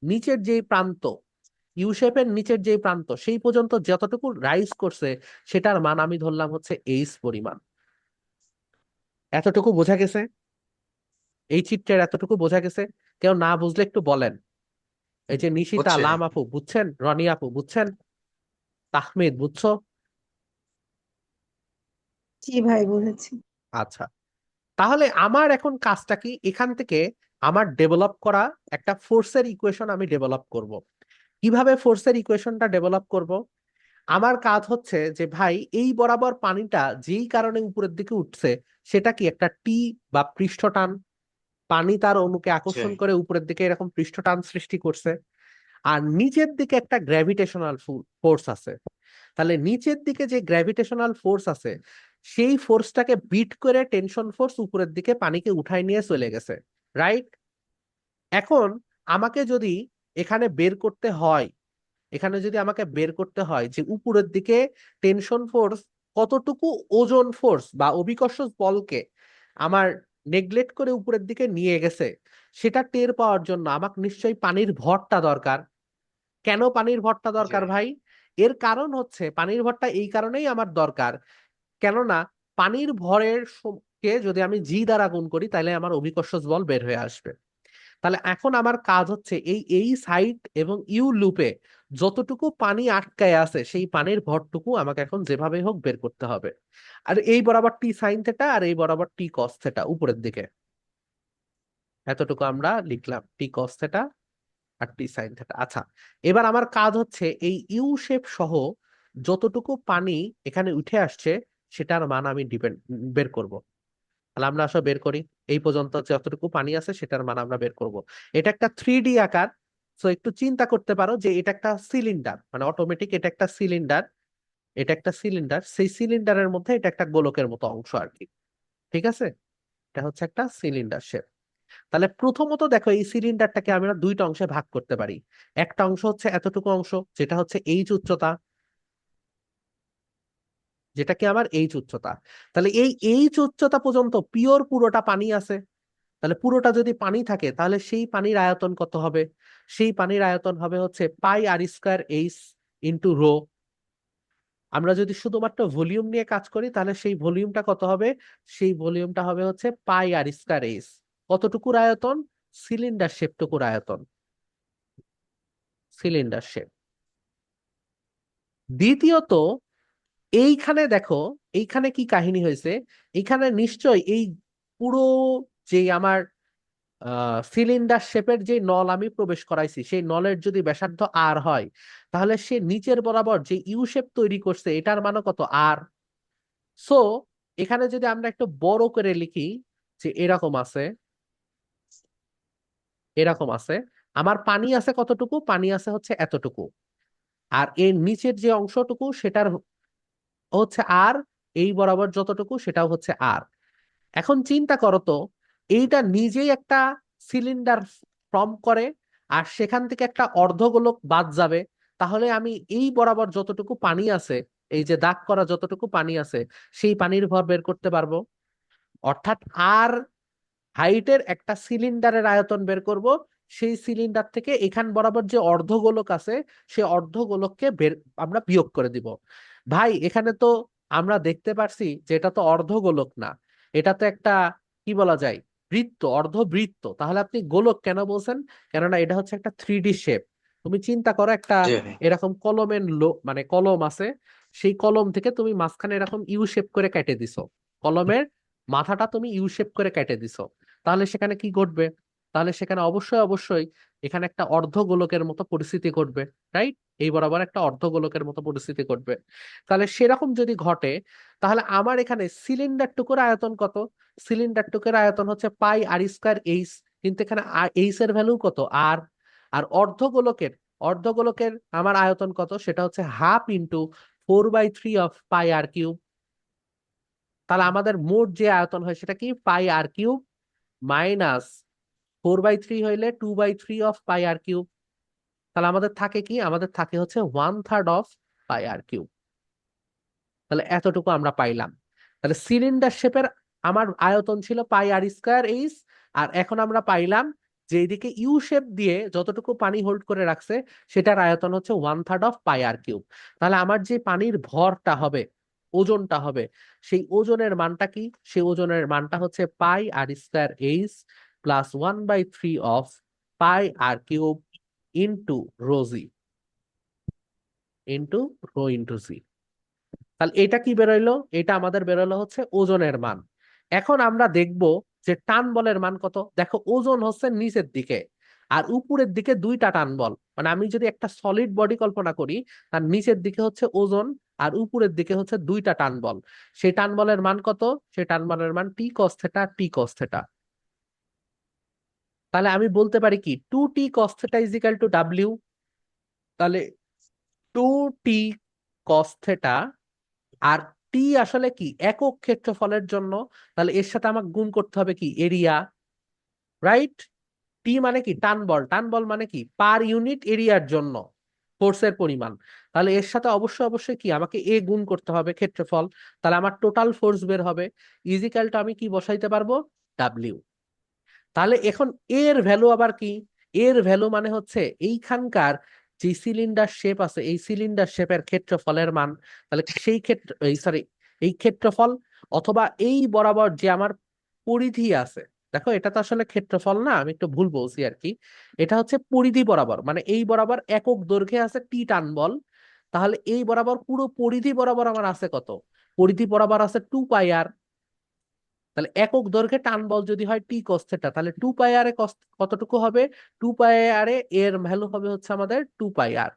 S1: নিচের যেই প্রান্ত, ইউ শেপের নিচের যেই প্রান্ত, সেই পর্যন্ত যতটুকু রাইজ করছে সেটার মান আমি ধরলাম হচ্ছে এইচ পরিমাণ। এতটুকু বোঝা গেছে? এই চিত্রের এতটুকু বোঝা গেছে? কেউ না বুঝলে একটু বলেন। এই যে নিশিতা,
S2: হচ্ছে।
S1: লাম আপু বুঝছেন? রনি আপু বুঝছেন? তাহমিদ বুঝছো?
S5: জি ভাই, বুঝেছি।
S1: আচ্ছা, তাহলে আমার এখন কাজটা কি? এখান থেকে আমার ডেভেলপ করা একটা ফোর্সের ইকুয়েশন আমি ডেভেলপ করব। কিভাবে ফোর্সের ইকুয়েশনটা ডেভেলপ করব? আমার কাজ হচ্ছে যে ভাই এই বরাবর পানিটা যেই কারণে উপরের দিকে উঠছে, সেটা কি একটা টি বা পৃষ্ঠটান, পানি তার অণুকে
S2: জি
S1: আকর্ষণ
S2: ভাই।
S1: করে উপরের দিকে এরকম পৃষ্ঠটান সৃষ্টি করছে, আর নিচের দিকে একটা গ্র্যাভিটেশনাল ফোর্স আছে। তাহলে নিচের দিকে যে গ্র্যাভিটেশনাল ফোর্স আছে, সেই ফোর্সটাকে বিট করে টেনশন ফোর্স উপরের দিকে পানিকে উঠায় নিয়ে চলে গেছে, রাইট? এখন আমাকে যদি এখানে বের করতে হয়, এখানে যদি আমাকে বের করতে হয় যে উপরের দিকে টেনশন ফোর্স কতটুকু ওজন ফোর্স বা অভিকর্ষ বলকে আমার নেগলেক্ট করে উপরের দিকে নিয়ে গেছে, সেটা টের পাওয়ার জন্য আমাকে নিশ্চয়ই পানির ভরটা দরকার। কেন পানির ভরটা
S2: জি
S1: দরকার
S2: ভাই।
S1: ভাই? এর কারণ হচ্ছে পানির ভরটা এই কারণেই আমার দরকার, কেননা পানির ভরের কে যদি আমি জি দ্বারা গুণ করি তাহলে আমার অভিকর্ষ বল বের হয়ে আসবে। তাহলে এখন আমার কাজ হচ্ছে এই সাইড এবং ইউ লুপে যতটুকু পানি আটকায় আছে সেই পানির ভরটুকু আমাকে এখন যেভাবে হোক বের করতে হবে। আর এই বরাবর টি সাইন থেটা আর এই বরাবর টি কস থেটা উপরের দিকে, এতটুকু আমরা লিখলাম টি কস থেটা আর টি সাইন থিটা। আচ্ছা, এবার আমার কাজ হচ্ছে এই ইউ শেপ সহ যতটুকু পানি এখানে উঠে আসছে সেটার মান আমি বের করব। তাহলে আমরা আসলে বের করি, এই পর্যন্ত যতটুকু পানি আছে সেটার মান আমরা বের করব। এটা একটা 3D আকার, তো একটু চিন্তা করতে পারো যে এটা একটা সিলিন্ডার, মানে অটোমেটিক এটা একটা সিলিন্ডার, এটা একটা সিলিন্ডার, সেই সিলিন্ডারের মধ্যে এটা একটা গোলকের মতো অংশ আর কি। ঠিক আছে, এটা হচ্ছে একটা সিলিন্ডার শেপ। তাহলে প্রথমত দেখো এই সিলিন্ডারটাকে আমরা দুইটা অংশে ভাগ করতে পারি। একটা অংশ হচ্ছে এতটুকু অংশ, যেটা হচ্ছে এইচ উচ্চতা, যেটা কি আমার এইচ উচ্চতা। তাহলে এই এইচ উচ্চতা পর্যন্ত পিওর পুরোটা পানি আছে। তাহলে পুরোটা যদি পানি থাকে তাহলে সেই পানির আয়তন কত হবে? সেই পানির আয়তন হবে হচ্ছে pi R square H into rho. আমরা যদি শুধুমাত্র ভলিউম নিয়ে কাজ করি তাহলে সেই ভলিউমটা কত হবে? সেই ভলিউমটা হবে হচ্ছে পাই আর স্কয়ার এইচ। কতটুকুর আয়তন? সিলিন্ডার শেপটুকুর আয়তন, সিলিন্ডার শেপ। দ্বিতীয়ত এইখানে দেখো, এইখানে কি কাহিনী হয়েছে, এইখানে নিশ্চয় এই পুরো যে আমার সিলিন্ডার শেপের যে নল আমি প্রবেশ করাইছি সেই নলের যদি ব্যাসার্ধ আর হয়, তাহলে সে নিচের বরাবর যে ইউ শেপ তৈরি করছে এটার মানও কত? আর। সো এখানে যদি আমরা একটু বড় করে লিখি যে এরকম আছে, এরকম আছে, আমার পানি আছে কতটুকু? পানি আছে হচ্ছে এতটুকু, আর এর নিচের যে অংশটুকু সেটার হচ্ছে আর, এই বরাবর যতটুকু সেটাও হচ্ছে আর। এখন চিন্তা করো তো, এইটা নিজেই একটা সিলিন্ডার ফর্ম করে, আর সেখান থেকে একটা অর্ধগোলক বাদ যাবে। তাহলে আমি এই বরাবর যতটুকু পানি আছে, এই যে দাগ করা যতটুকু পানি আছে, সেই পানির ভর বের করতে পারবো। অর্থাৎ আর হাইটের একটা সিলিন্ডারের আয়তন বের করব, সেই সিলিন্ডার থেকে এখান বরাবর যে অর্ধগোলক আছে সেই অর্ধগোলককে আমরা বিয়োগ করে দিব। ভাই এখানে তো আমরা দেখতে পারছি যে এটা তো অর্ধগোলক না, এটা তো একটা কি বলা যায়, বৃত্ত, অর্ধবৃত্ত। তাহলে আপনি গোলক কেন বলছেন? কেননা এটা হচ্ছে একটা 3D শেপ। তুমি চিন্তা করো একটা
S2: জি ভাই।
S1: এরকম কলমের মানে কলম আছে, সেই কলম থেকে তুমি মাঝখানে এরকম ইউ শেপ করে কেটে দিছো, কলমের মাথাটা তুমি ইউ শেপ করে কেটে দিছো। তাহলে সেখানে কি ঘটবে? তাহলে সেখানে অবশ্যই অবশ্যই এখানে একটা অর্ধগোলকের মতো পরিস্থিতি ঘটবে, রাইট? এই বরাবর একটা অর্ধগোলকের মতো পরিস্থিতি ঘটবে। তাহলে সেরকম যদি ঘটে, তাহলে আমার এখানে সিলিন্ডার টুকুর আয়তন কত? সিলিন্ডার টুকুর আয়তন হচ্ছে পাই আর স্কয়ার এইচ, কিন্তু এখানে এইচ এর ভ্যালু কত? আর। আর অর্ধগোলকের, অর্ধগোলকের আমার আয়তন কত? সেটা হচ্ছে half into 4/3 of pi R cube. তাহলে আমাদের মোট যে আয়তন হয় সেটা কি? পাই আর কিউব মাইনাস 4/3 হইলে 2/3 অফ পাই আর কিউব। তাহলে আমাদের থাকে কি? আমাদের থাকে হচ্ছে 1/3 অফ পাই আর কিউব। তাহলে এতটুকু আমরা পাইলাম। তাহলে সিলিন্ডার শেপের আমার আয়তন ছিল পাই আর স্কয়ার এইচ, আর এখন আমরা পাইলাম যে এইদিকে ইউ শেপ দিয়ে যতটুকু পানি হোল্ড করে রাখছে সেটার আয়তন হচ্ছে 1/3 অফ পাই আর কিউব। তাহলে আমার যে পানির ভরটা হবে, ওজনটা হবে, সেই ওজনের মানটা কি? সেই ওজনের মানটা হচ্ছে pi R square H plus 1/3 of pi R cube into rho g, into rho into g. তাহলে এটা কি বেরোইলো? এটা আমাদের বেরোলো হচ্ছে ওজনের মান। এখন আমরা দেখব যে টান বলের মান কত। দেখো ওজন হচ্ছে নিচের দিকে, আর উপরের দিকে দুইটা টান বল। মানে আমি যদি একটা সলিড বডি কল্পনা করি, তার নিচের দিকে হচ্ছে ওজন আর উপরের দিকে হচ্ছে দুইটা টান বল। সেই টান বলের মান কত? সেই টান বলের মান টি কস থেটা, টি কস থেটা। তাহলে আমি বলতে পারি কি 2t cos theta is equal to W। তাহলে 2t cos theta, আর টি আসলে কি? একক ক্ষেত্রফলের জন্য। তাহলে এর সাথে আমাকে গুণ করতে হবে কি? Area, right? টি মানে কি? টান বল। টান বল মানে কি? পার ইউনিট এরিয়ার জন্য ফোর্সের পরিমাণ। তাহলে এর সাথে অবশ্যই অবশ্যই কি আমাকে এ গুণ করতে হবে, ক্ষেত্রফল। তাহলে আমার টোটাল ফোর্স বের হবে, ইজিক্যালটা আমি কি বসাইতে পারবো? ডাব্লিউ। তাহলে এখন এর ভ্যালু আবার কি? এর ভ্যালু মানে হচ্ছে এইখানকার যে সিলিন্ডার শেপ আছে এই সিলিন্ডার শেপের ক্ষেত্রফলের মান। তাহলে সেই ক্ষেত্র, সরি, এই ক্ষেত্রফল অথবা এই বরাবর যে আমার পরিধি আছে, দেখো এটা তো আসলে ক্ষেত্রফল না, আমি একটু ভুল বলছি আর কি। এটা হচ্ছে পরিধি বরাবর, মানে এই বরাবর একক দৈর্ঘ্যে আছে টি টান বল। তাহলে এই বরাবর পুরো পরিধি বরাবর আমার আছে কত? পরিধি বরাবর আছে 2 পাই আর। তাহলে একক দৈর্ঘ্যে টান বল যদি হয় টি কস থিটা, তাহলে 2 পাই আর এ কতটুকু হবে? 2 পাই আর এর ভ্যালু হবে হচ্ছে আমাদের 2 পাই আর।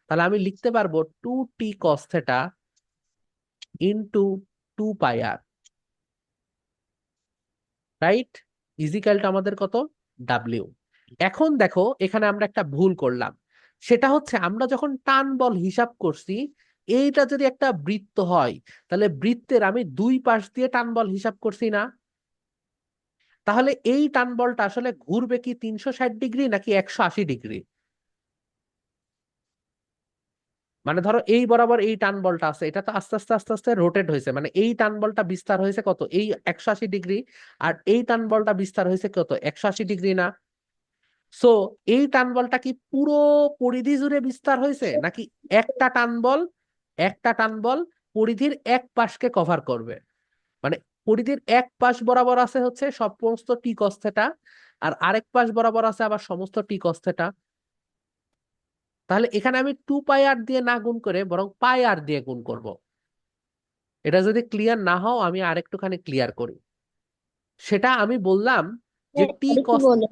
S1: তাহলে আমি লিখতে পারবো 2t cos থিটা ইন্টু 2 পাই আর, রাইট? ইজিক্যালটা আমাদের কত? ডাব্লিউ। এখন দেখো এখানে আমরা একটা ভুল করলাম, সেটা হচ্ছে আমরা যখন টান বল হিসাব করছি, এইটা যদি একটা বৃত্ত হয় তাহলে বৃত্তের আমি দুই পাশ দিয়ে টান বল হিসাব করছি না? তাহলে এই টান বলটা আসলে ঘুরবে কি 360 ডিগ্রি নাকি 180 ডিগ্রি? মানে ধরো এই বরাবর এই টান বলটা আছে, এটা তো আস্তে আস্তে আস্তে আস্তে রোটেট হয়েছে, মানে এই টান বলটা বিস্তার হয়েছে কত? এই 180 ডিগ্রি। আর এই টান বলটা বিস্তার হয়েছে কত? 180 ডিগ্রি না? সো এই টান বলটা কি পুরো পরিধি জুড়ে বিস্তার হয়েছে, নাকি একটা টান বল, একটা টান বল পরিধির এক পাশকে কভার করবে? মানে পরিধির এক পাশ বরাবর আছে হচ্ছে সমস্ত টি কস থিটা, আর আরেক পাশ বরাবর আছে আবার সমস্ত টি কস থিটা। তাহলে এখানে আমি 2 পাই আর দিয়ে না গুণ করে বরং পাই আর দিয়ে গুণ করব। এটা যদি ক্লিয়ার না হও আমি আরেকটুখানি ক্লিয়ার করি। সেটা আমি বললাম যে টি
S6: আরেকটু
S1: কস,
S6: বলো।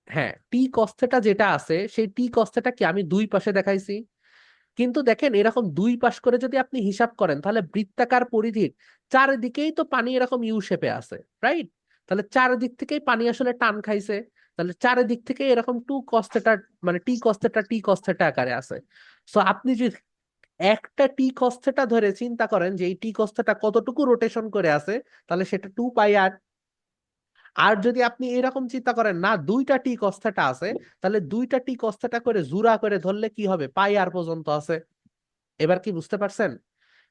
S1: হ্যাঁ টি কস থিটা যেটা আছে সেই টি কস থিটা কি আমি দুই পাশে দেখাইছি, কিন্তু দেখেন এরকম দুই পাশ করে যদি আপনি হিসাব করেন তাহলে বৃত্তাকার পরিধির চারিদিকেই তো পানি এরকম ইউ শেপে আছে, রাইট? তাহলে চারিদিক থেকেই পানি আসলে টান খাইছে, তাহলে চারিদিক থেকে এরকম টু কস থিটা মানে টি কস থিটা আকারে আছে। সো আপনি যদি একটা টি কস থিটা ধরে চিন্তা করেন যে এই টি কস থিটা কতটুকু রোটেশন করে আছে, তাহলে সেটা 2 পাই আর। আর যদি আপনি এরকম চিন্তা করেন না দুইটা টি কস থিটা আছে, তাহলে দুইটা টি কস থিটা করে জুড়া করে ধরলে কি হবে? পাই আর পর্যন্ত আছে। এবার কি বুঝতে পারছেন?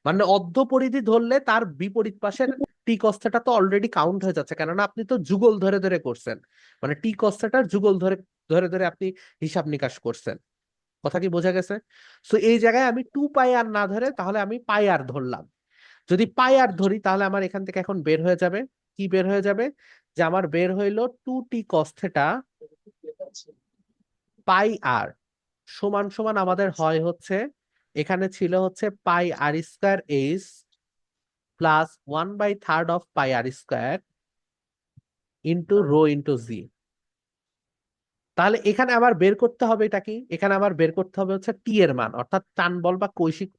S1: মানে অর্ধ পরিধি ধরলে তার বিপরীত পাশের টি কস থিটা তো অলরেডি কাউন্ট হয়ে যাচ্ছে, কেননা আপনি তো যুগল ধরে ধরে করছেন, মানে টি কস থিটার যুগল ধরে ধরে ধরে আপনি হিসাব নিকাশ করছেন। কথা কি বোঝা গেছে? সো এই জায়গায় আমি 2 পাই আর না ধরে তাহলে আমি পাই আর ধরলাম। যদি পাই আর ধরি তাহলে আমার এখান থেকে এখন বের হয়ে যাবে, কি বের হয়ে যাবে? যে আমার বের হইলো 2t cos থিটা পাই আর সমান সমান আমাদের হয় হচ্ছে, এখানে ছিল হচ্ছে pi R square H plus 1/3 of pi R square into rho into g. তাহলে এখানে আবার বের করতে হবে এটা কি, এখানে আবার বের করতে হবে হচ্ছে টি এর মান, অর্থাৎ টান বল বা কৈশিক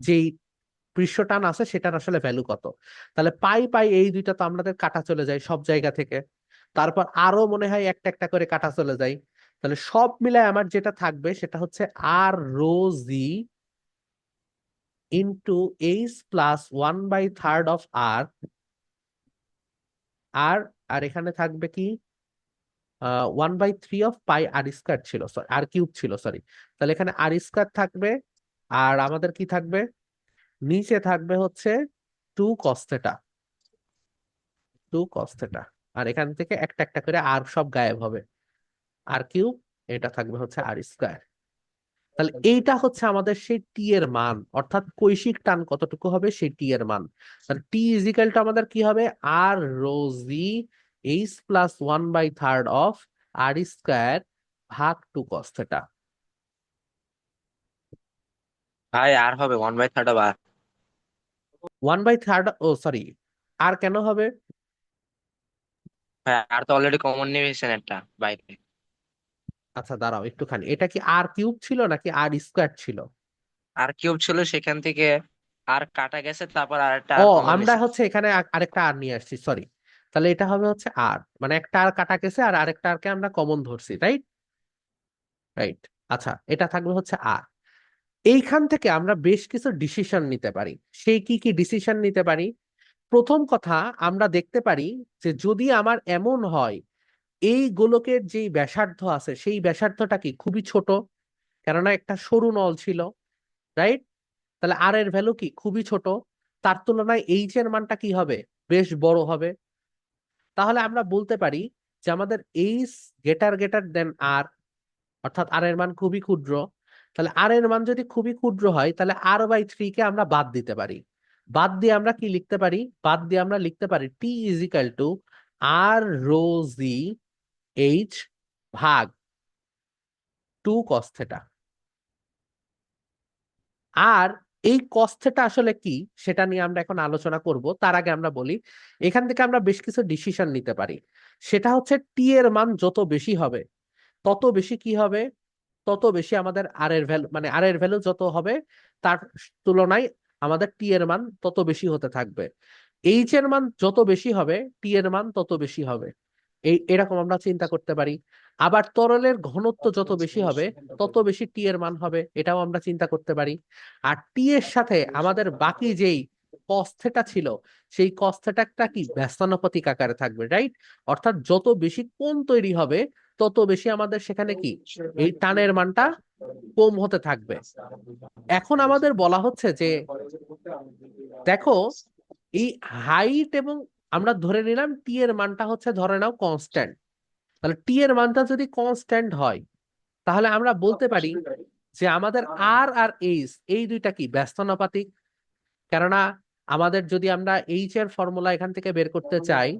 S1: যেই পৃষ্ঠ টান আছে সেটার আসলে ভ্যালু কত। তাহলে পাই পাই এই দুইটা তো আমাদের কাটা চলে যায় সব জায়গা থেকে, তারপর আরো মনে হয় একটা একটা করে কাটা চলে যায়। তাহলে সব মিলায় আমার যেটা থাকবে সেটা হচ্ছে R rho g into H plus 1/3 of R R R এখানে থাকবে কি 1/3 অফ পাই আর স্কোয়ার ছিল, সরি আর কিউব ছিল, সরি। তাহলে এখানে আর স্কোয়ার থাকবে, আর আমাদের কি থাকবে? নিচে থাকবে হচ্ছে 2 cos থিটা, 2 cos থিটা। আর এখান থেকে একটা একটা করে আর সব গায়েব হবে, আর কিউব, এটা থাকবে হচ্ছে আর স্কোয়ার। তাহলে এইটা হচ্ছে আমাদের সেই টি এর মান, অর্থাৎ কৈশিক টান কতটুকু হবে সেই টি এর মান। তাহলে টি ইজিক্যালটা আমাদের কি হবে? R rho g H plus 1/3 of R square ভাগ 2 cos থিটা।
S2: ভাই আর হবে 1/3 বার।
S1: 1/3, ও সরি, আর কেন হবে?
S2: ভাই আর তো অলরেডি কমন নিয়েছেন একটা বাইরে।
S1: আচ্ছা দাঁড়াও একটুখানি, এটা কি আর কিউব ছিল নাকি আর স্কোয়ার ছিল?
S2: আর কিউব ছিল, সেখান থেকে আর কাটা গেছে, তারপর আর একটা
S1: ও
S2: আর কমন
S1: আমরা
S2: নিয়েছে।
S1: হচ্ছে এখানে আরেকটা আর নিয়ে আসছি, সরি। তাহলে এটা হবে হচ্ছে আর, মানে একটা আর কাটা গেছে আর আরেকটা আরকে আমরা কমন ধরছি, রাইট? রাইট। আচ্ছা এটা থাকবে হচ্ছে আর। এইখান থেকে আমরা বেশ কিছু ডিসিশন নিতে পারি। সেই কি কি ডিসিশন নিতে পারি? প্রথম কথা, আমরা দেখতে পারি যে যদি আমার এমন হয় এই গোলকের যেই ব্যাসার্ধ আছে সেই ব্যাসার্ধটা কি খুবই ছোট, কেননা একটা সরু নল ছিল, রাইট? তাহলে আর এর ভ্যালু কি খুবই ছোট, তার তুলনায় এইচ এর মানটা কি হবে? বেশ বড় হবে। তাহলে আমরা বলতে পারি যে আমাদের এইচ গ্রেটার গ্রেটার দেন আর, অর্থাৎ আর এর মান খুবই ক্ষুদ্র। তাহলে আর এর মান যদি খুবই ক্ষুদ্র হয় তাহলে r/3 কে আমরা বাদ দিতে পারি। বাদ দিয়ে আমরা কি লিখতে পারি? বাদ দিয়ে আমরা লিখতে পারি T is equal to R rho g H ভাগ 2 cos থিটা। আর এই cos থিটা আসলে কি সেটা নিয়ে আমরা এখন আলোচনা করব। তার আগে আমরা বলি এখান থেকে আমরা বেশ কিছু ডিসিশন নিতে পারি। সেটা হচ্ছে টি এর মান যত বেশি হবে তত বেশি কি হবে, তত বেশি আমাদের আর এর ভ্যালু, মানে আর এর ভ্যালু যত হবে তার তুলনায় আমাদের টি এর মান তত বেশি হতে থাকবে। এইচ এর মান যত বেশি হবে টি এর মান তত বেশি হবে, এরকম আমরা চিন্তা করতে পারি। আবার তরলের ঘনত্ব যত বেশি হবে তত বেশি টি এর মান হবে, এটাও আমরা চিন্তা করতে পারি। আর টি এর সাথে আমাদের বাকি যেই cos থিটা ছিল সেই cos থিটাটা কি ব্যস্তানুপাতিক আকারে থাকবে, রাইট? অর্থাৎ যত বেশি কোণ তৈরি হবে তত বেশি আমাদের সেখানে কি এই টানের মানটা কম হতে থাকবে। এখন আমাদের বলা হচ্ছে যে দেখো এই হাইট এবং আমরা ধরে নিলাম টি এর মানটা হচ্ছে ধরে নাও কনস্ট্যান্ট। তাহলে টি এর মানটা যদি কনস্ট্যান্ট হয় তাহলে আমরা বলতে পারি যে আমাদের আর আর এইচ এই দুইটা কি ব্যস্তানুপাতিক। কেননা আমাদের যদি আমরা এইচ এর ফর্মুলা এখান থেকে বের করতে চাই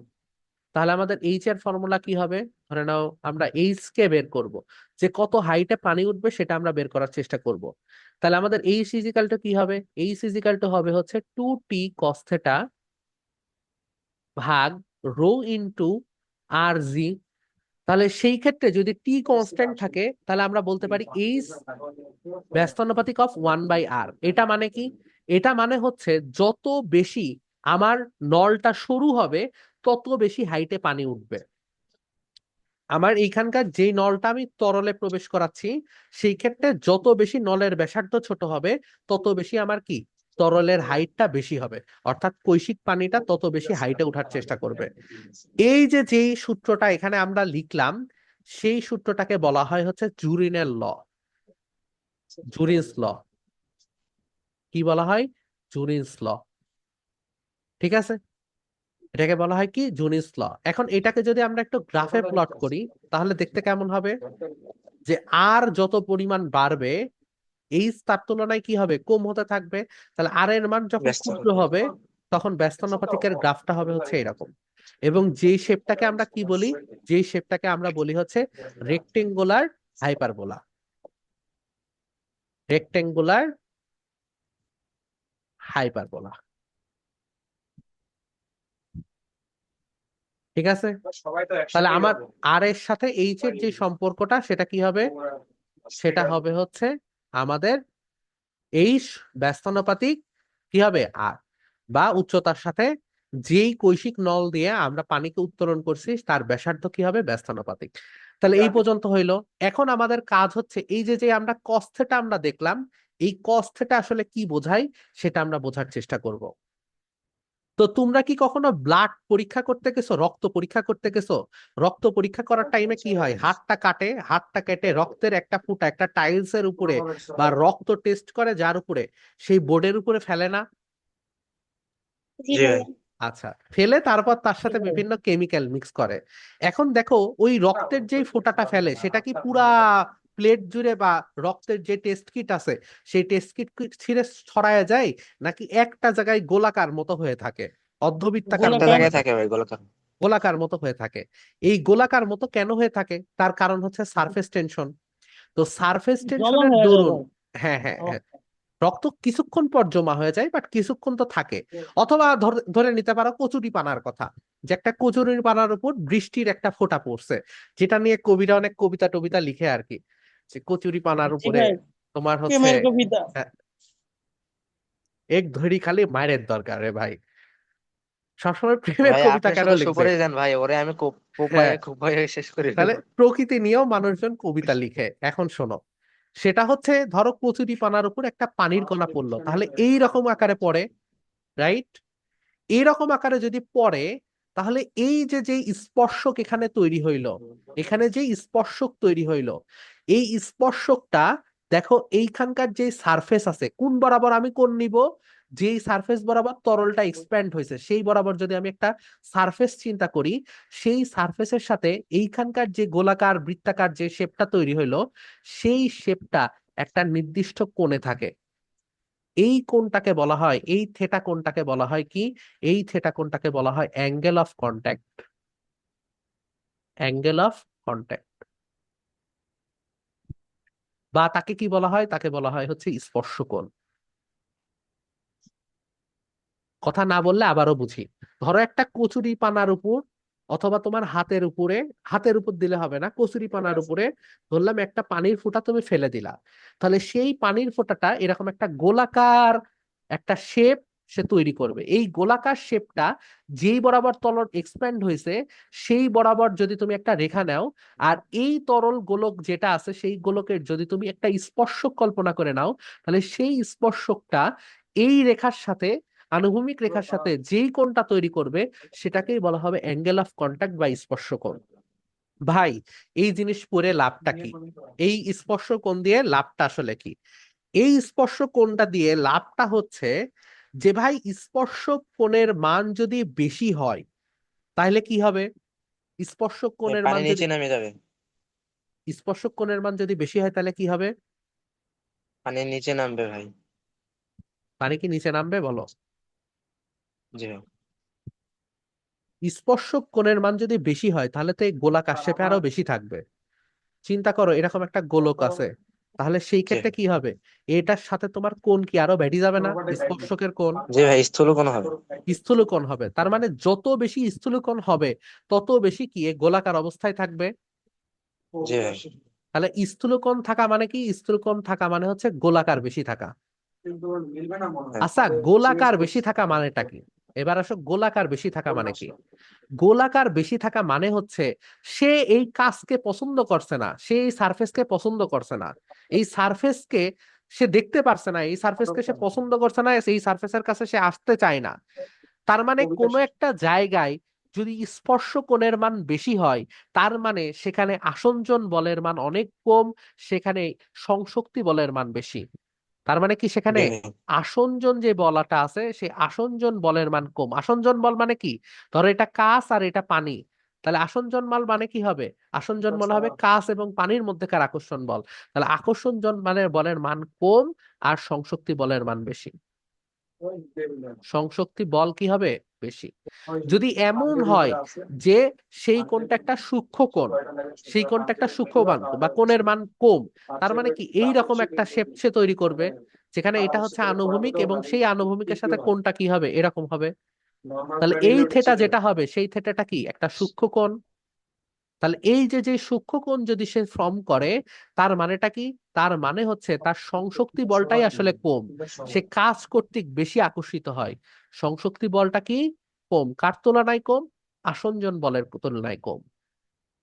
S1: তাহলে আমাদের এইচ এর ফর্মুলা কি হবে, ধরে নাও আমরা এইচ কে বের করব, যে কত হাইটে পানি উঠবে সেটা আমরা বের করার চেষ্টা করব। তাহলে আমাদের এইচ ইজিক্যাল টু কি হবে, এইচ ইজিক্যাল টু হবে হচ্ছে 2t cos থিটা ভাগ রো ইনটু আর জি। তাহলে সেই ক্ষেত্রে যদি টি কনস্ট্যান্ট থাকে তাহলে আমরা বলতে পারি এইচ ব্যস্তানুপাতিক অফ 1/r। এটা মানে কি, এটা মানে হচ্ছে যত বেশি আমার নলটা সরু হবে তত বেশি হাইটে পানি উঠবে। আমার এইখানকার যে নলটা আমি তরলে প্রবেশ করাচ্ছি সেই ক্ষেত্রে যত বেশি নলের ব্যাসার্ধ ছোট হবে তত বেশি আমার কি তরলের হাইটটা বেশি হবে, অর্থাৎ কৈশিক পানিটা তত বেশি হাইটে ওঠার চেষ্টা করবে। এই যে যেই সূত্রটা এখানে আমরা লিখলাম সেই সূত্রটাকে বলা হয় হচ্ছে জুরিনের ল, জুরিন্স ল। কি বলা হয়? জুরিন্স ল। ঠিক আছে, এটাকে বলা হয় কি জুরিন্স ল। এখন এটাকে যদি আমরা একটু গ্রাফে প্লট করি তাহলে দেখতে কেমন হবে, যে আর যত পরিমাণ বাড়বে এইচ তার তুলনায় কি হবে কম হতে থাকবে। তাহলে আর এর মান যখন
S2: ব্যস্ত
S1: ক্ষুদ্র হবে তখন ব্যস্তানুপাতিকের গ্রাফটা হবে হচ্ছে এরকম। এবং যেই শেপটাকে আমরা কি বলি, যেই শেপটাকে আমরা বলি হচ্ছে রেক্টেঙ্গুলার হাইপারবোলা, রেক্টেঙ্গুলার হাইপারবোলা। ঠিক আছে, তাহলে আমার আর এর সাথে এইচ এর যে সম্পর্কটা সেটা কি হবে, সেটা হবে হচ্ছে আমাদের এইচ ব্যস্তানুপাতিক কি হবে আর, বা উচ্চতার সাথে যেই কৈশিক নল দিয়ে আমরা পানিকে উত্তোলন করছি তার ব্যাসার্ধ কি হবে ব্যস্তানুপাতিক। তাহলে এই পর্যন্ত হইলো। এখন আমাদের কাজ হচ্ছে এই যে যে আমরা cos থিটা আমরা দেখলাম, এই cos থিটা আসলে কি বোঝায় সেটা আমরা বোঝার চেষ্টা করব। তো তোমরা কি কখনো ব্লাড পরীক্ষা করতে গেছো, রক্ত পরীক্ষা করতে গেছো? রক্ত পরীক্ষা করার টাইমে কি হয়, হাতটা কাটে, হাতটা কেটে রক্তের একটা ফুটা একটা টাইলস এর উপরে বা রক্ত টেস্ট করে যার উপরে সেই বোর্ডের উপরে ফেলে না?
S2: জি ভাই।
S1: আচ্ছা, ফেলে তারপর তার সাথে বিভিন্ন কেমিক্যাল মিক্স করে। এখন দেখো ওই রক্তের যেই ফোঁটাটা ফেলে সেটা কি পুরা প্লেট জুড়ে বা রক্তের যে টেস্ট কিট আছে সেই টেস্ট কিট ছিঁড়ে ছড়ায় যায়, নাকি একটা জায়গায় গোলাকার মতো হয়ে থাকে, অর্ধবৃত্তাকার
S2: একটা
S1: মতো
S4: গোলাকার।
S1: হয়ে
S2: জায়গায় থাকে
S1: থাকে?
S2: ভাই গোলাকার।
S1: গোলাকার মতো হয়ে থাকে। এই গোলাকার মতো কেন হয়ে থাকে তার কারণ হচ্ছে সারফেস টেনশন। তো সারফেস
S4: জমা
S1: টেনশনের
S4: হয়ে যায়
S1: দরুন,
S4: ভাই।
S1: হ্যাঁ হ্যাঁ
S4: ও,
S1: হ্যাঁ, রক্ত কিছুক্ষণ পর জমা হয়ে যায় বাট কিছুক্ষণ তো থাকে। অথবা ধরে নিতে পারো কচুরি পানার কথা, যে একটা কচুরি পানার উপর বৃষ্টির একটা ফোঁটা পড়ছে, যেটা নিয়ে কবিরা অনেক কবিতা টবিতা লিখে আর কি, যে কচুরি পানার
S4: জি
S1: উপরে
S4: ভাই,
S1: তোমার হচ্ছে
S4: প্রেমের কবিতা।
S1: আহ, এক ধরি খালি মায়ের দরকার রে ভাই। সবসময় প্রেমের
S2: ভাই
S1: কবিতা
S2: আপনি
S1: কেন
S2: শুধু
S1: লিখবে?
S2: সুপারি দেন ভাই, ওরে আমি খুব
S1: হ্যাঁ,
S2: খুব ভয়ে শেষ করে
S1: তাহলে
S2: দেবো।
S1: প্রকৃতি নিয়েও মানুষজন কবিতা লিখে। এখন শোনো, সেটা হচ্ছে ধরো কচুরি পানার উপর একটা পানির কণা পড়লো, তাহলে এই রকম আকারে পড়ে, রাইট? এইরকম আকারে যদি পড়ে তাহলে এই যে যে স্পর্শক এখানে তৈরি হইল, এখানে যে স্পর্শক তৈরি হইল, এই স্পর্শকটা দেখো এইখানকার যে সারফেস আছে কোন বরাবর আমি কোণ নিব, যেই সারফেস বরাবর তরলটা এক্সপ্যান্ড হয়েছে সেই বরাবর যদি আমি একটা সারফেস চিন্তা করি, সেই সারফেসের সাথে এইখানকার যে গোলাকার বৃত্তাকার যে শেপটা তৈরি হইলো সেই শেপটা একটা নির্দিষ্ট কোণে থাকে। এই কোণটাকে বলা হয়, এই থেটা কোণটাকে বলা হয় কি, এই থেটা কোণটাকে বলা হয় angle of contact, angle of contact. বা তাকে কি বলা হয়, তাকে বলা হয় হচ্ছে স্পর্শ কোণ। কথা না বললে আবারও বুঝি। ধরো একটা কচুরি পানার উপর অথবা তোমার হাতের উপর দিলে হবে না, কচুরি পানার উপরে ধরলাম একটা পানির ফোঁটা তুমি ফেলে দিলা, তাহলে সেই পানির ফোঁটাটা এরকম একটা গোলাকার একটা শেপ সে তৈরি করবে। এই গোলাকার শেপটা যেই বরাবর তরল এক্সপ্যান্ড হয়েছে সেই বরাবর যদি তুমি একটা রেখা নাও, আর এই তরল গোলক যেটা আছে সেই গোলকের যদি তুমি একটা স্পর্শক কল্পনা করে নাও, তাহলে সেই স্পর্শকটা এই রেখার সাথে, আনুভূমিক রেখার সাথে যেই কোণটা তৈরি করবে সেটাকেই বলা হবে অ্যাঙ্গেল অফ কন্টাক্ট বা স্পর্শ কোণ। ভাই, এই জিনিস পড়ে লাভটা কি? এই স্পর্শ কোণ দিয়ে লাভটা আসলে কি? এই স্পর্শ কোণটা দিয়ে লাভটা হচ্ছে যে ভাই, স্পর্শক কোণের মান যদি বেশি হয় তাহলে কি হবে? স্পর্শক কোণের
S2: পানি
S1: মান যদি
S2: নিচে নেমে যাবে।
S1: স্পর্শক কোণের মান যদি বেশি হয় তাহলে কি হবে?
S2: পানি নিচে নামবে ভাই।
S1: পানি কি নিচে নামবে বলো?
S2: জি ভাই।
S1: স্পর্শক কোণের মান যদি বেশি হয় তাহলে তো এই গোলাকার শেপে আরো বেশি থাকবে। চিন্তা করো, এরকম একটা গোলক আছে, তাহলে সেই
S2: জি
S1: ক্ষেত্রে কি হবে? এটার সাথে তোমার কোণ কি আরো বেড়ে যাবে না? স্পর্শকের কোণ
S2: জি ভাই, স্থূল কোণ হবে।
S1: স্থূলকোণ হবে। তার মানে যত বেশি স্থূলকোণ হবে তত বেশি কি এ গোলাকার অবস্থায় থাকবে।
S2: জি ভাই।
S1: তাহলে স্থূলকোণ থাকা মানে কি? স্থূলকোণ থাকা মানে হচ্ছে গোলাকার বেশি থাকা।
S2: হ্যাঁ।
S1: আচ্ছা, গোলাকার বেশি থাকা মানেটা কি? এবার আসো, গোলাকার বেশি থাকা মানে কি? গোলাকার বেশি থাকা মানে হচ্ছে সে এই কাজকে পছন্দ করছে না, সে এই সারফেসকে পছন্দ করছে না, এই সারফেসকে সে দেখতে পারছে না, এই সারফেসকে সে পছন্দ করছে না, এই সারফেসের কাছে সে আসতে চায় না। তার মানে কোনো একটা জায়গায় যদি স্পর্শ কোণের মান বেশি হয় তার মানে সেখানে আসঞ্জন বলের মান অনেক কম, সেখানে সংশক্তি বলের মান বেশি। তার মানে কি সেখানে
S2: জি ভাই।
S1: আসঞ্জন যে বলাটা আছে সেই আসঞ্জন বলের মান কম। আসঞ্জন বল মানে কি? ধরো এটা কাঁচ আর এটা পানি, তাহলে আসঞ্জন বল মানে কি হবে? আসঞ্জন বল হবে কাঁচ এবং পানির মধ্যেকার আকর্ষণ বল। তাহলে আকর্ষণজন মানে বলের মান কম আর সংশক্তি বলের মান বেশি। সংশক্তি বল কি হবে? বেশি। যদি এমন হয় যে সেই কোণটা একটা সূক্ষ্ম কোণ, সেই কোণটা একটা সূক্ষ্ম মান বা কোণের মান কম, তার মানে কি এই রকম একটা শেপ সে তৈরি করবে যেখানে এটা হচ্ছে আনুভূমিক এবং সেই আনুভূমিকের সাথে কোণটা কি হবে? এরকম হবে। তাহলে এই থেটা যেটা হবে সেই থেটাটা কি? একটা সূক্ষ্ম কোণ। তাহলে এই যে যে সূক্ষ্ম কোণ যদি সে ফর্ম করে তার মানেটা কি? তার মানে হচ্ছে তার সংশক্তি বলটাই আসলে কম, সে কাজ কর্তৃক বেশি আকর্ষিত হয়। সংশক্তি বলটা কি? কম। কার তুলনায় কম? আসঞ্জন বলের তুলনায় কম।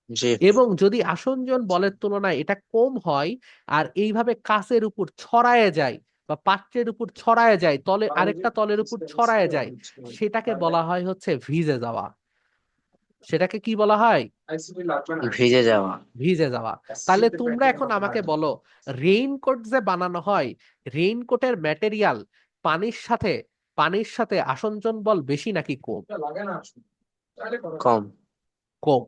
S2: জি
S1: এবং যদি আসঞ্জন বলের তুলনায় এটা কম হয় আর এইভাবে কাচের উপর ছড়ায় যায় বা পাত্রের উপর ছড়ায় যায়, তলে আরেকটা তলের উপর ছড়ায় যায়, সেটাকে বলা হয় হচ্ছে ভিজে যাওয়া। সেটাকে কি বলা হয়?
S2: ভিজে যাওয়া।
S1: ভিজে যাওয়া। তাহলে তোমরা এখন আমাকে বলো, রেইনকোট যে বানানো হয়, রেইনকোটের ম্যাটেরিয়াল পানির সাথে পানির সাথে আসঞ্জন বল বেশি নাকি কম?
S2: কম।
S1: কম।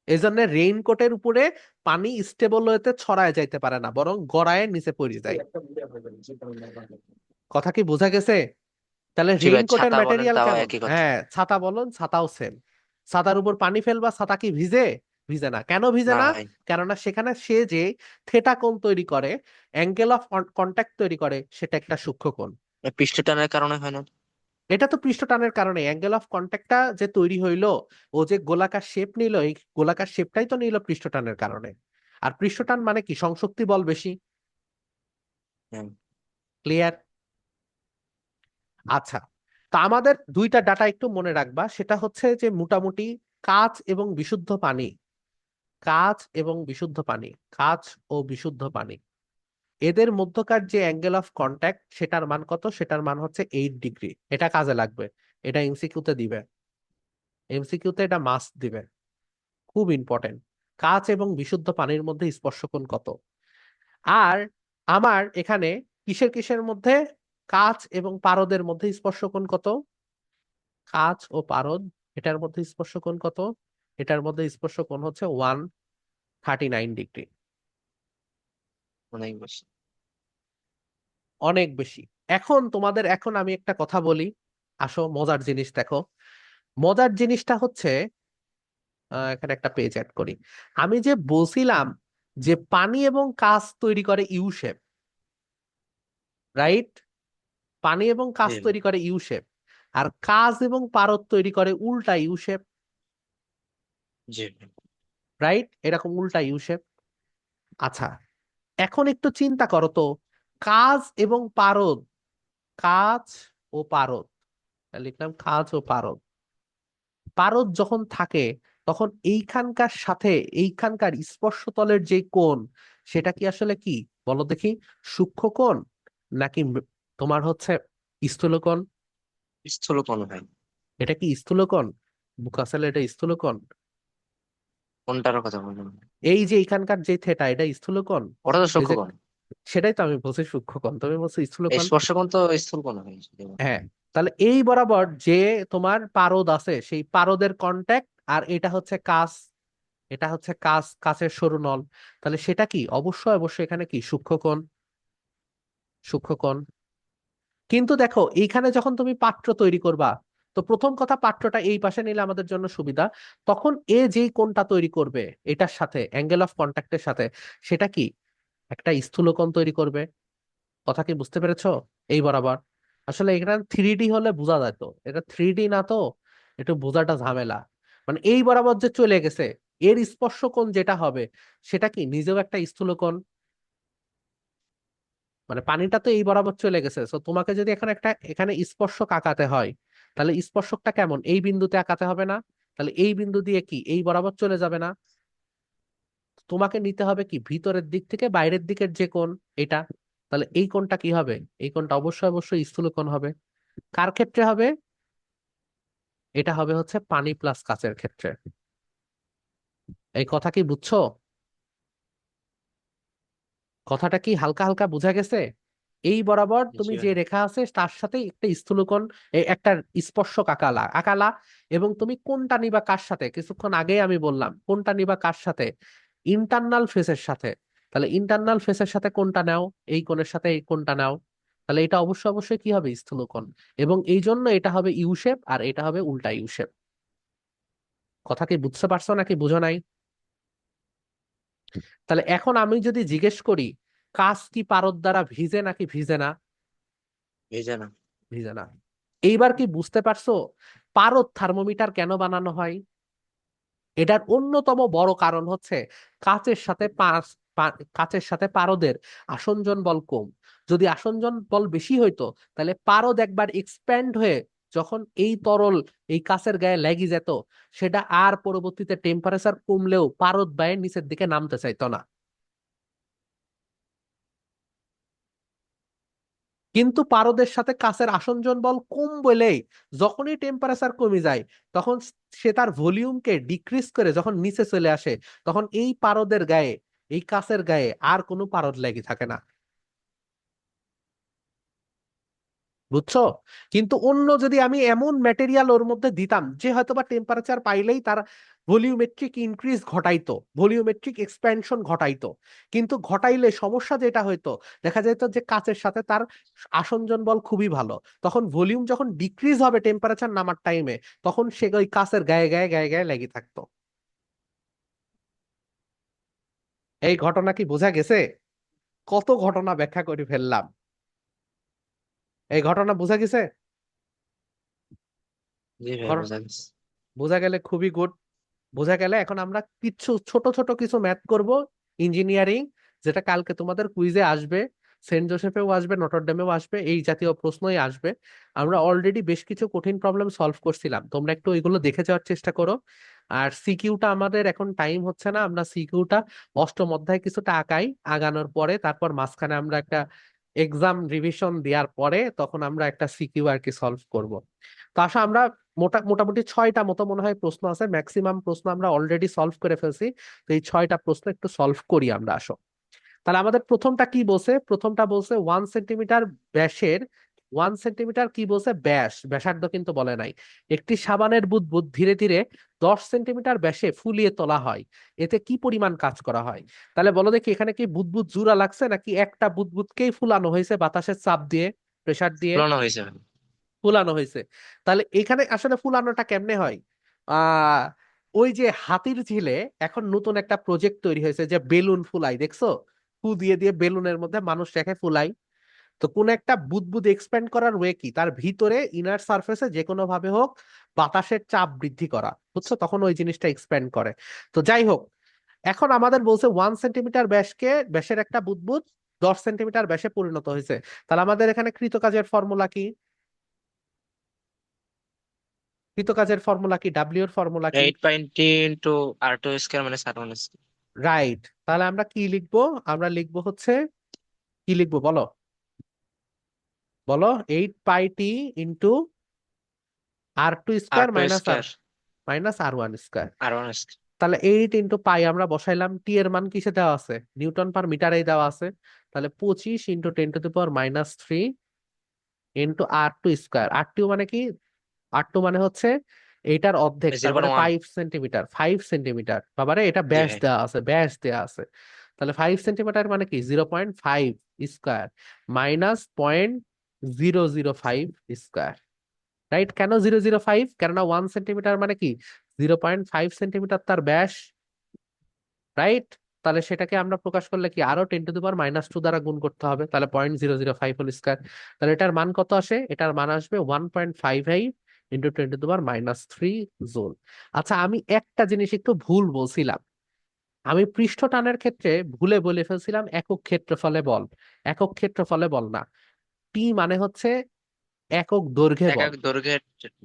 S1: এই জন্য রেইনকোটের উপরে পানি স্টেবল হতে ছড়ায় যাইতে পারে না, বরং গড়ায় নিচে পড়ে যায়। কথা কি বোঝা গেছে? তাহলে
S2: জি ভাই,
S1: রেইনকোটের
S2: ছাতা বলেন
S1: ম্যাটেরিয়াল
S2: তাও
S1: কেমন?
S2: একই কথা।
S1: হ্যাঁ, ছাতা বলুন, ছাতাও সেম। ছাতার উপর পানি ফেলবা, ছাতা কি ভিজে? ভিজে না। কেন ভিজে
S2: না
S1: না?
S2: ভাই।
S1: কেননা সেখানে সে যে থেটা কোণ তৈরি করে, অ্যাঙ্গেল অফ কন্টাক্ট তৈরি করে, সেটা একটা সূক্ষ্ম কোণ।
S2: পৃষ্ঠ টানের কারণে হয় না?
S1: এটা তো পৃষ্ঠটানের কারণে অ্যাঙ্গেল অফ কন্টাক্টটা যে তৈরি হইলো, ও যে গোলাকার শেপ নিল, এই গোলাকার শেপটাই তো নিল পৃষ্ঠটানের কারণে। আর পৃষ্ঠটান মানে কি? সংশক্তি বল বেশি।
S2: হ্যাঁ।
S1: ক্লিয়ার? আচ্ছা, তা আমাদের দুইটা ডাটা একটু মনে রাখবা, সেটা হচ্ছে যে মোটামুটি কাঁচ এবং বিশুদ্ধ পানি, কাঁচ এবং বিশুদ্ধ পানি, কাঁচ ও বিশুদ্ধ পানি, এদের মধ্যকার যে অ্যাঙ্গেল অফ কন্টাক্ট সেটার মান কত? সেটার মান হচ্ছে 8 ডিগ্রি। এটা কাজে লাগবে, এটা এমসিকিউতে দিবে, এমসিকিউতে এটা মাস্ট দিবে, খুব ইম্পর্টেন্ট। কাঁচ এবং বিশুদ্ধ পানির মধ্যে স্পর্শকোণ কত? আর আমার এখানে কিসের কিসের মধ্যে? কাঁচ এবং পারদের মধ্যে স্পর্শকোণ কত? কাঁচ ও পারদ, এটার মধ্যে স্পর্শকোণ কত? এটার মধ্যে স্পর্শকোণ হচ্ছে 139 ডিগ্রি।
S2: অনেক বেশি।
S1: অনেক বেশি। এখন আমি একটা কথা বলি, আসো মজার জিনিস দেখো। মজার জিনিসটা হচ্ছে, এখানে একটা পেজ অ্যাড করি। আমি যে বলছিলাম যে পানি এবং কাঁচ তৈরি করে ইউ শেপ, রাইট? পানি এবং কাঁচ
S2: জি ভাই।
S1: তৈরি করে ইউ শেপ। আর কাঁচ এবং পারদ তৈরি করে উল্টা ইউ শেপ,
S2: জি ভাই।
S1: রাইট? এরকম উল্টা ইউ শেপ। আচ্ছা, এখন একটু চিন্তা করো তো, কাঁচ এবং পারদ, কাঁচ ও পারদ, লিখলাম কাঁচ ও পারদ, পারদ যখন থাকে তখন এইখানকার সাথে এইখানকার স্পর্শতলের যে কোণ, সেটা কি আসলে কি বলো দেখি, সূক্ষ্ম কোণ নাকি তোমার হচ্ছে স্থূলকোণ?
S2: স্থূলকোণ ভাই।
S1: এটা কি স্থূলকোণ? বুকাসেল, এটা স্থূলকোণ।
S2: কোনটার কথা বললাম?
S1: এই যে এখানকার যে থেটা, এটা স্থূলকোণ।
S2: ওটা তো
S1: এই যে,
S2: সূক্ষ্মকোণ।
S1: সেটাই তো আমি বলছি সূক্ষ্মকোণ, তুমি বলছো
S2: এই
S1: স্থূলকোণ।
S2: স্পর্শকোণ তো স্থূলকোণ ভাই।
S1: হ্যাঁ, তাহলে এই বরাবর যে তোমার পারদ আছে, সেই পারদের কন্ট্যাক্ট, আর এটা হচ্ছে কাঁচ, এটা হচ্ছে কাঁচ, কাঁচের সরু নল, তাহলে সেটা কি অবশ্যই অবশ্যই এখানে কি সূক্ষ্মকোণ, সূক্ষ্মকোণ। কিন্তু দেখো এইখানে যখন তুমি পাত্র তৈরি করবা, তো প্রথম কথা পাত্রটা এই পাশে নিলে আমাদের জন্য সুবিধা, তখন এ যেই কোণটা তৈরি করবে এটার সাথে অ্যাঙ্গেল অফ কন্ট্যাক্টের সাথে, সেটা কি একটা স্থূলকোণ তৈরি করবে। কথা কি বুঝতে পেরেছো? এই বরাবর, আসলে এখানে 3D হলে বোঝা যেত, এটা 3D না তো, একটু বোঝাটা ঝামেলা। মানে এই বরাবর যে চলে গেছে, এর স্পর্শ কোণ যেটা হবে সেটা কি নিজেও একটা স্থূলকোণ। মানে পানিটা তো এই বরাবর চলে গেছে, তো তোমাকে যদি এখন একটা এখানে স্পর্শক আঁকাতে হয়, তাহলে স্পর্শকটা কেমন, এই বিন্দুতে আঁকাতে হবে না? তাহলে এই বিন্দু দিয়ে কি এই বরাবর চলে যাবে না? তোমাকে নিতে হবে কি ভিতরের দিক থেকে বাইরের দিকের যে কোণ, এটা। তাহলে এই কোণটা কি হবে? এই কোণটা অবশ্যই অবশ্যই স্থূলকোণ হবে। কার ক্ষেত্রে হবে? এটা হবে হচ্ছে পানি প্লাস কাচের ক্ষেত্রে। এই কথা কি বুঝছো? কথাটা কি হালকা হালকা বোঝা গেছে? এই বরাবর
S2: জি
S1: তুমি যে
S2: ভাই।
S1: রেখা আছে তার সাথে একটা স্থূলকোণ, একটা স্পর্শক আঁকালা আঁকালা, এবং তুমি কোনটা নিবা কার সাথে, কিছুক্ষণ আগে আমি বললাম কোনটা নিবা কার সাথে, ইন্টারনাল ফেসের সাথে। তাহলে ইন্টারনাল ফেসের সাথে কোনটা নাও, এই কোণের সাথে এই কোণটা নাও, তাহলে এটা অবশ্যই অবশ্যই কি হবে, স্থূলকোণ। এবং এই জন্য এটা হবে ইউ শেপ আর এটা হবে উল্টা ইউ শেপ। কথা কি বুঝতে পারছো নাকি বুঝো নাই? তাহলে এখন আমি যদি জিজ্ঞেস করি, কাঁচ কি পারদ দ্বারা ভিজে নাকি ভিজে না?
S2: ভেজা না।
S1: ভিজে না। এইবার কি বুঝতে পারছো পারদ থার্মোমিটার কেন বানানো হয়? এটার অন্যতম বড় কারণ হচ্ছে কাচের সাথে কাচের সাথে পারদের আসঞ্জন বল কম। যদি আসঞ্জন বল বেশি হইতো, তাহলে পারদ একবার এক্সপ্যান্ড হয়ে যখন এই তরল এই কাচের গায়ে লেগে যেত, সেটা আর পরবর্তীতে টেম্পারেচার কমলেও পারদ বায়ের নিচের দিকে নামতে চাইতো না। কিন্তু পারদের সাথে কাচের আসঞ্জন বল কম বলেই যখনই টেম্পারেচার কমে যায়, তখন সে তার ভলিউমকে ডিক্রিজ করে যখন নিচে চলে আসে, তখন এই পারদের গায়ে, এই কাচের গায়ে আর কোনো পারদ লেগে থাকে না। বুঝছো? কিন্তু অন্য যদি আমি এমন ম্যাটেরিয়াল ওর মধ্যে দিতাম যে হয়তোবা টেম্পারেচার পাইলেই তার ভলিউমেট্রিক ইনক্রিজ ঘটাইতো, ভলিউমেট্রিক এক্সপ্যানশন ঘটাইতো, কিন্তু ঘটাইলে সমস্যা যেটা হইতো, দেখা যেত যে কাচের সাথে তার আসঞ্জন বল খুবই ভালো, তখন ভলিউম যখন ডিক্রিজ হবে টেম্পারেচার নামার টাইমে, তখন সে ওই কাচের গায়ে গায়ে গায়ে গায়ে লেগে থাকতো। এই ঘটনা কি বোঝা গেছে? কত ঘটনা ব্যাখ্যা করে ফেললাম। এই ঘটনা বোঝা গেছে?
S2: জি ভাই,
S1: ঘটনা
S2: বোঝা গেছে।
S1: বোঝা গেলে খুবই গুড। বোঝা গেলে এখন আমরা কিছু ছোট ছোট কিছু ম্যাথ করব, ইঞ্জিনিয়ারিং, যেটা কালকে তোমাদের কুইজে আসবে, সেন্ট জোসেফেও আসবে, নটরডেমেও আসবে, এই জাতীয় প্রশ্নই আসবে। আমরা অলরেডি বেশ কিছু কঠিন প্রবলেম সলভ করছিলাম, তোমরা একটু ওইগুলো দেখে যাওয়ার চেষ্টা করো। আর সিকিউটা আমাদের এখন টাইম হচ্ছে না, আমরা সিকিউটা অষ্টম অধ্যায় কিছুটা আগাই, আগানোর পরে তারপর মাঝখানে আমরা একটা এক্সাম রিভিশন দেওয়ার পরে তখন আমরা একটা সিকিউ আর কি সলভ করব। তো আসলে আমরা মোটামুটি 6টা মতো মনে হয় প্রশ্ন আছে, ম্যাক্সিমাম প্রশ্ন আমরা অলরেডি সলভ করে ফেলছি। তো এই 6টা প্রশ্ন একটু সলভ করি আমরা, আসো। তাহলে আমাদের প্রথমটা কি বলছে, প্রথমটা বলছে 1 সেন্টিমিটার ব্যাসের, 1 সেন্টিমিটার কি বলছে, ব্যাসার্ধ কিন্তু বলে নাই। একটি সাবানের বুদবুদ ধীরে ধীরে 10 সেন্টিমিটার ব্যাসে ফুলিয়ে তোলা হয়, এতে কি পরিমাণ কাজ করা হয়? তাহলে বলো দেখি, এখানে কি বুদবুদ জোড়া লাগছে নাকি একটা বুদবুদকেই ফুলানো হয়েছে বাতাসের চাপ দিয়ে, প্রেসার দিয়ে
S2: তুলনা হয়েছে ভাই।
S1: ফুলানো হয়েছে? তাহলে এখানে আসলে ফুলানোটা কেমনে হয়? আহ ওই যে হাতির ঝিলে এখন নতুন একটা প্রজেক্ট তৈরি হয়েছে যে বেলুন ফুলাই, দেখছো? ফু দিয়ে দিয়ে বেলুনের মধ্যে মানুষ রেখে ফুলাই। তো কোন একটা বুদবুদ এক্সপ্যান্ড করার ওয়ে কি, তার ভিতরে ইনার সারফেসে যে কোনো ভাবে হোক বাতাসের চাপ বৃদ্ধি করা, বুঝছো, তখন ওই জিনিসটা এক্সপ্যান্ড করে। তো যাই হোক, এখন আমাদের বলছে 1 সেন্টিমিটার ব্যাসের একটা বুদবুদ 10 সেন্টিমিটার ব্যাসে পরিণত হয়েছে। তাহলে আমাদের এখানে কৃতকাজের ফর্মুলা কি? কৃতকাজের ফর্মুলা কি, ডাব্লিউ এর ফর্মুলা কি?
S2: 8 pi into r2 square minus r1 square.
S1: Right. তাহলে আমরা কি লিখবো? আমরা লিখবো হচ্ছে, কি লিখবো বলো, বলো 8 pi t into r2 square
S2: r2 square
S1: minus r1 square.
S2: r1 square.
S1: তাহলে 8 × পাই আমরা বসাইলাম, টি এর মান কিসে দেওয়া আছে? নিউটন পার মিটারেই দেওয়া আছে। তাহলে 25 × 10⁻³ ইন্টু r2 স্কোয়ার। r2 মানে কি? r2 মানে হচ্ছে এইটার অর্ধেক, তার
S2: জিরো পয়েন্ট
S1: মানে
S2: ওয়ান
S1: 5 সেন্টিমিটার। 5 সেন্টিমিটার বাবারে, এটা
S2: জি
S1: ব্যাস
S2: ভাই।
S1: দেওয়া আছে, ব্যাস দেওয়া আছে। তাহলে 5 সেন্টিমিটার মানে কি 0.5 স্কোয়ার মাইনাস 0.005 স্কোয়ার। রাইট? কেন 0.005? কেননা 1 সেন্টিমিটার মানে কি 0.5 সেন্টিমিটার তার ব্যাস। রাইট? তাহলে সেটাকে আমরা প্রকাশ করলে কি আরো 10⁻²² দ্বারা গুণ করতে হবে, তাহলে 0.005 হোল স্কয়ার। তাহলে এটার মান কত আসে? এটার মান আসবে 1.55 ইন্টু 10⁻³ জুল। আচ্ছা, আমি একটা জিনিস একটু ভুল বলছিলাম। আমি পৃষ্ঠ টানের ক্ষেত্রে ভুলে বলে ফেলছিলাম একক ক্ষেত্রফলে বল। একক ক্ষেত্রফলে বল না, টি মানে হচ্ছে একক দৈর্ঘ্যে বল।
S2: একক দৈর্ঘ্যের।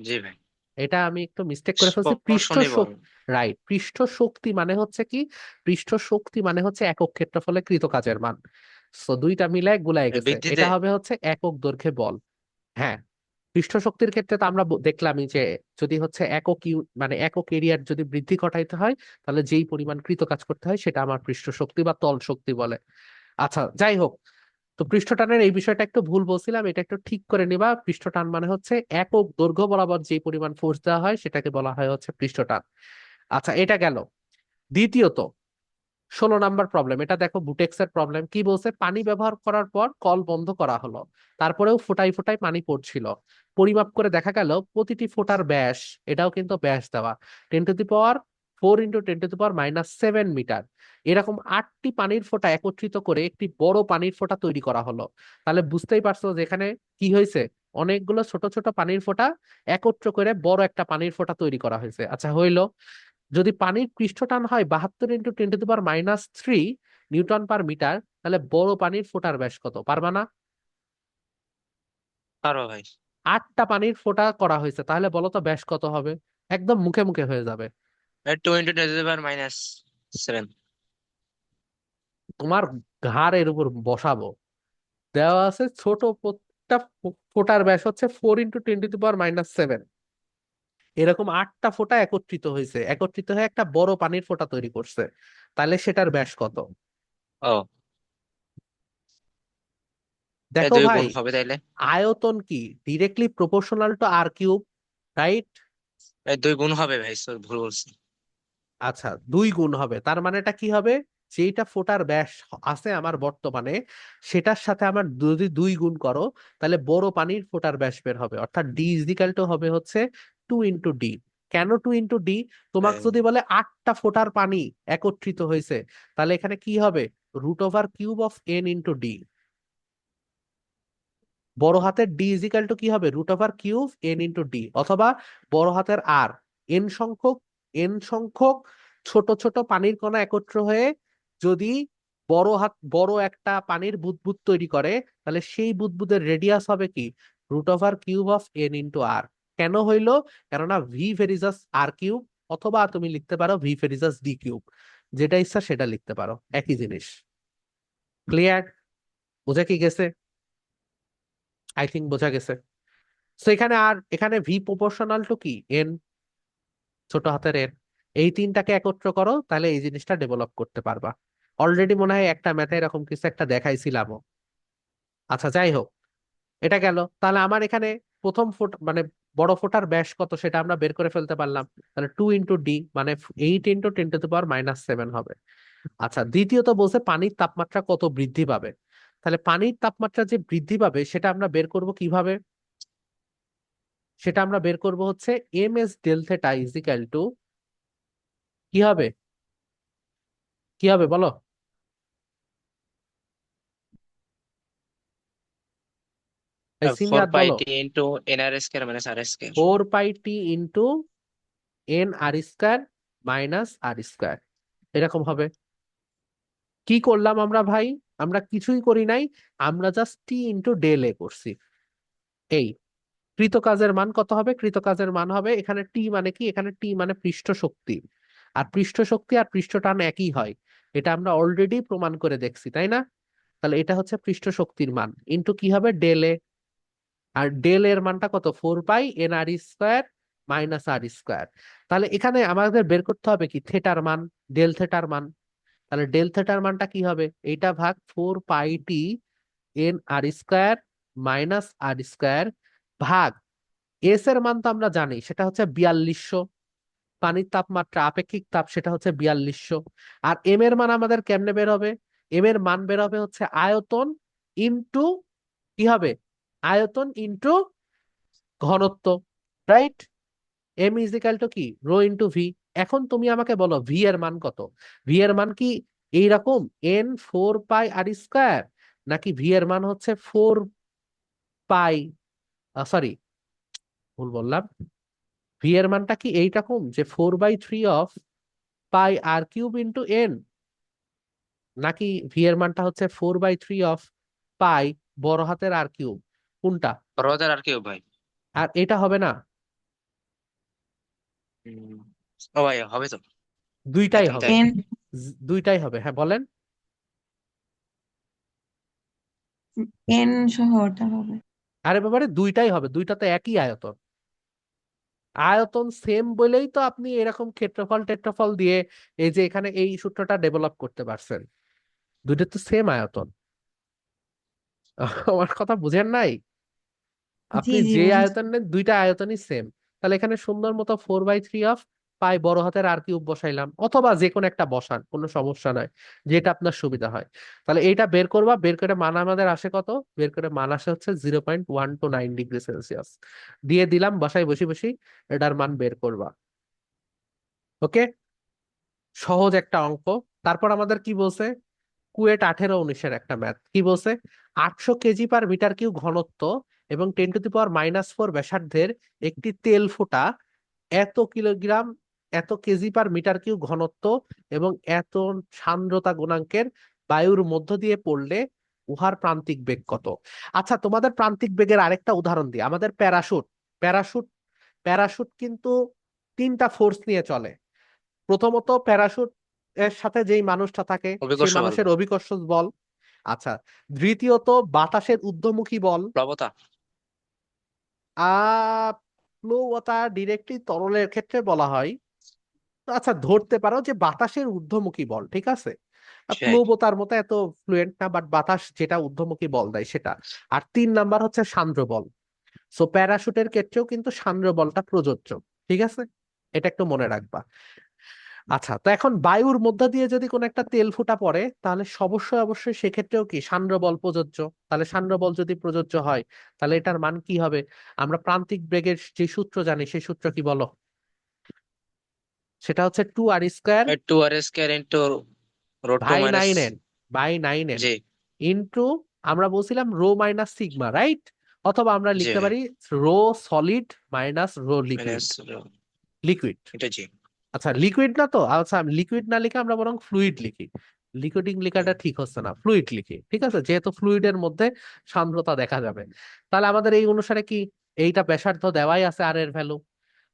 S2: জি ভাই।
S1: এটা আমি একটু মিস্টেক করে ফেলছি।
S2: স্পর্শনী বল।
S1: রাইট, পৃষ্ঠ শক্তি মানে হচ্ছে কি, পৃষ্ঠ শক্তি মানে হচ্ছে একক ক্ষেত্রফলে কৃত কাজের মান। সো দুইটা মিলায় গুলায় গেছে,
S2: ভিত্তিতে।
S1: এটা হবে হচ্ছে একক দৈর্ঘ্যে বল। হ্যাঁ, পৃষ্ঠ শক্তির ক্ষেত্রে তো আমরা দেখলামই যে যদি হচ্ছে মানে একক এরিয়ার যদি বৃদ্ধি ঘটাইতে হয়, তাহলে যেই পরিমাণ কৃত কাজ করতে হয় সেটা আমার পৃষ্ঠ শক্তি বা তল শক্তি বলে। আচ্ছা, যাই হোক, তো পৃষ্ঠটানের এই বিষয়টা একটু ভুল বলছিলাম, এটা একটু ঠিক করে নিবা। পৃষ্ঠটান মানে হচ্ছে একক দৈর্ঘ্য বরাবর যে পরিমাণ ফোর্স দেওয়া হয় সেটাকে বলা হয় হচ্ছে পৃষ্ঠটান। আচ্ছা, এটা গেল। দ্বিতীয়ত 16 নাম্বার প্রবলেম, এটা দেখো বুটেক্স এর প্রবলেম। কি বলছে? পানি ব্যবহার করার পর কল বন্ধ করা হলো, তারপরেও ফোঁটায় ফোঁটায় পানি পড়ছিল। পরিমাপ করে দেখা গেল প্রতিটি ফোঁটার ব্যাস, এটাও কিন্তু ব্যাস দেওয়া, 10⁻⁴ ইন্টু 10⁻⁷ এরকম 8টি পানির ফোঁটা একত্রিত করে একটি বড় পানির ফোঁটা তৈরি করা হলো। তাহলে বুঝতেই পারছো যে এখানে কি হয়েছে, অনেকগুলো ছোট ছোট পানির ফোঁটা একত্র করে বড় একটা পানির ফোঁটা তৈরি করা হয়েছে। আচ্ছা, হইলো। যদি পানির পৃষ্ঠটান হয় 72 × 10⁻³ নিউটন পার মিটার, তাহলে বড় পানির ফোঁটার ব্যাস কত? পারবা না?
S2: পারো ভাই।
S1: 8টা পানির ফোঁটা করা হয়েছে, তাহলে বলো তো ব্যাস কত হবে? একদম মুখে মুখে হয়ে যাবে।
S2: 2 × 10⁻⁷।
S1: তোমার ঘাড়ের উপর বসাবো। দেওয়া আছে ছোট প্রত্যেকটা ফোঁটার ব্যাস হচ্ছে 4 × 10⁻⁷। এরকম 8টা ফোঁটা একত্রিত হয়েছে, একত্রিত হয়ে একটা বড় পানির ফোঁটা তৈরি করছে, তাহলে সেটার ব্যাস কত?
S2: ও,
S1: দেখো
S2: দুই
S1: ভাই,
S2: গুণ হবে তাইলে।
S1: আয়তন কি directly proportional to r cube, right?
S2: দুই গুণ হবে ভাই, সরি ভুল বলছি।
S1: আচ্ছা, 2 গুণ হবে, তার মানেটা কি হবে? যেটা ফোটার ব্যাস আছে আমার বর্তমানে, সেটার সাথে আমার যদি 2 গুণ করো, তাহলে বড় পানির ফোটার ব্যাস বের হবে, অর্থাৎ ডি ইজিক্যাল টু হবে হচ্ছে 2 × ডি। কেন 2 × ডি? তোমাকে
S2: হ্যাঁ।
S1: যদি বলে 8টা ফোটার পানি একত্রিত হয়েছে, তাহলে এখানে কি হবে? √Cube of n × D. বড় হাতের ডি ইজিক্যাল টু কি হবে? √কিউব n × ডি, অথবা বড় হাতের আর, এন সংখ্যক ছোট ছোট পানির কণা একত্র হয়ে যদি বড় একটা পানির বুদবুদ তৈরি করে, তাহলে সেই বুদবুদের রেডিয়াস হবে কি? √কিউব অফ n × আর। কেন হইলো? কেননা ভি ভেরিজাস r কিউব, অথবা তুমি লিখতে পারো ভি ভেরিজাস d কিউব, যেটা ইচ্ছা সেটা লিখতে পারো, একই জিনিস। ক্লিয়ার? বোঝা কি গেছে? আই থিঙ্ক বোঝা গেছে। তো এখানে ভি প্রপোর্শনাল টু কি? এন, ছোট হাতের এন। এই তিনটাকে একত্র করো, তাহলে এই জিনিসটা ডেভেলপ করতে পারবা। অলরেডি মনে হয় একটা ম্যাথে এরকম কিছু একটা দেখাইছিলামও। আচ্ছা, যাই হোক, এটা গেল। তাহলে আমার এখানে প্রথম মানে বড় ফোঁটার ব্যাস কত সেটা আমরা বের করে ফেলতে পারলাম। তাহলে 2 × ডি মানে 8 × 10⁻⁷ হবে। আচ্ছা, দ্বিতীয়ত বলছে পানির তাপমাত্রা কত বৃদ্ধি পাবে। তাহলে পানির তাপমাত্রা যে বৃদ্ধি পাবে সেটা আমরা বের করব কিভাবে? সেটা আমরা বের করব হচ্ছে ms∆θ ইজিক্যাল টু কি হবে? কি হবে বলো?
S2: ফোর
S1: সিনিয়র
S2: পাই
S1: বলো,
S2: টি ইন্টু এন আর স্কোয়ার মাইনাস আর স্কোয়ার।
S1: 4πt ইন্টু এন আর স্কোয়ার মাইনাস আর স্কোয়ার, এরকম হবে। কি করলাম আমরা ভাই? আমরা কিছুই করি নাই, আমরা জাস্ট টি ইন্টু ডেল এ করছি। এই কৃতকাজের মান কত হবে? কৃতকাজের মান হবে, এখানে টি মানে কি, এখানে টি মানে পৃষ্ঠ শক্তি, আর পৃষ্ঠ শক্তি আর পৃষ্ঠ টান একই হয়, এটা আমরা অলরেডি প্রমাণ করে দেখছি, তাই না? তাহলে এটা হচ্ছে পৃষ্ঠ শক্তির মান, ইন্টু কি হবে, ডেল এ। আর ডেল এর মানটা কত? 4π এন আর স্কোয়ার মাইনাস আর স্কোয়ার। তাহলে এখানে আমাদের বের করতে হবে কি, থেটার মান, ডেল থেটার মান। তাহলে ডেল থেটার মানটা কি হবে? এইটা ভাগ 4πt এন আর স্কোয়ার মাইনাস আর স্কোয়ার ভাগ এস এর মান তো আমরা জানি, সেটা হচ্ছে 4200, পানির তাপমাত্রা আপেক্ষিক তাপ, সেটা হচ্ছে 4200। আর এম এর মান আমাদের কেমনে বের হবে? এম এর মান বের হবে হচ্ছে আয়তন ইন্টু কি হবে, আয়তন ইন্টু ঘনত্ব, right? M is equal to কি, রো ইন্টু ভি। এখন তুমি আমাকে বলো ভি এর মান কত? ভি এর মান কি এইরকম n4πr², নাকি ভি এর মান হচ্ছে 4π, সরি ভুল বললাম, ভি এর মানটা কি এইরকম যে 4/3 অফ πr³ ইন্টু n, নাকি ভি এর মানটা হচ্ছে 4/3 অফ বড় হাতের r³? কোনটা?
S2: রোজার আর কেউ ভাই।
S1: আর এটা হবে না?
S2: হুম, ও ভাই হবে তো,
S1: দুইটাই
S2: একদম
S1: হবে,
S2: তাই।
S5: এন
S1: দুইটাই হবে, হ্যাঁ বলেন।
S5: এন সহ ওটা হবে।
S1: আরে বাবারে, দুইটাই হবে, দুইটা তো একই আয়তন। আয়তন সেম বলেই তো আপনি এরকম ক্ষেত্রফল টেট্রাফল দিয়ে এই যে এখানে এই সূত্রটা ডেভেলপ করতে পারছেন, দুইটা তো সেম আয়তন। আমার কথা বুঝেন নাই?
S5: জি
S1: আপনি
S5: জি
S1: যে
S5: বুঝেছি।
S1: আয়তন নেন, দুইটা আয়তনই সেম। তাহলে এখানে সুন্দর মতো 4/3 অফ π বড় হাতের r³ বসাইলাম, অথবা যে কোনো একটা বসান, কোনো সমস্যা নাই, যেটা আপনার সুবিধা হয়। তাহলে এইটা বের করবা, বের করে মান আমাদের আসে কত? বের করে মান আসে হচ্ছে 0.129 ডিগ্রি সেলসিয়াস। দিয়ে দিলাম, বাসায় বসে বসে এটার মান বের করবা। ওকে, সহজ একটা অঙ্ক। তারপর আমাদের কি বলছে? কুয়েট 18-19-এর একটা ম্যাথ কি বলছে? 800 কেজি/মিটার কিউব ঘনত্ব এবং 10⁻⁻⁴ ব্যাসার্ধের একটি তেল ফোঁটা এত কিলোগ্রাম, এত কেজি/মিটার কিউব ঘনত্ব এবং এত সান্দ্রতা গুণাঙ্কের বায়ুর মধ্য দিয়ে পড়লে উহার প্রান্তিক বেগ কত? আচ্ছা, তোমাদের প্রান্তিক বেগের আরেকটা উদাহরণ দিই, আমাদের প্যারাশুট। প্যারাশুট প্যারাশুট কিন্তু তিনটা ফোর্স নিয়ে চলে। প্রথমত প্যারাশুট এর সাথে যেই মানুষটা থাকে, সেই
S2: অভিকর্ষ বল,
S1: মানুষের অভিকর্ষ বল। আচ্ছা, দ্বিতীয়ত বাতাসের ঊর্ধ্বমুখী বল।
S2: প্লবতা।
S1: প্লবতা ডিরেক্টলি তরলের ক্ষেত্রে বলা হয়। আচ্ছা, ধরতে পারো যে বাতাসের ঊর্ধ্বমুখী বল, ঠিক আছে।
S2: সেই
S1: প্লবতার মতো এত ফ্লুয়েন্ট না, বাট বাতাস যেটা ঊর্ধ্বমুখী বল দেয় সেটা। আর 3 নাম্বার হচ্ছে সান্দ্র বল। সো প্যারাশুটের ক্ষেত্রেও কিন্তু সান্দ্র বলটা প্রযোজ্য, ঠিক আছে, এটা একটু মনে রাখবা। আচ্ছা, তো এখন বায়ুর মধ্য দিয়ে যদি কোনো একটা তেল ফুটা পড়ে, তাহলে অবশ্যই অবশ্যই সেক্ষেত্রেও কি সান্দ্র বল প্রযোজ্য। তাহলে সান্দ্র বল যদি প্রযোজ্য হয়, তাহলে এটার মান কি হবে? আমরা প্রান্তিক বেগের যে সূত্র জানি, সেই সূত্র কি বলো? সেটা হচ্ছে 2r²
S2: two r square into রোড টু
S1: ভাই
S2: minus
S1: 9n, by 9n
S2: g.
S1: Into, আমরা বলছিলাম রো মাইনাস সিগমা, রাইট? অথবা আমরা
S2: জি
S1: লিখতে
S2: ভাই,
S1: পারি rho solid minus rho liquid.
S2: Minus
S1: liquid,
S2: এটা জি।
S1: আচ্ছা লিকুইড না তো, আচ্ছা লিকুইড না লিখে আমরা বরং ফ্লুইড লিখি। লিকুইডিং লেখাটা ঠিক হচ্ছে না, ফ্লুইড লিখি, ঠিক আছে, যেহেতু ফ্লুইডের মধ্যে সান্দ্রতা দেখা যাবে। তাহলে আমাদের এই অনুসারে কি, এইটা ব্যাসার্ধ দেওয়াই আছে আর এর ভ্যালু।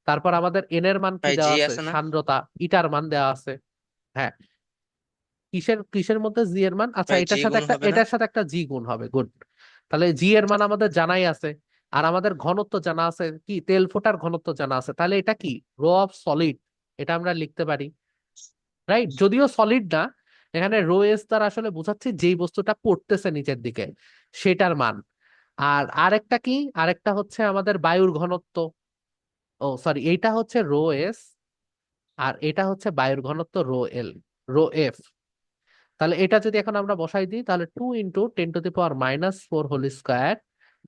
S1: তারপর আমাদের এন এর মান কি
S2: ভাই জি
S1: দেওয়া আছে,
S2: আছে না?
S1: সান্দ্রতা ইটার মান দেওয়া আছে। হ্যাঁ, কিসের কিসের মধ্যে জি এর মান? আচ্ছা,
S2: ভাই জি
S1: এটার সাথে
S2: গুণ
S1: একটা,
S2: হবে না?
S1: এটার সাথে একটা জি গুণ হবে, গুড। তাহলে জি এর মান আমাদের জানাই আছে, আর আমাদের ঘনত্ব জানা আছে, কি তেল ফোটার ঘনত্ব জানা আছে। তাহলে এটা কি, রো অফ সলিড, এটা আমরা লিখতে পারি, রাইট? যদিও সলিড না, এখানে রো এস দ্বারা আসলে বোঝাচ্ছি যেই বস্তুটা পড়তেছে নিচের দিকে সেটার মান। আর আরেকটা কি, আরেকটা হচ্ছে আমাদের বায়ুর ঘনত্ব। ও সরি, এইটা হচ্ছে রো এস, আর এটা হচ্ছে বায়ুর ঘনত্ব রো এল, রো এফ। তাহলে এটা যদি এখন আমরা বসাই দিই, তাহলে 2 × 10⁻⁴²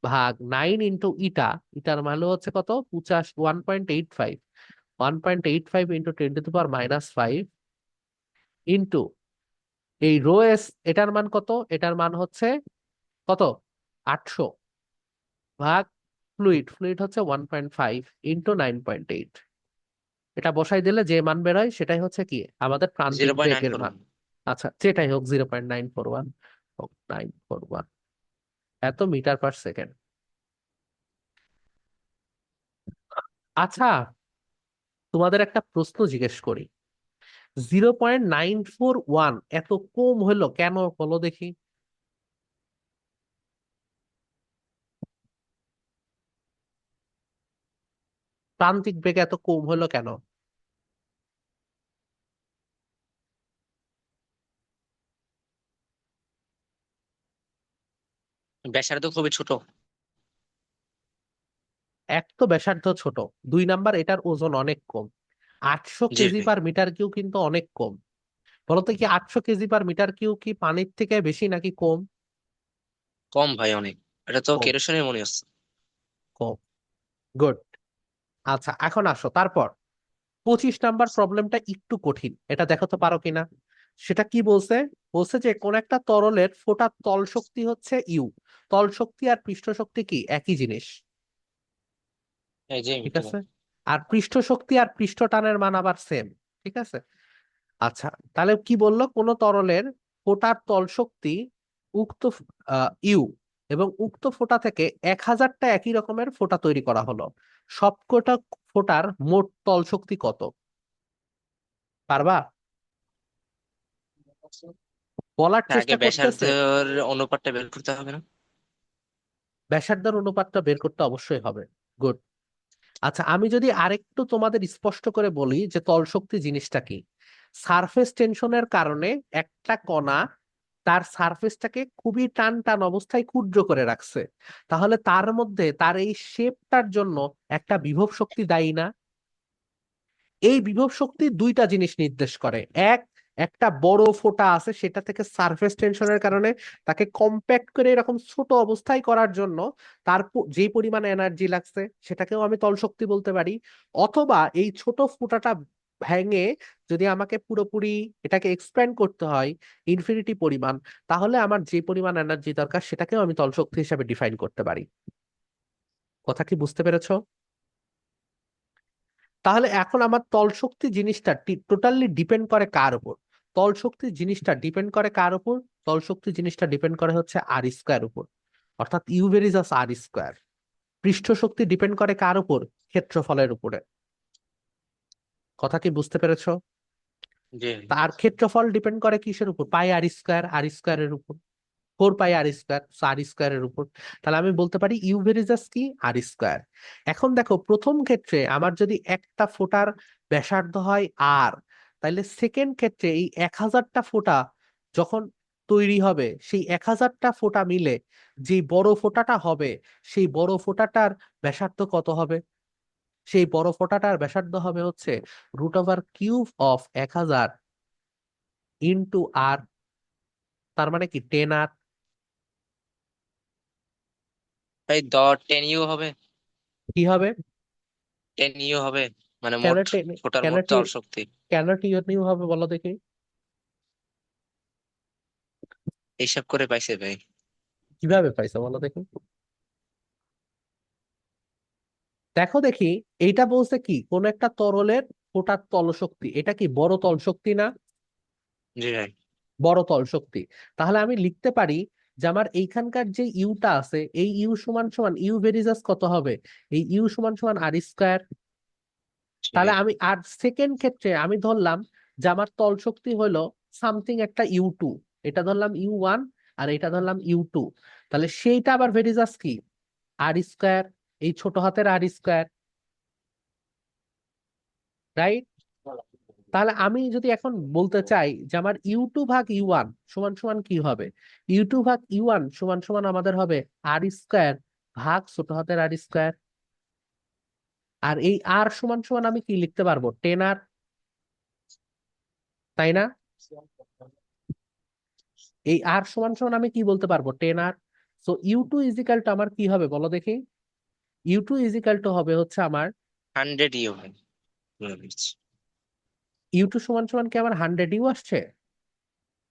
S1: ভাগ 9 × ইটার ভ্যালু হচ্ছে কত, 1.85, 1.85 × 10⁻⁵ ইন্টু এই রো এস, এটার মান কত? এটার মান হচ্ছে কত, 800। ভাগ ফ্লুইড হচ্ছে 1.5 ইন্টু 9.8। এটা বসাই দিলে যে মান বের হয় সেটাই হচ্ছে কি আমাদের প্রান্তিক
S2: জিরো পয়েন্ট নাইন
S1: বেগের
S2: ফোর
S1: মান। আচ্ছা, যেটাই হোক 0.941 হোক 941 এত মিটার পার সেকেন্ড। আচ্ছা, তোমাদের একটা প্রশ্ন জিজ্ঞেস করি, 0.941 এত কম হলো কেন বলো দেখি? প্রান্তিক বেগ এত কম হলো কেন?
S2: ব্যাসার্ধ খুবই ছোট।
S1: এক তো ব্যাসার্ধ ছোট, 2 নাম্বার এটার ওজন অনেক কম, 800
S2: জি
S1: কেজি
S2: ভাই,
S1: পার মিটার কিউ কিন্তু অনেক কম। বলতো কি 800 কেজি পার মিটার কিউ কি পানির থেকে বেশি নাকি কম?
S2: কম ভাই অনেক। এটা তো
S1: কম।
S2: কেরোসিনের মনে হচ্ছে।
S1: কম। গুড। আচ্ছা, এখন আসো তারপর 25 নাম্বার প্রবলেমটা একটু কঠিন, এটা দেখো তো পারো কিনা। সেটা কি বলছে? বলছে যে কোন একটা তরলের ফোটার তল শক্তি হচ্ছে ইউ। তল শক্তি আর পৃষ্ঠ শক্তি কি একই জিনিস?
S2: এই যে
S1: ঠিক
S2: মিটার।
S1: আছে। আর পৃষ্ঠ শক্তি আর পৃষ্ঠ টানের মান আবার সেম। ঠিক আছে। আচ্ছা, তাহলে কি বললো, কোন তরলের ফোটার তল শক্তি উক্ত ইউ, এবং উক্ত ফোঁটা থেকে 1000টা একই রকমের ফোঁটা তৈরি করা হলো, সবকটা ফোঁটার মোট তল শক্তি কত? পারবা? বলার
S2: আগে
S1: চেষ্টা করতেছে।
S2: ব্যাসার্ধের অনুপাতটা বের করতে হবে না?
S1: ব্যাসার্ধের অনুপাতটা বের করতে অবশ্যই হবে। গুড। আচ্ছা, আমি যদি আরেকটু তোমাদের স্পষ্ট করে বলি যে তল শক্তি জিনিসটা কি। সারফেস টেনশনের কারণে একটা কণা তার সারফেসটাকে খুবই টান টান অবস্থায় ক্ষুদ্র করে রাখছে, তাহলে তার মধ্যে তার এই শেপটার জন্য একটা বিভব শক্তি দায়ী না? এই বিভব শক্তি দুইটা জিনিস নির্দেশ করে। এক, একটা বড় ফোঁটা আছে সেটা থেকে সারফেস টেনশনের কারণে তাকে কম্প্যাক্ট করে এরকম ছোট অবস্থায় করার জন্য তার যে পরিমাণ এনার্জি লাগছে সেটাকেও আমি তল শক্তি বলতে পারি। অথবা এই ছোট ফোঁটাটা ভেঙে যদি আমাকে পুরোপুরি এটাকে এক্সপ্যান্ড করতে হয় ইনফিনিটি পরিমাণ, তাহলে আমার যে পরিমাণ এনার্জি দরকার সেটাকেও আমি তল শক্তি হিসাবে ডিফাইন করতে পারি। কথা কি বুঝতে পেরেছো? তাহলে এখন আমার তল শক্তি জিনিসটা টোটালি ডিপেন্ড করে কার উপর? তল শক্তি জিনিসটা ডিপেন্ড করে কার উপর? তল শক্তি জিনিসটা ডিপেন্ড করে হচ্ছে আর স্কোয়ার উপর, অর্থাৎ ইউ ভেরিজাস আর স্কোয়ার। পৃষ্ঠ শক্তি ডিপেন্ড করে কার উপর? ক্ষেত্রফলের উপরে। কথা কি বুঝতে পেরেছো?
S2: জি ভাই।
S1: তার ক্ষেত্রফল ডিপেন্ড করে কিসের উপর? পাই আর স্কোয়ারের উপর, 4 পাই আর স্কোয়ার, আর স্কোয়ারের উপর। তাহলে আমি বলতে পারি ইউ ভেরিজাস কি আর স্কোয়ার। এখন দেখো, প্রথম ক্ষেত্রে আমার যদি একটা ফোঁটার ব্যাসার্ধ হয় আর, তাহলে সেকেন্ড ক্ষেত্রে এই 1000টা ফোঁটা যখন তৈরি হবে, সেই 1000টা ফোঁটা মিলে যে বড় ফোঁটাটা হবে, সেই বড় ফোঁটাটার ব্যাসার্ধ কত হবে? সেই বড় ফোঁটাটার ব্যাসার্ধ হবে হচ্ছে √কিউব অফ 1000 ইন্টু আর, তার মানে কি 10R।
S2: তাই 10U হবে।
S1: কি হবে?
S2: 10U হবে, মানে
S1: কেন
S2: মোট
S1: 10?
S2: ফোটার
S1: কেন
S2: মোট তল শক্তি।
S1: কেন টিউনিং হবে বলো দেখি?
S2: হিসাব করে পাইছে ভাই।
S1: কিভাবে পাইছো বলো দেখি? দেখো দেখি, এইটা বলছে কি কোন একটা তরলের ফোটার তল শক্তি, এটা কি বড় তল শক্তি না?
S2: জি ভাই।
S1: বড় তল শক্তি। তাহলে আমি লিখতে পারি যে আমার এইখানকার যে ইউটা আছে, এই ইউ সমান সমান ইউ ভেরিজাস কত হবে? এই ইউ সমান সমান আর স্কোয়ার।
S2: জি
S1: তাহলে
S2: ভাই।
S1: আমি আর সেকেন্ড ক্ষেত্রে আমি ধরলাম যে আমার তল শক্তি হলো সামথিং একটা ইউ 2, এটা ধরলাম ইউ 1 আর এটা ধরলাম ইউ 2। তাহলে সেইটা আবার ভেরিজাস কি? আর স্কোয়ার, এই ছোট হাতের আর স্কোয়ার, রাইট? তাহলে আমি যদি এখন বলতে চাই যে আমার ইউ 2 ভাগ ইউ 1 সমান সমান কি হবে, ইউ 2 ভাগ ইউ 1 সমান সমান আমাদের হবে আর স্কোয়ার ভাগ ছোট হাতের আর স্কোয়ার। আর এই আর সমান সমান আমি কি লিখতে পারবো? 10R, তাই না? এই আর সমান সমান আমি কি বলতে পারবো? 10R। সো ইউ 2 আমার কি হবে বলো দেখি? ইউ 2 হবে হচ্ছে আমার
S2: 100U ভাই, বলে দিচ্ছি।
S1: ইউ 2 সমান সমান কি আমার 100U আসছে?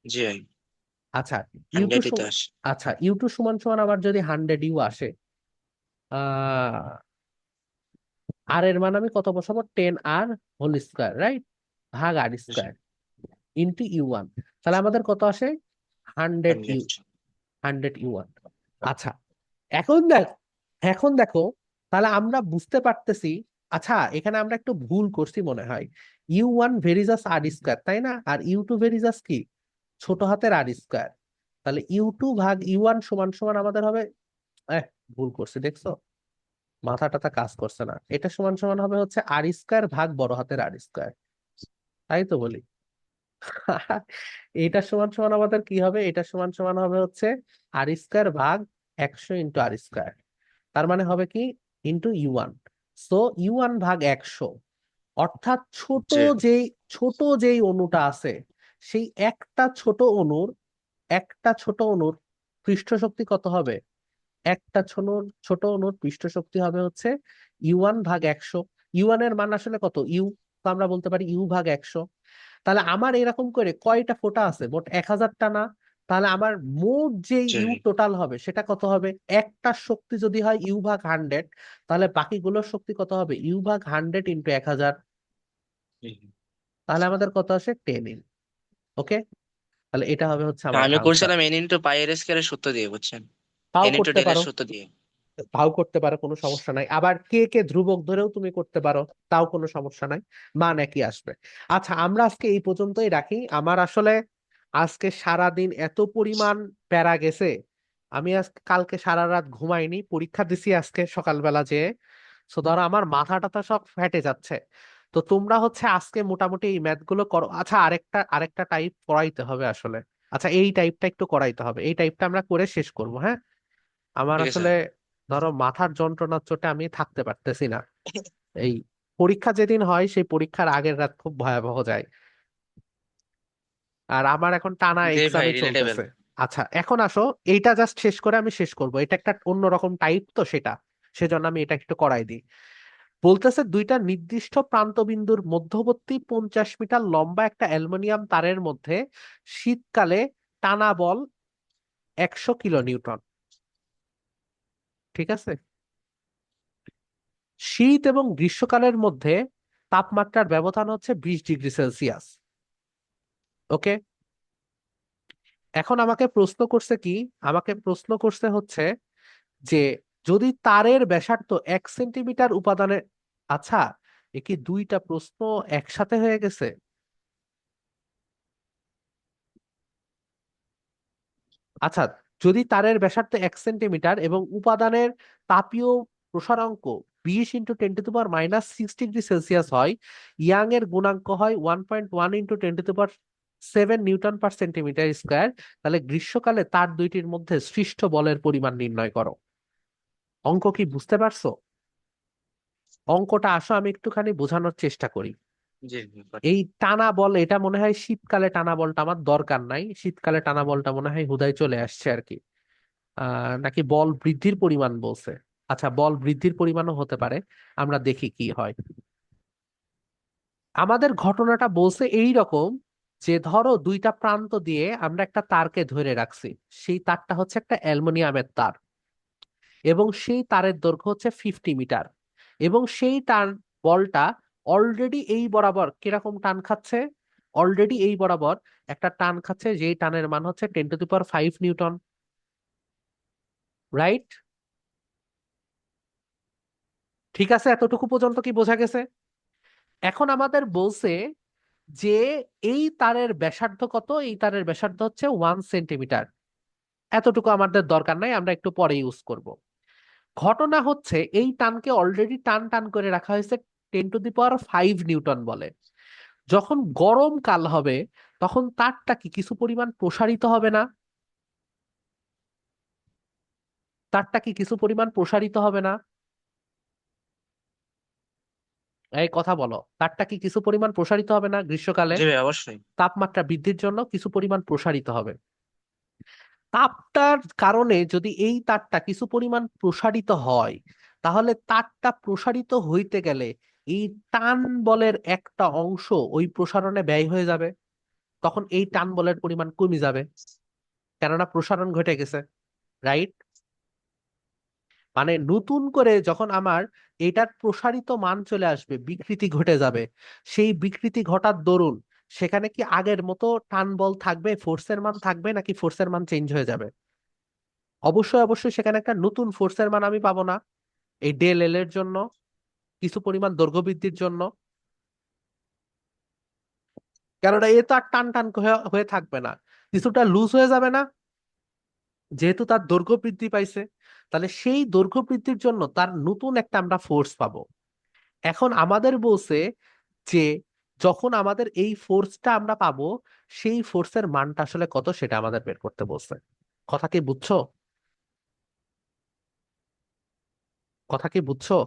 S2: জি ভাই,
S1: আচ্ছা, ইউ টু
S2: 100ই তো আসে।
S1: আচ্ছা, ইউ 2 সমান সমান আমার যদি 100U আসে, আহ আর এর মান আমি কত বসাবো, 10r হোল স্কয়ার, রাইট, ভাগ আর
S2: জি,
S1: স্কয়ার ইন্টু ইউ ওয়ান। তাহলে আমাদের কত আসে, 100 ইউ,
S2: 100।
S1: 100 you one. আচ্ছা, এখন দেখ, এখন দেখো, তাহলে আমরা বুঝতে পারতেছি। আচ্ছা, এখানে আমরা একটু ভুল করছি মনে হয়। ইউ ওয়ান ভেরিজাস আর স্কয়ার, তাই না? আর ইউ টু ভেরিজাস কি, ছোট হাতের আর স্কয়ার। তাহলে ইউ টু ভাগ ইউ ওয়ান সমান সমান আমাদের হবে, এহ, ভুল করছি দেখছো, মাথা টাথা কাজ করছে না। এটা সমান সমান হবে হচ্ছে আর স্কয়ার ভাগ বড় হাতের আর স্কয়ার, তাই তো বলি। এটা সমান সমান আমাদের কি হবে, এটা সমান সমান হবে হচ্ছে আর স্কয়ার ভাগ 100 ইন্টু আর স্কয়ার। তার মানে হবে কি, into U one. So U one ভাগ 100, অর্থাৎ
S2: জি,
S1: ছোট যেই অণুটা আছে, সেই একটা ছোট অণুর পৃষ্ঠ শক্তি কত হবে, একটা ছোট অণুর পৃষ্ঠ শক্তি হবে হচ্ছে ইউ1/100। ইউ ওয়ান এর মান আসলে কত, ইউ, তো আমরা বলতে পারি ইউ/100। তাহলে আমার এরকম করে কয়টা ফোঁটা আছে, মোট 1000টা না? তাহলে আমার মোট যে
S2: জি,
S1: ইউ টোটাল হবে সেটা কত হবে, একটা শক্তি যদি হয় ইউ/100, তাহলে বাকিগুলোর শক্তি কত হবে, ইউ/100 ইন্টু 1000।
S2: জি।
S1: তাহলে আমাদের কত আসে, 10 ইউ। ওকে, তাহলে এটা হবে হচ্ছে
S2: তো
S1: আমার
S2: আমি
S1: আনসার।
S2: করছিলাম এন ইন্টু পাই আর স্কয়ারের সূত্র দিয়ে, বুঝছেন?
S1: তাও
S2: এন ইন্টু
S1: করতে
S2: ডেল এর
S1: পারো,
S2: সূত্র দিয়ে।
S1: তাও করতে পারো, কোনো সমস্যা নাই। আবার কে কে ধ্রুবক ধরেও তুমি করতে পারো, তাও কোনো সমস্যা নাই, মান একই আসবে। আচ্ছা, আমরা আজকে এই পর্যন্তই রাখি। আমার আসলে আজকে সারা দিন এত পরিমাণ প্যারা গেছে, আমি আজকে কালকে সারা রাত ঘুমাইনি, পরীক্ষা দিছি আজকে সকালবেলা যেয়ে। সো ধরো আমার মাথা টাথা সব ফেটে যাচ্ছে। তো তোমরা হচ্ছে আজকে মোটামুটি এই ম্যাথ গুলো করো। আচ্ছা, আরেকটা টাইপ করাইতে হবে আসলে। আচ্ছা, এই টাইপটা একটু করাইতে হবে, এই টাইপটা আমরা করে শেষ করবো, হ্যাঁ? আমার
S2: ঠিক আছে।
S1: আসলে ধরো মাথার যন্ত্রণার চোটে আমি থাকতে পারতেছি না। এই পরীক্ষা যেদিন হয় সেই পরীক্ষার আগের রাত খুব ভয়াবহ যায়। আর আমার এখন টানা
S2: জি ভাই,
S1: এক্সামই
S2: রিলেটেবল।
S1: চলতেছে। আচ্ছা, এখন আসো, এইটা জাস্ট শেষ করে আমি শেষ করব। এটা একটা অন্যরকম টাইপ তো, সেজন্য আমি এটা একটু করাই দিই। বলতেছে দুইটা নির্দিষ্ট প্রান্তবিন্দুর মধ্যবর্তী 50 মিটার লম্বা একটা অ্যালুমিনিয়াম তারের মধ্যে শীতকালে টানা বল 100 কিলো নিউটন। ঠিক আছে, শীত এবং গ্রীষ্মকালের মধ্যে তাপমাত্রার ব্যবধান হচ্ছে 20 ডিগ্রি সেলসিয়াস। ওকে, এখন আমাকে প্রশ্ন করছে কি, আমাকে প্রশ্ন করছে হচ্ছে যে যদি তারের ব্যাসার্ধ 1 সেন্টিমিটার উপাদানের, আচ্ছা, এ কি দুইটা প্রশ্ন একসাথে হয়ে গেছে? আচ্ছা, যদি তারের ব্যাসার্ধ 1 সেন্টিমিটার এবং উপাদানের তাপীয় প্রসারাঙ্ক 20 × 10⁻⁶ ডিগ্রি সেলসিয়াস হয়, ইয়াং এর গুণাঙ্ক হয় 1.1 × 10⁻⁷ নিউটন পার সেন্টিমিটার স্কয়ার, তাহলে গ্রীষ্মকালে তার দুইটির মধ্যে সৃষ্ট বলের পরিমাণ নির্ণয় করো। অঙ্ক কি বুঝতে পারছো? অঙ্কটা আসো আমি একটুখানি বোঝানোর চেষ্টা করি।
S2: জি,
S1: এই টানা বল, এটা মনে হয় শীতকালে টানা বলটা আমার দরকার নাই, শীতকালে টানা বলটা মনে হয় হুদাই চলে আসছে আর কি। নাকি বল বৃদ্ধির পরিমাণ বলছে? আচ্ছা, বল বৃদ্ধির পরিমাণও হতে পারে, আমরা দেখি কি হয়। আমাদের ঘটনাটা বলছে এই রকম, যে ধরো দুইটা প্রান্ত দিয়ে আমরা একটা তারকে ধরে রাখছি। সেই তারটা হচ্ছে একটা অ্যালুমিনিয়ামের তার, এবং সেই তারের দৈর্ঘ্য হচ্ছে 50 মিটার। এবং সেই টান বলটা অলরেডি এই বরাবর কিরকম টান খাচ্ছে, অলরেডি এই বরাবর একটা টান খাচ্ছে, যেই টানের মান হচ্ছে 10⁵ রাইট? ঠিক আছে, এতটুকু পর্যন্ত কি বোঝা গেছে? এখন আমাদের বলছে যে এই তারের ব্যাসার্ধ কত, এই তারের ব্যাসার্ধ হচ্ছে 1 সেন্টিমিটার। এতটুকু আমাদের দরকার নাই, আমরা একটু পরে ইউজ করব। ঘটনা হচ্ছে এই টানকে অলরেডি টান টান করে রাখা হয়েছে 10⁵ নিউটন বলে। যখন গরম কাল হবে, তখন তারটা কি কিছু পরিমাণ প্রসারিত হবে না? তারটা কি কিছু পরিমাণ প্রসারিত হবে না? এই কথা বলো, তারটা কি কিছু পরিমাণ প্রসারিত হবে না গ্রীষ্মকালে?
S2: জি ভাই, অবশ্যই।
S1: তাপমাত্রা বৃদ্ধির জন্য কিছু পরিমাণ প্রসারিত হবে। তাপটার কারণে যদি এই তারটা কিছু পরিমাণ প্রসারিত হয়, তাহলে তারটা প্রসারিত হইতে গেলে এই টান বলের একটা অংশ ওই প্রসারণে ব্যয় হয়ে যাবে। তখন এই টান বলের পরিমাণ কমে যাবে, কেননা প্রসারণ ঘটে গেছে, রাইট? মানে নতুন করে যখন আমার এটার প্রসারিত মান চলে আসবে, বিকৃতি ঘটে যাবে, সেই বিকৃতি ঘটার দরুন সেখানে কি আগের মতো টান বল থাকবে, ফোর্সের মান থাকবে, নাকি ফোর্সের মান চেঞ্জ হয়ে যাবে? অবশ্যই অবশ্যই সেখানে একটা নতুন ফোর্সের মান আমি পাবো না, এই ডেল এল এর জন্য, কিছু পরিমাণ দৈর্ঘ্য বৃদ্ধির জন্য। কেননা এ তো আর টান টান হয়ে হয়ে থাকবে না, কিছুটা লুজ হয়ে যাবে না, যেহেতু তার দৈর্ঘ্য বৃদ্ধি পাইছে। তাহলে সেই দৈর্ঘ্য বৃদ্ধির জন্য তার নতুন একটা আমরা ফোর্স পাবো। এখন আমাদের বলছে যে যখন আমাদের এই ফোর্সটা আমরা পাবো, সেই ফোর্সের মানটা আসলে কত সেটা আমাদের বের করতে বলছে। কথা কি বুঝছো? কথা কি বুঝছো?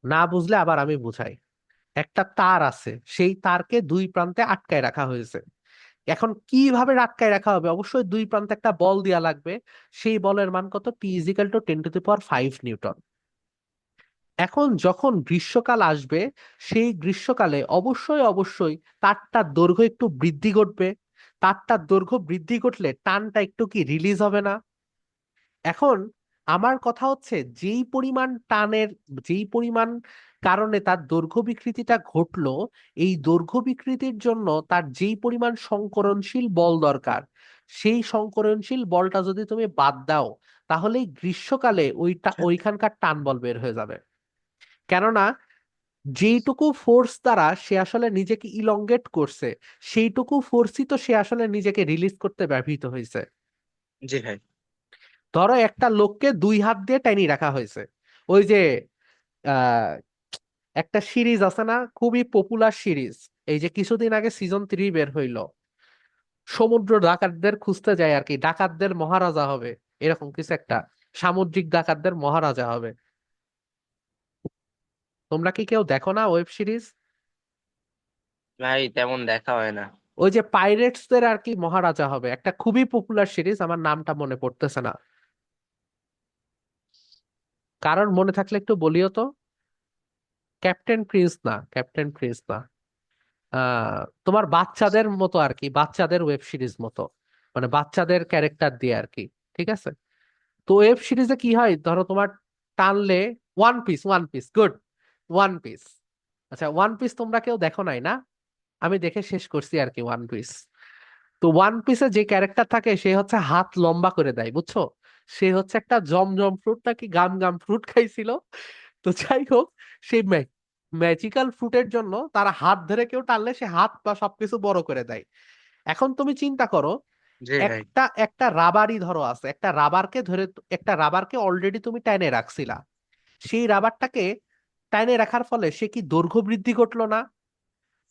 S1: না বুঝলে আবার আমি বুঝাই। একটা তার আছে, সেই তারকে দুই প্রান্তে আটকায় রাখা হয়েছে। এখন কিভাবে আটকায় রাখা হবে? অবশ্যই দুই প্রান্তে একটা বল দেওয়া লাগবে। সেই বলের মান কত? পি ইজিক্যাল টু 10⁵ এখন যখন গ্রীষ্মকাল আসবে, সেই গ্রীষ্মকালে অবশ্যই অবশ্যই তারটার দৈর্ঘ্য একটু বৃদ্ধি ঘটবে। তারটার দৈর্ঘ্য বৃদ্ধি ঘটলে টানটা একটু কি রিলিজ হবে না? এখন আমার কথা হচ্ছে, যেই পরিমাণ কারণে তার দৈর্ঘ্য বিকৃতিটা ঘটলো, এই দৈর্ঘ্য বিকৃতির জন্য তার যেই পরিমাণ সংকরণশীল বল দরকার, সেই সংকরণশীল বলটা যদি তুমি বাদ দাও, তাহলে গ্রীষ্মকালে ওইখানকার টান বল বের হয়ে যাবে। কেননা যেইটুকু ফোর্স দ্বারা সে আসলে নিজেকে ইলংগেট করছে, সেইটুকু ফোর্সই তো সে আসলে নিজেকে রিলিজ করতে ব্যবহৃত হয়েছে।
S2: জি ভাই।
S1: ধরো একটা লোককে দুই হাত দিয়ে টানি রাখা হয়েছে। ওই যে আহ একটা সিরিজ আছে না, খুবই পপুলার সিরিজ, এই যে কিছুদিন আগে সিজন 3 বের হইলো, সমুদ্র ডাকাতদের খুঁজতে যায় আর কি, ডাকাতদের মহারাজা হবে, এরকম কিছু একটা, সামুদ্রিক ডাকাতদের মহারাজা হবে। তোমরা কি কেউ দেখো না ওয়েব সিরিজ?
S2: ভাই তেমন দেখা হয় না।
S1: ওই যে পাইরেটসদের আর কি মহারাজা হবে, একটা খুবই পপুলার সিরিজ, আমার নামটা মনে পড়তেছে না। কারণ মনে থাকলে একটু বলিও তো। ক্যাপ্টেন প্রিন্স না, ক্যাপ্টেন প্রিন্স না। তোমার বাচ্চাদের মতো আর কি, বাচ্চাদের ওয়েব সিরিজ মতো, মানে বাচ্চাদের ক্যারেক্টার দিয়ে আর কি। ঠিক আছে? তো ওয়েব সিরিজে কি হয়, ধরো তোমার টানলে, one piece, one piece, good, one piece. আচ্ছা, ওয়ান পিস তোমরা কেউ দেখো নাই না? আমি দেখে শেষ করছি আর কি ওয়ান পিস। তো ওয়ান পিসে যে ক্যারেক্টার থাকে, সে হচ্ছে হাত লম্বা করে দেয়, বুঝছো? সে হচ্ছে একটা জমজম ফ্রুট নাকি গাম গাম ফ্রুট খাইছিল। তো যাই হোক, সেই ম্যাজিক্যাল ফ্রুটের জন্য তারা হাত ধরে কেউ টানলে সে হাত বা সবকিছু বড় করে দেয়। এখন তুমি চিন্তা করো,
S2: জি ভাই।
S1: একটা একটা রাবারই ধরো আছে, একটা রাবারকে ধরে, একটা রাবারকে অলরেডি তুমি টাইনে রাখছিলা, সেই রাবারটাকে টাইনে রাখার ফলে সে কি দৈর্ঘ্য বৃদ্ধি ঘটলো না?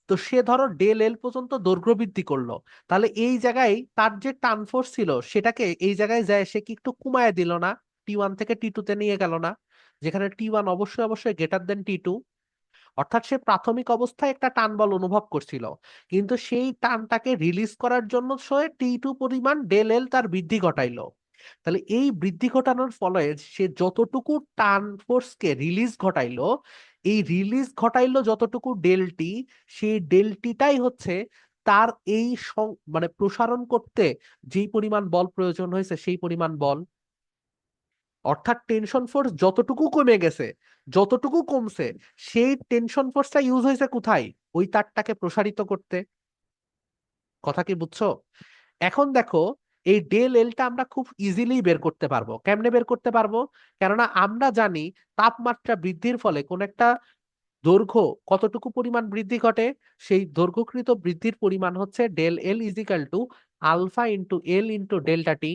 S1: তো সে ধরো ডেল এল পর্যন্ত দৈর্ঘ্য বৃদ্ধি করলো, তাহলে এই জায়গায় তার যে টান ফোর্স ছিল, সেটাকে এই জায়গায় যায় সে কি একটু কমায় দিল না? T1 থেকে T2 তে নিয়ে গেল না? যেখানে T1 অবশ্যই অবশ্যই গ্রেটার দেন T2। অর্থাৎ সে প্রাথমিক অবস্থায় একটা টান বল অনুভব করছিল, কিন্তু সেই টানটাকে রিলিজ করার জন্য সে T2 পরিমাণ ডেল এল তার বৃদ্ধি ঘটাইলো। তাহলে এই বৃদ্ধি ঘটানোর ফলে সে যতটুকু টান ফোর্সকে রিলিজ ঘটাইলো, এই রিলিজ ঘটাইলো যতটুকু ডেলটি, সেই ডেলটিটাই হচ্ছে তার এই মানে প্রসারণ করতে যেই পরিমাণ বল প্রয়োজন হয়েছে, সেই পরিমাণ বল। অর্থাৎ টেনশন ফোর্স যতটুকু কমে গেছে, যতটুকু কমছে, সেই টেনশন ফোর্সটা ইউজ হয়েছে কোথায়? ওই তারটাকে প্রসারিত করতে। কথা কি বুঝছো? এখন দেখো, এই ডেল এলটা আমরা খুব ইজিলি বের করতে পারবো। কেমনে বের করতে পারবো? কেননা আমরা জানি তাপমাত্রা বৃদ্ধির ফলে কোন একটা দৈর্ঘ্য কতটুকু পরিমাণ বৃদ্ধি ঘটে, সেই দৈর্ঘ্যকৃত বৃদ্ধির পরিমাণ হচ্ছে del L is equal to alpha into L into delta T.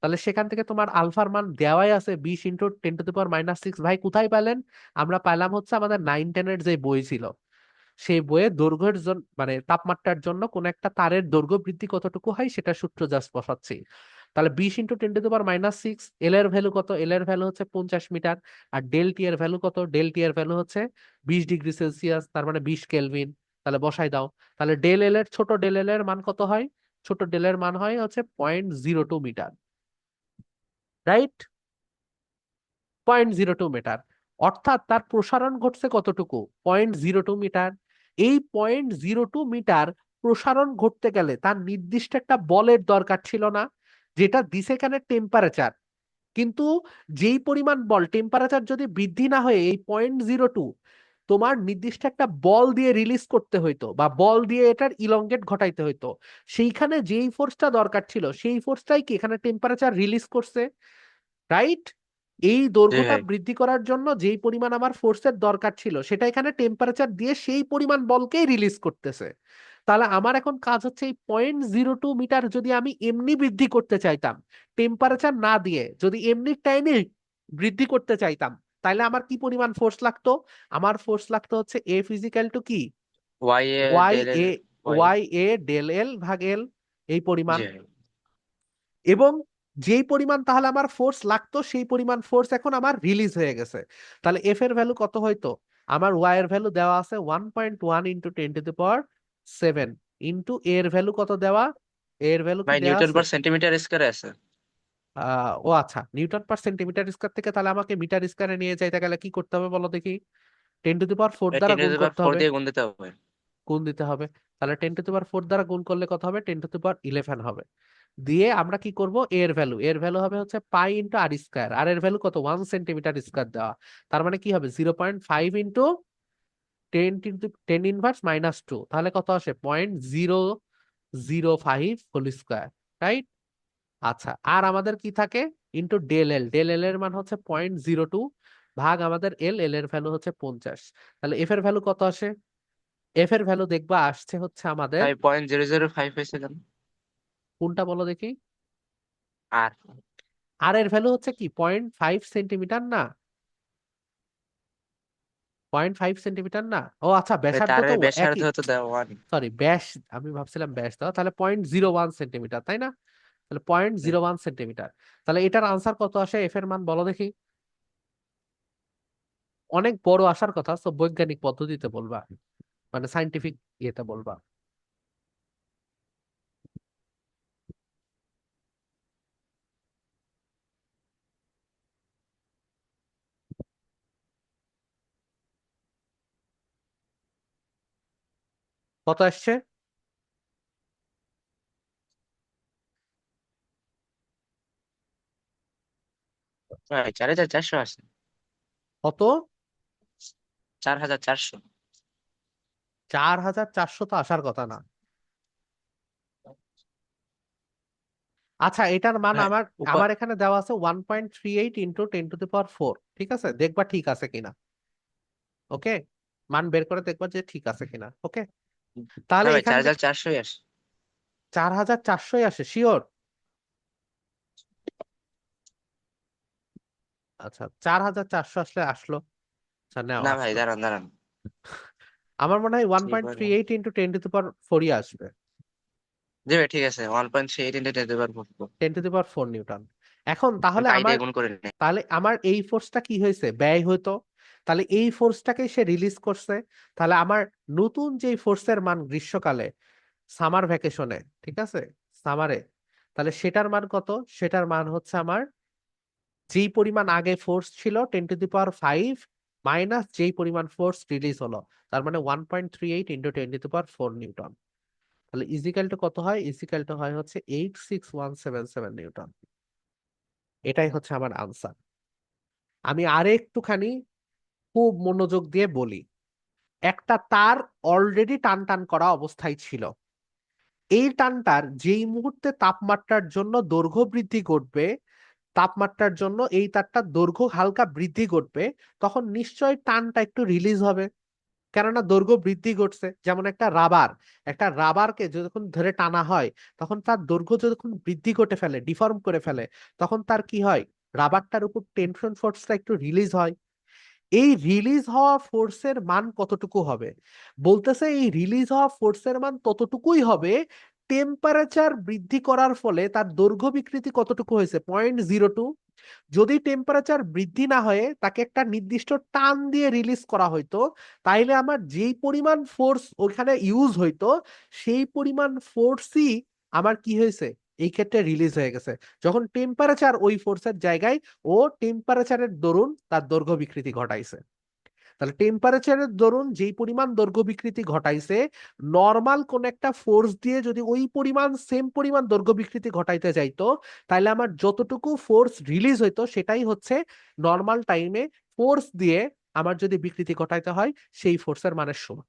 S1: তাহলে সেখান থেকে তোমার আলফার মান দেওয়াই আছে 20 × 10⁻⁶। ভাই কোথায় পেলেন? আমরা পাইলাম হচ্ছে আমাদের 9-10-এর যে বই ছিল, সেই বইয়ে দৈর্ঘ্যের জন্য, মানে তাপমাত্রার জন্য কোন একটা তারের দৈর্ঘ্য বৃদ্ধি কতটুকু হয় সেটা সূত্র জাস্ট বসাচ্ছি। তাহলে 20 × 10⁻⁶, এল এর ভ্যালু কত? এল এর ভ্যালু হচ্ছে 50 মিটার। আর ডেল টি এর ভ্যালু কত? ডেল টি এর ভ্যালু হচ্ছে 20 ডিগ্রি সেলসিয়াস, তার মানে 20 কেলভিন। তাহলে বসাই দাও। তাহলে ডেল এল এর, ছোট ডেল এল এর মান কত হয়? ছোট ডেল এর মান হয় হচ্ছে 0.02 মিটার, রাইট? 0.02 মিটার। অর্থাৎ তার প্রসারণ ঘটছে কতটুকু? 0.02 মিটার। এই 0.02 মিটার প্রসারণ ঘটতে গেলে তার নির্দিষ্ট একটা বলের দরকার ছিল না? যেটা দিছে এখানে টেম্পারেচার, কিন্তু যেই পরিমাণ বল, টেম্পারেচার যদি বৃদ্ধি না হয়ে এই 0.02 তোমার নির্দিষ্ট একটা বল দিয়ে রিলিজ করতে হইতো বা বল দিয়ে এটার ইলংগেট ঘটাইতে হইতো, সেইখানে যেই ফোর্সটা দরকার ছিল সেই ফোর্সটাই কি এখানে টেম্পারেচার রিলিজ করছে, রাইট? এই
S2: জি
S1: দৈর্ঘ্যটা
S2: ভাই।
S1: বৃদ্ধি করার জন্য যেই পরিমাণ আমার ফোর্সের দরকার ছিল সেটা এখানে টেম্পারেচার দিয়ে সেই পরিমাণ বলকেই রিলিজ করতেছে। তাহলে আমার এখন কাজ হচ্ছে এই 0.02 মিটার যদি আমি এমনি বৃদ্ধি করতে চাইতাম, টেম্পারেচার না দিয়ে যদি এমনি টাইমে বৃদ্ধি করতে চাইতাম, তাহলে আমার কি পরিমাণ ফোর্স লাগতো? আমার ফোর্স লাগতো হচ্ছে এফ ইজিক্যাল টু কি,
S2: Y A
S1: Y
S2: del L
S1: A,
S2: Y.
S1: Y A del L ভাগ এল, এই পরিমাণ।
S2: জি ভাই।
S1: এবং যেই পরিমাণ তাহলে আমার ফোর্স লাগতো সেই পরিমাণ ফোর্স এখন আমার রিলিজ হয়ে গেছে। তাহলে এফ এর ভ্যালু কত হইতো? আমার ওয়াই এর ভ্যালু দেওয়া আছে 1.1 ইন্টু 10⁻⁷ ইন্টু এর ভ্যালু কত দেওয়া, এর ভ্যালু কি
S2: ভাই
S1: দেওয়া
S2: নিউটন
S1: আছে?
S2: পার সেন্টিমিটার স্কয়ারে আছে।
S1: ও আচ্ছা, নিউটন পার সেন্টিমিটার স্কয়ার থেকে তাহলে আমাকে মিটার স্কয়ারে নিয়ে যাইতে গেলে কি করতে হবে বলো দেখি? 10⁻⁴ দ্বারা
S2: টেন টু
S1: গুণ
S2: দি পাওয়ার
S1: করতে
S2: 4
S1: হবে,
S2: দিয়ে গুণ দিতে হবে।
S1: গুণ দিতে হবে। তাহলে 10⁻⁴ দ্বারা গুণ করলে কত হবে? 10⁻11 হবে। দিয়ে আমরা কি করব, এর ভ্যালু, এর ভ্যালু হবে হচ্ছে পাই ইন্টু আর স্কয়ার, আর এর ভ্যালু কত? 1 সেন্টিমিটার স্কয়ার দেওয়া। তার মানে কি হবে? 0.5 ইন্টু 10⁻⁻², তাহলে কত আসে? 0.005 হোল স্কয়ার, রাইট? আচ্ছা, আর আমাদের কি থাকে? Into del L, del L এর মান হচ্ছে 0.02 ভাগ আমাদের এল, এল এর ভ্যালু হচ্ছে 50। তাহলে এফ এর ভ্যালু কত আসে? এফ এর ভ্যালু দেখবা আসছে হচ্ছে আমাদের,
S2: ভাই 0.005 হয়েছে কেন?
S1: কোনটা বলো দেখি?
S2: আর
S1: আর এর ভ্যালু হচ্ছে কি 0.5 সেন্টিমিটার না? 0.5 সেন্টিমিটার না? ও আচ্ছা,
S2: ভাই
S1: ব্যাসার্ধ তো
S2: তারের ব্যাসার্ধ
S1: একই,
S2: তো দেওয়া 1।
S1: সরি ব্যাস, আমি ভাবছিলাম ব্যাস দাও, তাহলে 0.01 সেন্টিমিটার, তাই না? তাহলে 0.01 সেন্টিমিটার। তাহলে এটার আনসার কত আসে? এফ এর মান বলো দেখি। অনেক বড় আসার কথা, তো বৈজ্ঞানিক পদ্ধতিতে বলবা, মানে সাইন্টিফিক ইয়েতে বলবা। কত আসছে?
S2: ভাই 4400 আছে।
S1: কত?
S2: 4400।
S1: 4,400 তো আসার কথা না। আচ্ছা, এটার মান
S2: ভাই
S1: আমার,
S2: উপর।
S1: আমার এখানে দেওয়া আছে 1.38 ইন্টু 10⁻⁴, ঠিক আছে? দেখবা ঠিক আছে কিনা, ওকে? মান বের করে দেখবা যে ঠিক আছে কিনা, ওকে?
S2: না
S1: তাহলে
S2: ভাই
S1: এখান থেকে
S2: 4400ই আসে।
S1: 4,400 আসে, শিওর? আচ্ছা, 4,400 আসলে আসলো। আচ্ছা, নাও
S2: না ভাই
S1: আসলো।
S2: দাঁড়ান দাঁড়ান।
S1: আমার মনে হয় ওয়ান
S2: কি
S1: পয়েন্ট থ্রি
S2: বলেন?
S1: এইট ইন্টু 10⁻⁴ আসবে,
S2: জি ভাই ঠিক আছে, 1.38 ইন্টু 10⁻⁴।
S1: 10⁻⁴ এখন তাহলে
S2: পাই
S1: আমার,
S2: দিয়ে গুণ করে নেই।
S1: তাহলে আমার এই ফোর্সটা কি হয়েছে? ব্যয় হইতো। তাহলে এই ফোর্সটাকে সে রিলিজ করছে। তাহলে আমার নতুন যে ফোর্সের মান গ্রীষ্মকালে, সামার ভ্যাকেশনে, ঠিক আছে, সামারে, তাহলে সেটার মান কত? সেটার মান হচ্ছে আমার যেই পরিমাণ আগে ফোর্স ছিল 10⁵ মাইনাস যেই পরিমাণ ফোর্স রিলিজ হলো, তার মানে 1.38 ইন্টু 10⁻⁴ নিউটন। তাহলে ইজিক্যাল টু কত হয়? ইজিক্যাল টু হয় হচ্ছে 86177 নিউটন। এটাই হচ্ছে আমার আনসার। আমি আর একটুখানি খুব মনোযোগ দিয়ে বলি। একটা তার অলরেডি টান টান করা অবস্থায় ছিল। এই টানটার যেই মুহূর্তে তাপমাত্রার জন্য দৈর্ঘ্য বৃদ্ধি ঘটবে, তাপমাত্রার জন্য এই তারটার দৈর্ঘ্য হালকা বৃদ্ধি ঘটবে, তখন নিশ্চয়ই টানটা একটু রিলিজ হবে, কেননা দৈর্ঘ্য বৃদ্ধি ঘটছে। যেমন একটা রাবার, একটা রাবারকে যখন ধরে টানা হয়, তখন তার দৈর্ঘ্য যখন বৃদ্ধি ঘটে ফেলে, ডিফর্ম করে ফেলে, তখন তার কি হয়? রাবারটার উপর টেনশন ফোর্সটা একটু রিলিজ হয়। এই রিলিজ হওয়া ফোর্সের মান কতটুকু হবে? বলতেছে এই রিলিজ হওয়া ফোর্সের মান ততটুকুই হবে টেম্পারেচার বৃদ্ধি করার ফলে তার দৈর্ঘ্য বিকৃতি কতটুকু হয়েছে, 0.02। যদি টেম্পারেচার বৃদ্ধি না হয়ে তাকে একটা নির্দিষ্ট টান দিয়ে রিলিজ করা হইতো, তাইলে আমার যেই পরিমাণ ফোর্স ওখানে ইউজ হইতো, সেই পরিমাণ ফোর্সই আমার কি হয়েছে এই ক্ষেত্রে রিলিজ হয়ে গেছে, যখন টেম্পারেচার ওই ফোর্সের জায়গায় ও টেম্পারেচারের দরুন তার দৈর্ঘ্য বিকৃতি ঘটাইছে। তাহলে টেম্পারেচারের দরুন যেই পরিমাণ দৈর্ঘ্য বিকৃতি ঘটাইছে, নর্মাল কোন একটা ফোর্স দিয়ে যদি ওই পরিমাণ সেম পরিমাণ দৈর্ঘ্য বিকৃতি ঘটাইতে যাইতো, তাহলে আমার যতটুকু ফোর্স রিলিজ হইতো সেটাই হচ্ছে নর্মাল টাইমে ফোর্স দিয়ে আমার যদি বিকৃতি ঘটাইতে হয় সেই ফোর্সের মানের সমান।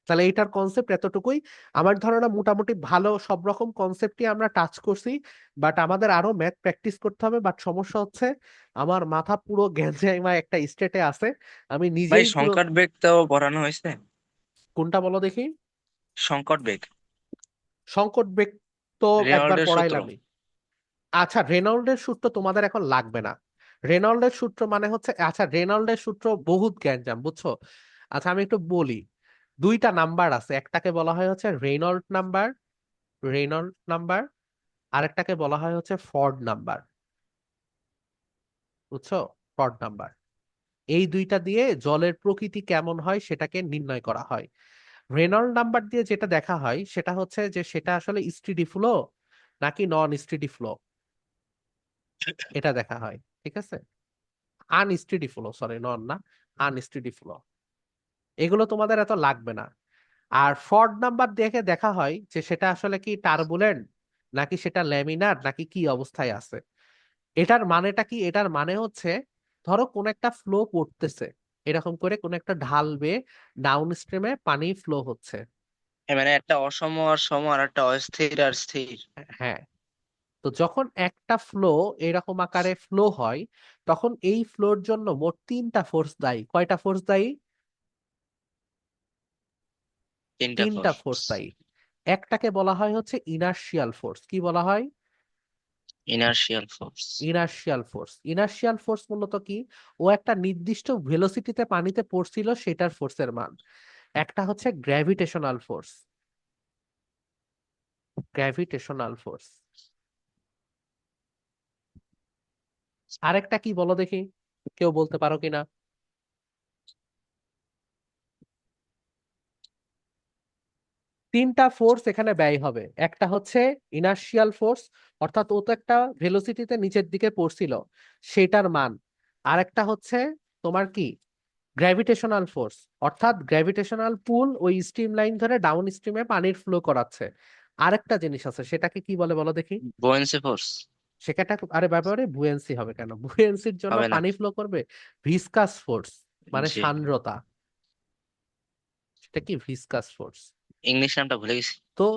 S1: তাহলে এইটার কনসেপ্ট এতটুকুই। আমার ধারণা মোটামুটি ভালো সব রকম কনসেপ্টই আমরা টাচ করছি, বাট আমাদের আরো ম্যাথ প্র্যাকটিস করতে হবে। বাট সমস্যা হচ্ছে আমার মাথা পুরো গ্যাঞ্জাইমা একটা স্টেটে আছে, আমি
S2: ভাই
S1: নিজেই পুরো।
S2: সংকট বেগ তো পড়ানো হয়েছে?
S1: কোনটা বলো দেখি?
S2: সংকট বেগ,
S1: সংকট বেগ তো একবার
S2: রেনল্ডের সূত্র।
S1: পড়াইলামই। আচ্ছা, রেনল্ডের সূত্র তোমাদের এখন লাগবে না। রেনল্ডের সূত্র মানে হচ্ছে, আচ্ছা রেনল্ডের সূত্র বহুত গ্যাঞ্জাম বুঝছো। আচ্ছা আমি একটু বলি, দুইটা নাম্বার আছে, একটাকে বলা হয় হচ্ছে রেনল্ড নাম্বার, রেনল্ড নাম্বার, আরেকটাকে বলা হয় হচ্ছে ফর্ড নাম্বার, বুঝছো, ফর্ড নাম্বার। এই দুইটা দিয়ে জলের প্রকৃতি কেমন হয় সেটাকে নির্ণয় করা হয়। রেনল্ড নাম্বার দিয়ে যেটা দেখা হয় সেটা হচ্ছে যে সেটা আসলে স্টেডি ফ্লো নাকি নন স্টেডি ফ্লো, এটা দেখা হয়, ঠিক আছে। আনস্টেডি ফ্লো, সরি নন না, আনস্টেডি ফ্লো, এগুলো তোমাদের এত লাগবে না। আর ফর্ড নাম্বার দেখে দেখা হয় যে সেটা আসলে কি টার্বুলেন্ট নাকি সেটা ল্যামিনার নাকি কি অবস্থায় আছে। এটার মানেটা কি? এটার মানে হচ্ছে ধরো কোন একটা ফ্লো পড়তেছে, এরকম করে কোন একটা ঢাল বেয়ে ডাউন স্ট্রিমে পানি ফ্লো হচ্ছে।
S2: মানে একটা অসম আর সম, আর একটা অস্থির আর স্থির।
S1: হ্যাঁ, তো যখন একটা ফ্লো এরকম আকারে ফ্লো হয়, তখন এই ফ্লোর জন্য মোট তিনটা ফোর্স দায়ী। কয়টা ফোর্স দায়ী?
S2: তিনটা
S1: তিনটা
S2: ফোর্স।
S1: ফোর্স দায়ী। একটাকে বলা হয় হচ্ছে ইনার্শিয়াল ফোর্স। কি বলা হয়?
S2: Inertial force.
S1: Inertial force. Inertial force মূলত কি? ও একটা নির্দিষ্ট ভেলোসিটিতে পানিতে পড়ছিল সেটার ফোর্সের মান। একটা হচ্ছে গ্র্যাভিটেশনাল ফোর্স, গ্র্যাভিটেশনাল ফোর্স। আরেকটা কি বলো দেখি, কেউ বলতে পারো কিনা? তিনটা ফোর্স এখানে ব্যয় হবে। একটা হচ্ছে ইনার্শিয়াল ফোর্স, অর্থাৎ ও তো একটা ভেলোসিটিতে নিচের দিকে পড়ছিল সেটার মান। আরেকটা হচ্ছে তোমার কি, গ্র্যাভিটেশনাল ফোর্স, অর্থাৎ গ্র্যাভিটেশনাল পুল ওই স্ট্রিম লাইন ধরে ডাউন স্ট্রিমে পানির ফ্লো করাচ্ছে। আরেকটা জিনিস আছে, সেটাকে কি বলে বলো দেখি?
S2: বোয়েন্সি ফোর্স।
S1: সেটা, আরে ব্যাপারে বুয়েন্সি হবে কেন? বুয়েন্সির জন্য
S2: হবে না?
S1: পানি ফ্লো করবে। ভিসকাস ফোর্স, মানে
S2: জি।
S1: সান্দ্রতা। সেটা কি? Viscous force.
S2: ইংলিশ নামটা ভুলে গেছি।
S1: তো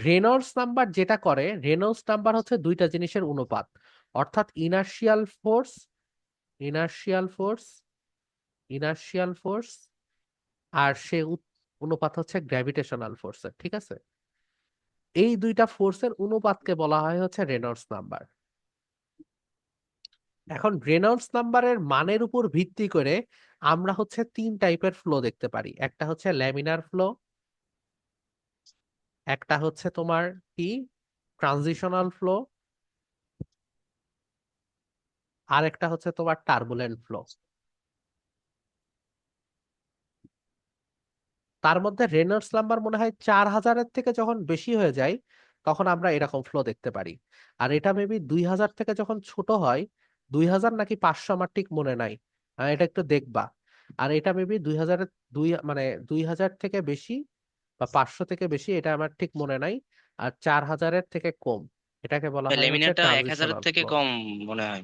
S1: রেনল্ডস নাম্বার যেটা করে, রেনল্ডস নাম্বার হচ্ছে দুইটা জিনিসের অনুপাত, অর্থাৎ inertial force, inertial force, inertial force, আর সে অনুপাত হচ্ছে গ্র্যাভিটেশনাল ফোর্সের, ঠিক আছে। এই দুইটা ফোর্সের অনুপাতকে বলা হয় হচ্ছে রেনল্ডস নাম্বার। এখন রেনল্ডস নাম্বারের মানের উপর ভিত্তি করে আমরা হচ্ছে তিন টাইপের ফ্লো দেখতে পারি। একটা হচ্ছে ল্যামিনার ফ্লো, একটা হচ্ছে তোমার কি ট্রানজিশনাল ফ্লো, আর একটা হচ্ছে তোমার টার্বুলেন্ট ফ্লো। তার মধ্যে রেনল্ডস নাম্বার মনে হয় 4000-এর থেকে যখন বেশি হয়ে যায় তখন আমরা এরকম ফ্লো দেখতে পারি। আর এটা মেবি 2000 থেকে যখন ছোট হয়, 2000 নাকি 500 আমার ঠিক মনে নাই, এটা একটু দেখবা। আর এটা মেবি 2000-এর মানে 2000 থেকে বেশি বা 500 থেকে বেশি, এটা আমার ঠিক মনে নাই। আর 4000-এর থেকে কম, এটাকে বলা হয় হচ্ছে
S2: লেমিনেরটা 1000-এর
S1: ট্রানজিশনাল
S2: থেকে
S1: ফ্লো।
S2: কম মনে হয়।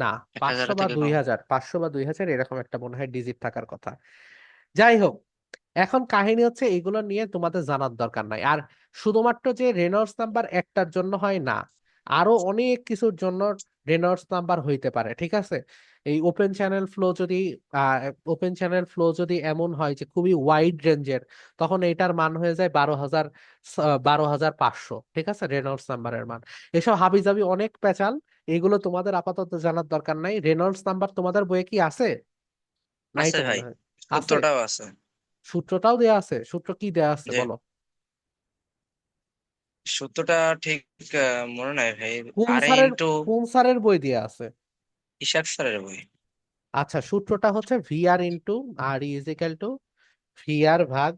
S1: না, 500
S2: 1000-এর
S1: বা
S2: থেকে
S1: দুই
S2: কম।
S1: হাজার 500 বা 2000 এরকম একটা মনে হয় ডিজিট থাকার কথা। যাই হোক, এখন কাহিনী হচ্ছে এগুলো নিয়ে তোমাদের জানার দরকার নাই। আর শুধুমাত্র যে রেনল্ডস নাম্বার একটার জন্য হয় না, আরো অনেক কিছুর জন্য রেনল্ডস নাম্বার হইতে পারে, ঠিক আছে। এই ওপেন চ্যানেল ফ্লো যদি ওপেন চ্যানেল ফ্লো যদি এমন হয় যে খুবই ওয়াইড রেঞ্জের, তখন এটার মান হয়ে যায় 12,000, 12,500, ঠিক আছে, রেনল্ডস নাম্বারের মান। এসব হাবিজাবি অনেক পেঁচাল, এগুলো তোমাদের আপাতত জানার দরকার নাই। রেনল্ডস নাম্বার তোমাদের বইয়ে কি আছে? নাই
S2: আছে
S1: তো
S2: ভাই,
S1: মনে হয়। আছে?
S2: সূত্রটাও আছে।
S1: সূত্রটাও দেয়া আছে? সূত্র কি দেয়া আছে
S2: যে
S1: বলো?
S2: সূত্রটা ঠিক মনে নাই ভাই।
S1: কোন
S2: আর
S1: স্যারের,
S2: ইন্টু
S1: কোন স্যারের বই দেয়া আছে?
S2: ইশাক স্যারের বই।
S1: আচ্ছা, সূত্রটা হচ্ছে VR into R is equal to VR ভাগ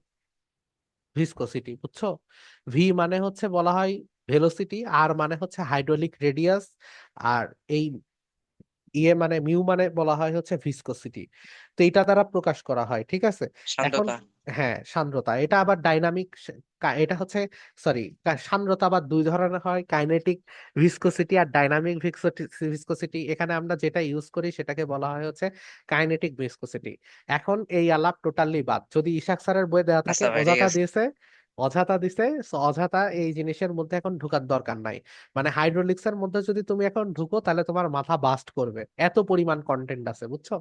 S1: ভিসকোসিটি, বুঝছো। ভি মানে হচ্ছে বলা হয় ভেলোসিটি, আর মানে হচ্ছে হাইড্রোলিক রেডিয়াস, আর এই ইয়ে মানে মিউ মানে বলা হয় হচ্ছে ভিসকোসিটি। তো এটা দ্বারা প্রকাশ করা হয়, ঠিক আছে। এখন
S2: সান্দ্রতা।
S1: হ্যাঁ, সান্দ্রতা এটা আবার ডাইনামিক, এটা হচ্ছে সরি, সান্দ্রতা আবার দুই ধরনের হয়, কাইনেটিক ভিসকোসিটি আর ডাইনামিক ভিসকোসিটি। এখানে আমরা যেটা ইউজ করি সেটাকে বলা হয় হচ্ছে কাইনেটিক ভিসকোসিটি। এখন এই আলাপ টোটালি বাদ, যদি ইশাক স্যারের বই দেওয়া থাকে
S2: আচ্ছা ভাই, ঠিক
S1: অযথা
S2: আছে।
S1: দিয়েছে, অযথা দিছে, so অযথা এই জিনিসের মধ্যে এখন ঢুকার দরকার নাই। মানে হাইড্রোলিক্স এর মধ্যে যদি তুমি এখন ঢুকো তাহলে তোমার মাথা বাস্ট করবে, এত পরিমাণ কন্টেন্ট আছে, বুঝছো।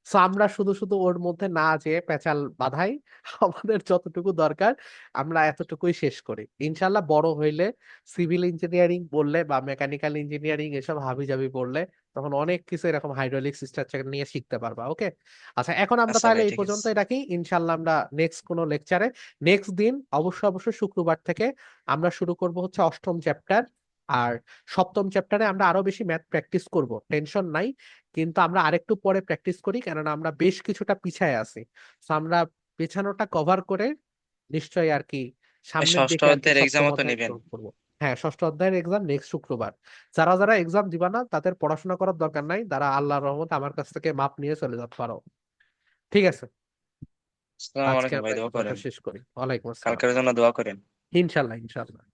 S1: সো আমরা শুধু শুধু ওর মধ্যে না যেয়ে পেঁচাল বাঁধাই, আমাদের যতটুকু দরকার আমরা এতটুকুই শেষ করি। ইনশাল্লাহ বড় হইলে সিভিল ইঞ্জিনিয়ারিং বললে বা মেকানিক্যাল ইঞ্জিনিয়ারিং এসব হাবিজাবি পড়লে তখন অনেক কিছু এরকম হাইড্রোলিক স্ট্রাকচার নিয়ে শিখতে পারবা। ওকে, আচ্ছা এখন আমরা
S2: আচ্ছা
S1: তাহলে
S2: ভাই,
S1: এই
S2: ঠিক আছে।
S1: পর্যন্তই রাখি। ইনশাল্লাহ আমরা নেক্সট কোনো লেকচারে, নেক্সট দিন অবশ্যই শুক্রবার থেকে আমরা শুরু করব হচ্ছে অষ্টম চ্যাপ্টার। আর সপ্তম চ্যাপ্টারে আমরা আরো বেশি ম্যাথ প্র্যাকটিস করব, টেনশন নাই। কিন্তু আমরা আরেকটু পরে প্র্যাকটিস করি, কেননা আমরা বেশ কিছুটা পিছায় আছি। তো আমরা পেছানোটা কভার করে নিশ্চয়ই আর কি
S2: ভাই,
S1: সামনের
S2: ষষ্ঠ
S1: দিকে আর কি
S2: অধ্যায়ের
S1: সপ্তম
S2: এক্সামও তো
S1: অধ্যায়
S2: নেবেন।
S1: শুরু করবো। হ্যাঁ, ষষ্ঠ অধ্যায়ের এক্সাম নেক্সট শুক্রবার। যারা যারা এক্সাম দিবা না তাদের পড়াশোনা করার দরকার নাই, তারা আল্লাহর রহমতে আমার কাছ থেকে মাপ নিয়ে চলে যেতে পারো। ঠিক আছে,
S2: আসসালামু
S1: আজকে
S2: আলাইকুম
S1: আমরা
S2: ভাই,
S1: এই
S2: দোয়া
S1: পর্যন্ত
S2: করেন।
S1: শেষ করি। ওয়ালাইকুম আসসালাম।
S2: কালকের জন্য দোয়া করেন।
S1: ইনশাল্লাহ ইনশাল্লাহ।